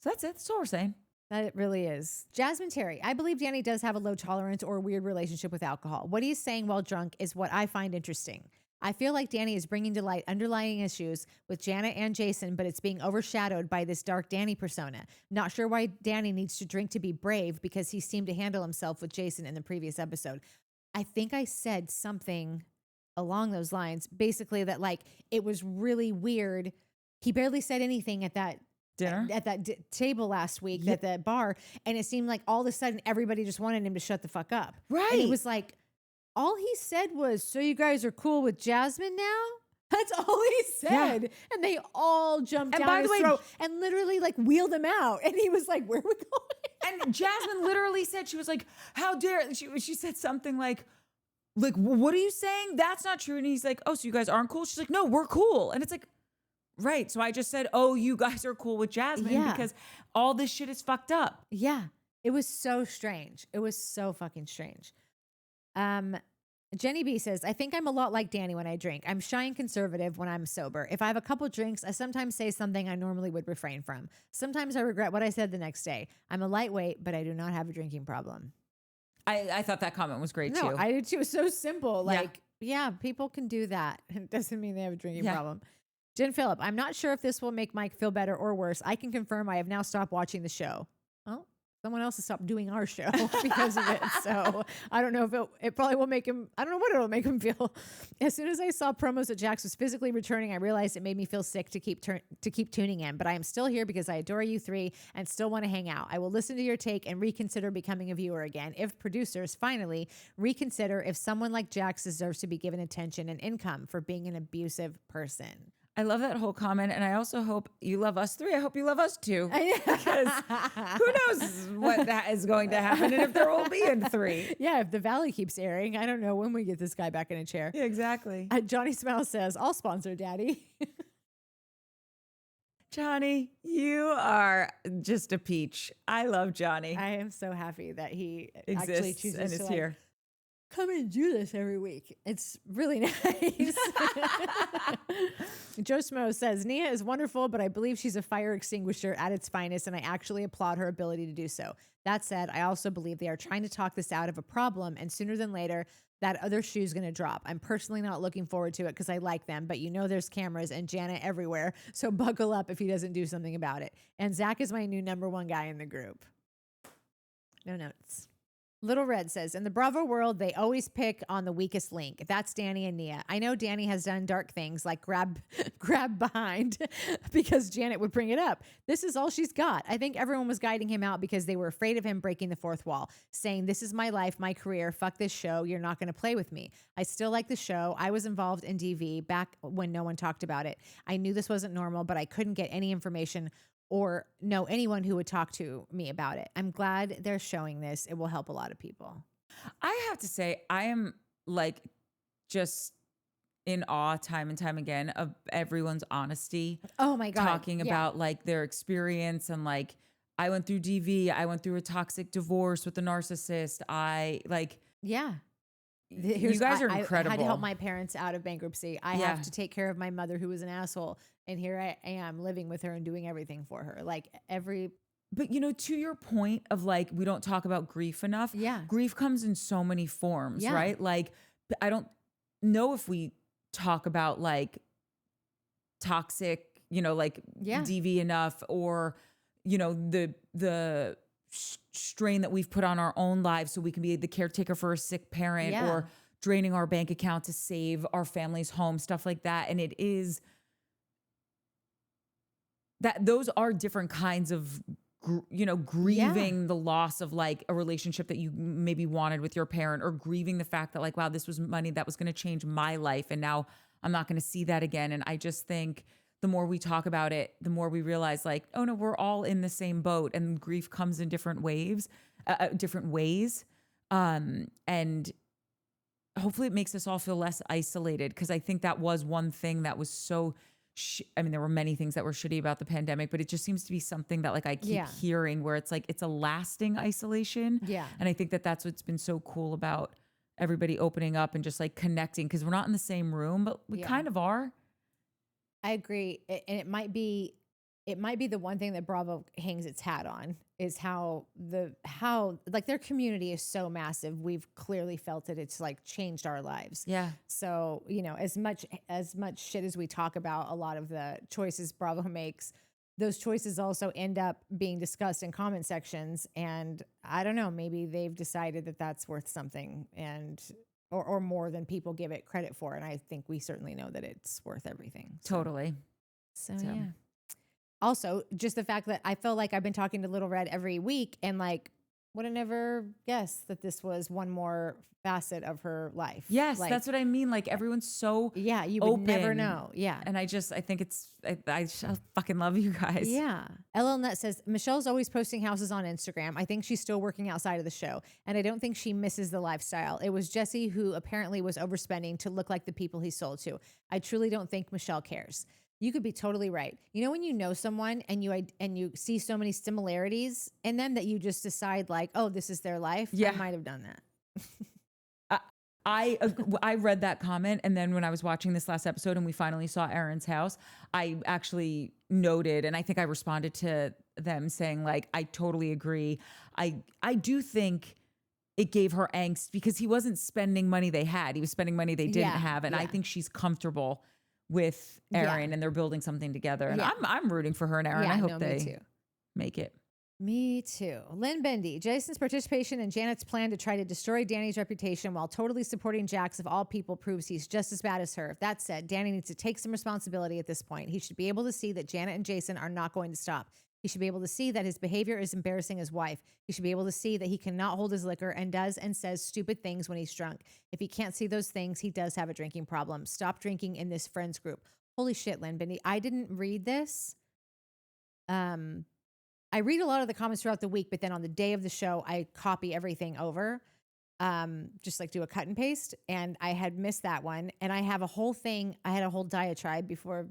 So that's it. That's all we're saying. That it really is. Jasmine Terry, I believe Danny does have a low tolerance or weird relationship with alcohol. What he's saying while drunk is what I find interesting. I feel like Danny is bringing to light underlying issues with Janet and Jason, but it's being overshadowed by this dark Danny persona. Not sure why Danny needs to drink to be brave, because he seemed to handle himself with Jason in the previous episode. I think I said something along those lines, basically that like it was really weird. He barely said anything at that Dinner? at that table last week at the bar, and it seemed like all of a sudden everybody just wanted him to shut the fuck up. Right. And it was like, all he said was, so you guys are cool with Jasmine now? That's all he said. Yeah. And they all jumped down his throat and literally like wheeled him out. And he was like, where are we going? And Jasmine literally said, she was like, how dare, she said something like, what are you saying? That's not true. And he's like, oh, so you guys aren't cool? She's like, no, we're cool. And it's like, right. So I just said, oh, you guys are cool with Jasmine because all this shit is fucked up. Yeah. It was so strange. It was so fucking strange. Jenny B says, I think I'm a lot like Danny when I drink. I'm shy and conservative when I'm sober. If I have a couple drinks, I sometimes say something I normally would refrain from. Sometimes I regret what I said the next day. I'm a lightweight, but I do not have a drinking problem. I thought that comment was great too. No, I did too. It was so simple. Like, yeah, people can do that. It doesn't mean they have a drinking problem. Jen Phillip, I'm not sure if this will make Mike feel better or worse. I can confirm I have now stopped watching the show. Oh, someone else has stopped doing our show because of it. So I don't know if it probably will make him, I don't know what it'll make him feel. As soon as I saw promos that Jax was physically returning, I realized it made me feel sick to keep tuning in. But I am still here because I adore you three and still want to hang out. I will listen to your take and reconsider becoming a viewer again if producers finally reconsider if someone like Jax deserves to be given attention and income for being an abusive person. I love that whole comment, and I also hope you love us three. I hope you love us too, because who knows what that is going to happen, and if there will be in three. Yeah, if the Valley keeps airing, I don't know when we get this guy back in a chair. Yeah, exactly. Johnny Smile says, I'll sponsor Daddy. Johnny, you are just a peach. I love Johnny. I am so happy that he exists actually chooses and is here. Come and do this every week. It's really nice. Joe Smo says, Nia is wonderful, but I believe she's a fire extinguisher at its finest, and I actually applaud her ability to do so. That said, I also believe they are trying to talk this out of a problem, and sooner than later, that other shoe's going to drop. I'm personally not looking forward to it because I like them, but you know there's cameras and Janet everywhere, so buckle up if he doesn't do something about it. And Zach is my new #1 guy in the group. No notes. Little Red says, in the Bravo world, they always pick on the weakest link. That's Danny and Nia. I know Danny has done dark things like grab behind because Janet would bring it up. This is all she's got. I think everyone was guiding him out because they were afraid of him breaking the fourth wall, saying, this is my life, my career, fuck this show, you're not going to play with me. I still like the show. I was involved in DV back when no one talked about it. I knew this wasn't normal, but I couldn't get any information or know anyone who would talk to me about it. I'm glad they're showing this. It will help a lot of people. I have to say, I am like just in awe time and time again of everyone's honesty. Oh my God. Talking about like their experience and like, I went through DV. I went through a toxic divorce with a narcissist. You guys are incredible. I had to help my parents out of bankruptcy. I have to take care of my mother who was an asshole. And here I am living with her and doing everything for her. But you know, to your point of like, we don't talk about grief enough. Yeah. Grief comes in so many forms, right? Like, I don't know if we talk about like toxic, you know, like DV enough, or, you know, the strain that we've put on our own lives so we can be the caretaker for a sick parent Yeah. or draining our bank account to save our family's home, stuff like that. And it is that those are different kinds of, grieving the loss of like a relationship that you maybe wanted with your parent, or grieving the fact that like, wow, this was money that was going to change my life. And now I'm not going to see that again. And I just think the more we talk about it, the more we realize like, oh no, we're all in the same boat, and grief comes in different different ways. And hopefully it makes us all feel less isolated. Cause I think that was one thing that was so, there were many things that were shitty about the pandemic, but it just seems to be something that like I keep hearing where it's like, it's a lasting isolation. Yeah. And I think that that's what's been so cool about everybody opening up and just like connecting. Cause we're not in the same room, but we kind of are. I agree. And it might be the one thing that Bravo hangs its hat on, is how like their community is so massive. We've clearly felt it. It's like changed our lives. Yeah. So, as much shit as we talk about a lot of the choices Bravo makes, those choices also end up being discussed in comment sections. And I don't know, maybe they've decided that that's worth something, or more than people give it credit for. And I think we certainly know that it's worth everything. Totally. So yeah. Also, just the fact that I feel like I've been talking to Little Red every week, and like would have never guessed that this was one more facet of her life. Yes, like, that's what I mean. Like everyone's so you would never know. Yeah. And I think I fucking love you guys. Yeah. LL Nut says, Michelle's always posting houses on Instagram. I think she's still working outside of the show, and I don't think she misses the lifestyle. It was Jesse who apparently was overspending to look like the people he sold to. I truly don't think Michelle cares. You could be totally right. You know, when you know someone and you see so many similarities in them that you just decide like, oh, this is their life. Yeah. I might have done that. I read that comment, and then when I was watching this last episode and we finally saw Erin's house, I actually noted, and I think I responded to them saying like, I totally agree. I do think it gave her angst because he wasn't spending money they had. He was spending money they didn't have. And I think she's comfortable with Erin and they're building something together. And I'm rooting for her and Erin. I hope they make it. Me too. Lynn Bendy, Jason's participation in Janet's plan to try to destroy Danny's reputation while totally supporting Jax of all people proves he's just as bad as her. That said, Danny needs to take some responsibility at this point. He should be able to see that Janet and Jason are not going to stop. He should be able to see that his behavior is embarrassing his wife. He should be able to see that he cannot hold his liquor and does and says stupid things when he's drunk. If he can't see those things, he does have a drinking problem. Stop drinking in this friends group. Holy shit, Lynn Bendy. I didn't read this. I read a lot of the comments throughout the week, but then on the day of the show, I copy everything over, just like do a cut and paste. And I had missed that one. And I have a whole thing. I had a whole diatribe before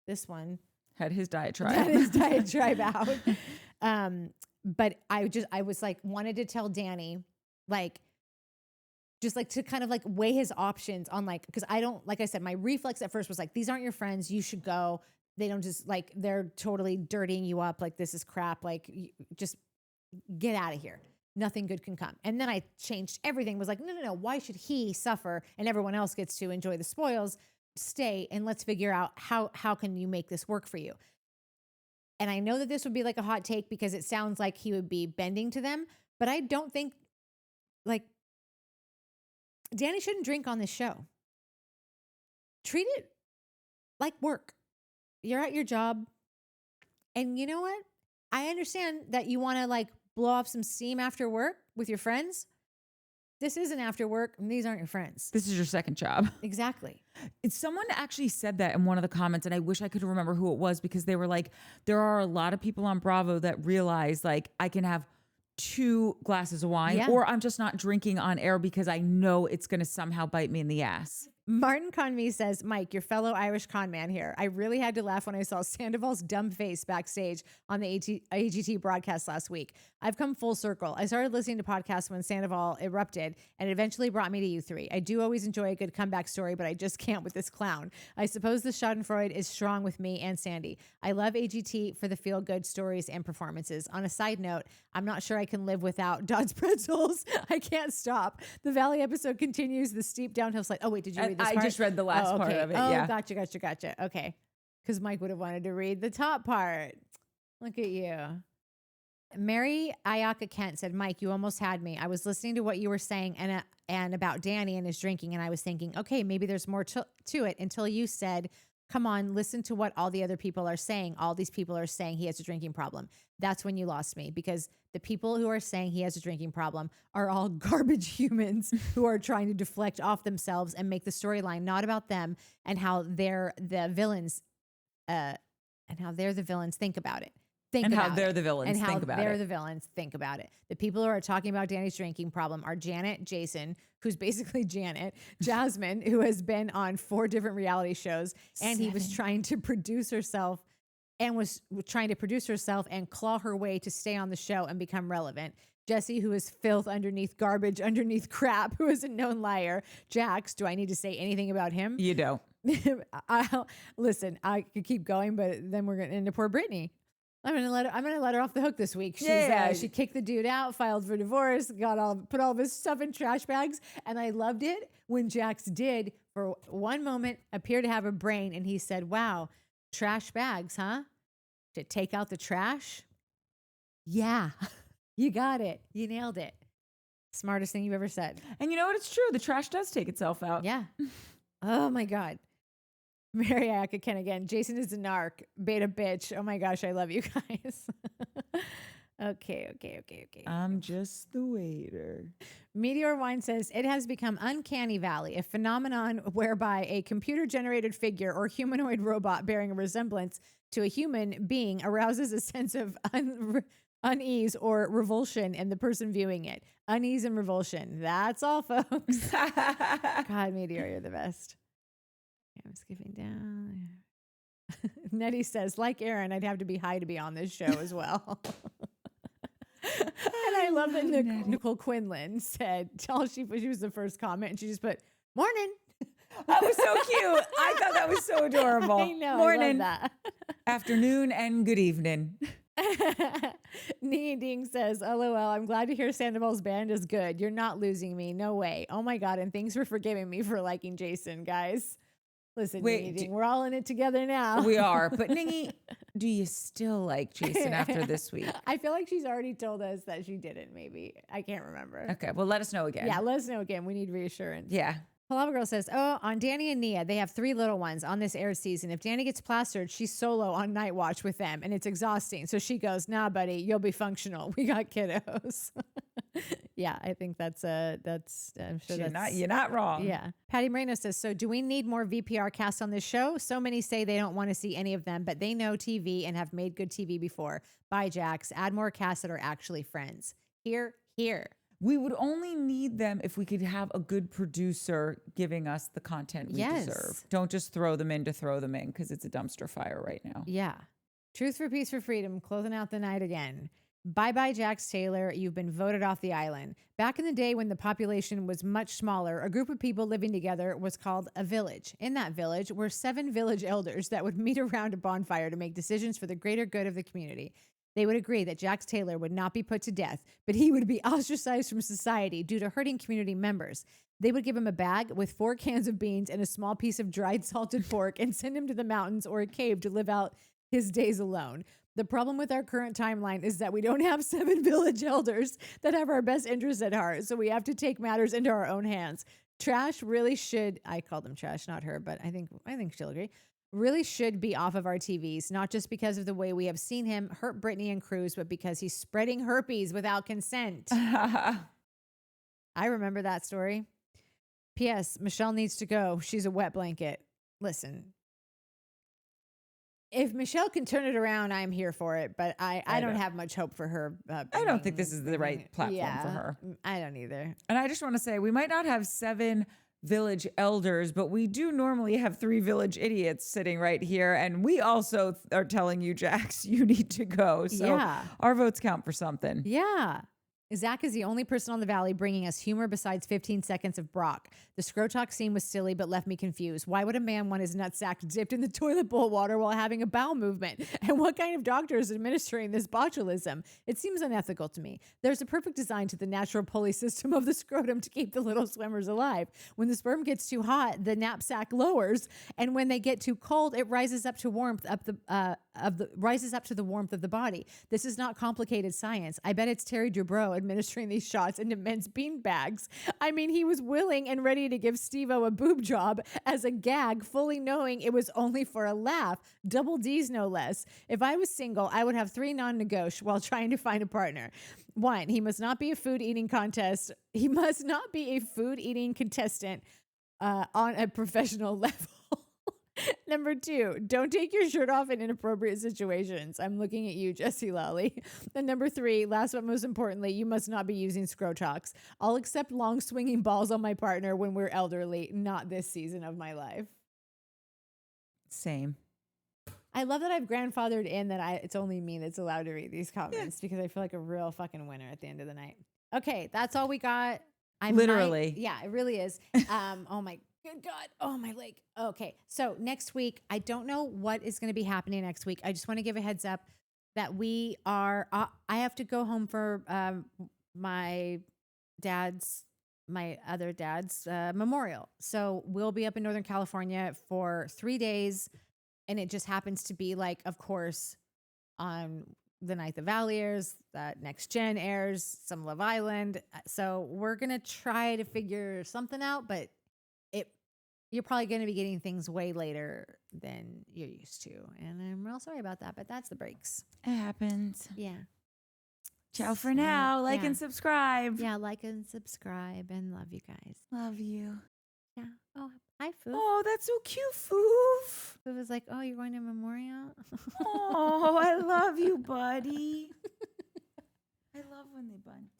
this one. Had his diatribe. Had his diatribe out. But I was like, wanted to tell Danny, like, just like to kind of like weigh his options on like, because I don't, like I said, my reflex at first was like, these aren't your friends. You should go. They don't just like, they're totally dirtying you up. Like, this is crap. Like, just get out of here. Nothing good can come. And then I changed everything, was like, no. Why should he suffer and everyone else gets to enjoy the spoils? Stay and let's figure out how can you make this work for you. And I know that this would be like a hot take because it sounds like he would be bending to them, but I don't think like Danny shouldn't drink on this show. Treat it like work. You're at your job. And you know what? I understand that you want to like blow off some steam after work with your friends. This isn't after work, and these aren't your friends. This is your second job. Exactly. Someone actually said that in one of the comments, and I wish I could remember who it was because they were like, there are a lot of people on Bravo that realize like I can have 2 glasses of wine or I'm just not drinking on air because I know it's going to somehow bite me in the ass. Martin Conme says, Mike, your fellow Irish con man here. I really had to laugh when I saw Sandoval's dumb face backstage on the AGT broadcast last week. I've come full circle. I started listening to podcasts when Sandoval erupted, and it eventually brought me to you 3. I do always enjoy a good comeback story, but I just can't with this clown. I suppose the Schadenfreude is strong with me and Sandy. I love AGT for the feel-good stories and performances. On a side note, I'm not sure I can live without Dodd's pretzels. I can't stop. The Valley episode continues the steep downhill slide. Oh, wait, did you read this part? I just read the last part of it. Oh, gotcha. Okay. Because Mike would have wanted to read the top part. Look at you. Mary Ayaka Kent said, Mike, you almost had me. I was listening to what you were saying and about Danny and his drinking, and I was thinking, okay, maybe there's more to it until you said, come on, listen to what all the other people are saying. All these people are saying he has a drinking problem. That's when you lost me, because the people who are saying he has a drinking problem are all garbage humans who are trying to deflect off themselves and make the storyline not about them and how they're the villains, and how they're the villains. Think about it. And how they're the villains. And how Think about they're it. the villains. Think about it. The people who are talking about Danny's drinking problem are Janet, Jason, who's basically Janet, Jasmine, who has been on 4 different reality shows, and he was trying to produce herself and was trying to produce herself and claw her way to stay on the show and become relevant. Jesse, who is filth underneath garbage, underneath crap, who is a known liar. Jax, do I need to say anything about him? You don't. Listen, I could keep going, but then we're going to end up poor Brittany. I'm gonna let her off the hook this week. She kicked the dude out, filed for divorce, put all of his stuff in trash bags, and I loved it when Jax did for one moment appear to have a brain, and he said, "Wow, trash bags, huh? To take out the trash? Yeah, you got it, you nailed it. Smartest thing you've ever said." And you know what? It's true. The trash does take itself out. Yeah. Oh my God. Mary Ken again. Jason is a narc. Beta bitch. Oh my gosh, I love you guys. Okay. I'm just the waiter. Meteor Wine says, it has become uncanny valley, a phenomenon whereby a computer-generated figure or humanoid robot bearing a resemblance to a human being arouses a sense of unease or revulsion in the person viewing it. Unease and revulsion. That's all, folks. God, Meteor, you're the best. I'm skipping down. Nettie says, like Aaron, I'd have to be high to be on this show as well. And I love that Nicole Quinlan said, she was the first comment, and she just put, morning. That was so cute. I thought that was so adorable. I know. Morning, I love that. afternoon, and good evening. Nee Ding says, LOL, I'm glad to hear Sandoval's band is good. You're not losing me. No way. Oh my God. And thanks for forgiving me for liking Jason, guys. Listen, wait, we're all in it together now. We are. But Ningy, do you still like Jason after this week? I feel like she's already told us that she didn't, maybe. I can't remember. Okay, well, let us know again. Yeah, let us know again. We need reassurance. Yeah. Palava Girl says, oh, on Danny and Nia, they have 3 little ones on this air season. If Danny gets plastered, she's solo on Night Watch with them, and it's exhausting. So she goes, nah, buddy, you'll be functional. We got kiddos. Yeah, I think I'm sure you're not wrong. Yeah. Patty Moreno says, so do we need more VPR casts on this show? So many say they don't want to see any of them, but they know TV and have made good TV before. Bye, Jax. Add more casts that are actually friends. Here. We would only need them if we could have a good producer giving us the content we deserve. Don't just throw them in to throw them in, because it's a dumpster fire right now. Yeah. Truth for Peace for Freedom, closing out the night again. Bye-bye, Jax Taylor. You've been voted off the island. Back in the day when the population was much smaller, a group of people living together was called a village. In that village were 7 village elders that would meet around a bonfire to make decisions for the greater good of the community. They would agree that Jax Taylor would not be put to death, but he would be ostracized from society due to hurting community members. They would give him a bag with 4 cans of beans and a small piece of dried salted pork and send him to the mountains or a cave to live out his days alone. The problem with our current timeline is that we don't have 7 village elders that have our best interests at heart, so we have to take matters into our own hands. Trash really should, I call them trash, not her, but I think she'll agree, really should be off of our TVs, not just because of the way we have seen him hurt Brittany and Cruz, but because he's spreading herpes without consent. I remember that story. P.S. Michelle needs to go. She's a wet blanket. Listen. If Michelle can turn it around, I'm here for it, but I don't have much hope for her. I don't think this is the right platform for her. I don't either. And I just want to say, we might not have 7 village elders, but we do normally have 3 village idiots sitting right here. And we also are telling you, Jax, you need to go. So our votes count for something. Yeah. Zach is the only person on the Valley bringing us humor besides 15 seconds of Brock. The Scrotalk scene was silly, but left me confused. Why would a man want his nutsack dipped in the toilet bowl water while having a bowel movement? And what kind of doctor is administering this botulism? It seems unethical to me. There's a perfect design to the natural pulley system of the scrotum to keep the little swimmers alive. When the sperm gets too hot, the knapsack lowers, and when they get too cold, it rises up to warmth up the rises up to the warmth of the body. This is not complicated science. I bet it's Terry Dubrow administering these shots into men's bean bags. I mean, he was willing and ready to give Steve-O a boob job as a gag, fully knowing it was only for a laugh. Double D's, no less. If I was single, I would have 3 non-negotiables while trying to find a partner. 1, he must not be a food eating contest. He must not be a food eating contestant on a professional level. Number 2, don't take your shirt off in inappropriate situations. I'm looking at you, Jesse Lally. And number 3, last but most importantly, you must not be using Scrotox. I'll accept long swinging balls on my partner when we're elderly, not this season of my life. Same. I love that I've grandfathered in that it's only me that's allowed to read these comments because I feel like a real fucking winner at the end of the night. Okay, that's all we got. Literally. Yeah, it really is. Oh my good God. Oh, my leg. Okay. So next week, I don't know what is going to be happening next week. I just want to give a heads up that we are, I have to go home for my other dad's memorial. So we'll be up in Northern California for 3 days. And it just happens to be like, of course, on the night the Valley airs, Next Gen airs, some Love Island. So we're going to try to figure something out, but you're probably going to be getting things way later than you're used to. And I'm real sorry about that, but that's the breaks. It happens. Yeah. Ciao for now. Like and subscribe. Yeah, like and subscribe and love you guys. Love you. Yeah. Oh, hi, Foof. Oh, that's so cute, Foof. Foof was like, oh, you're going to Memorial? Oh, I love you, buddy. I love when they bunt.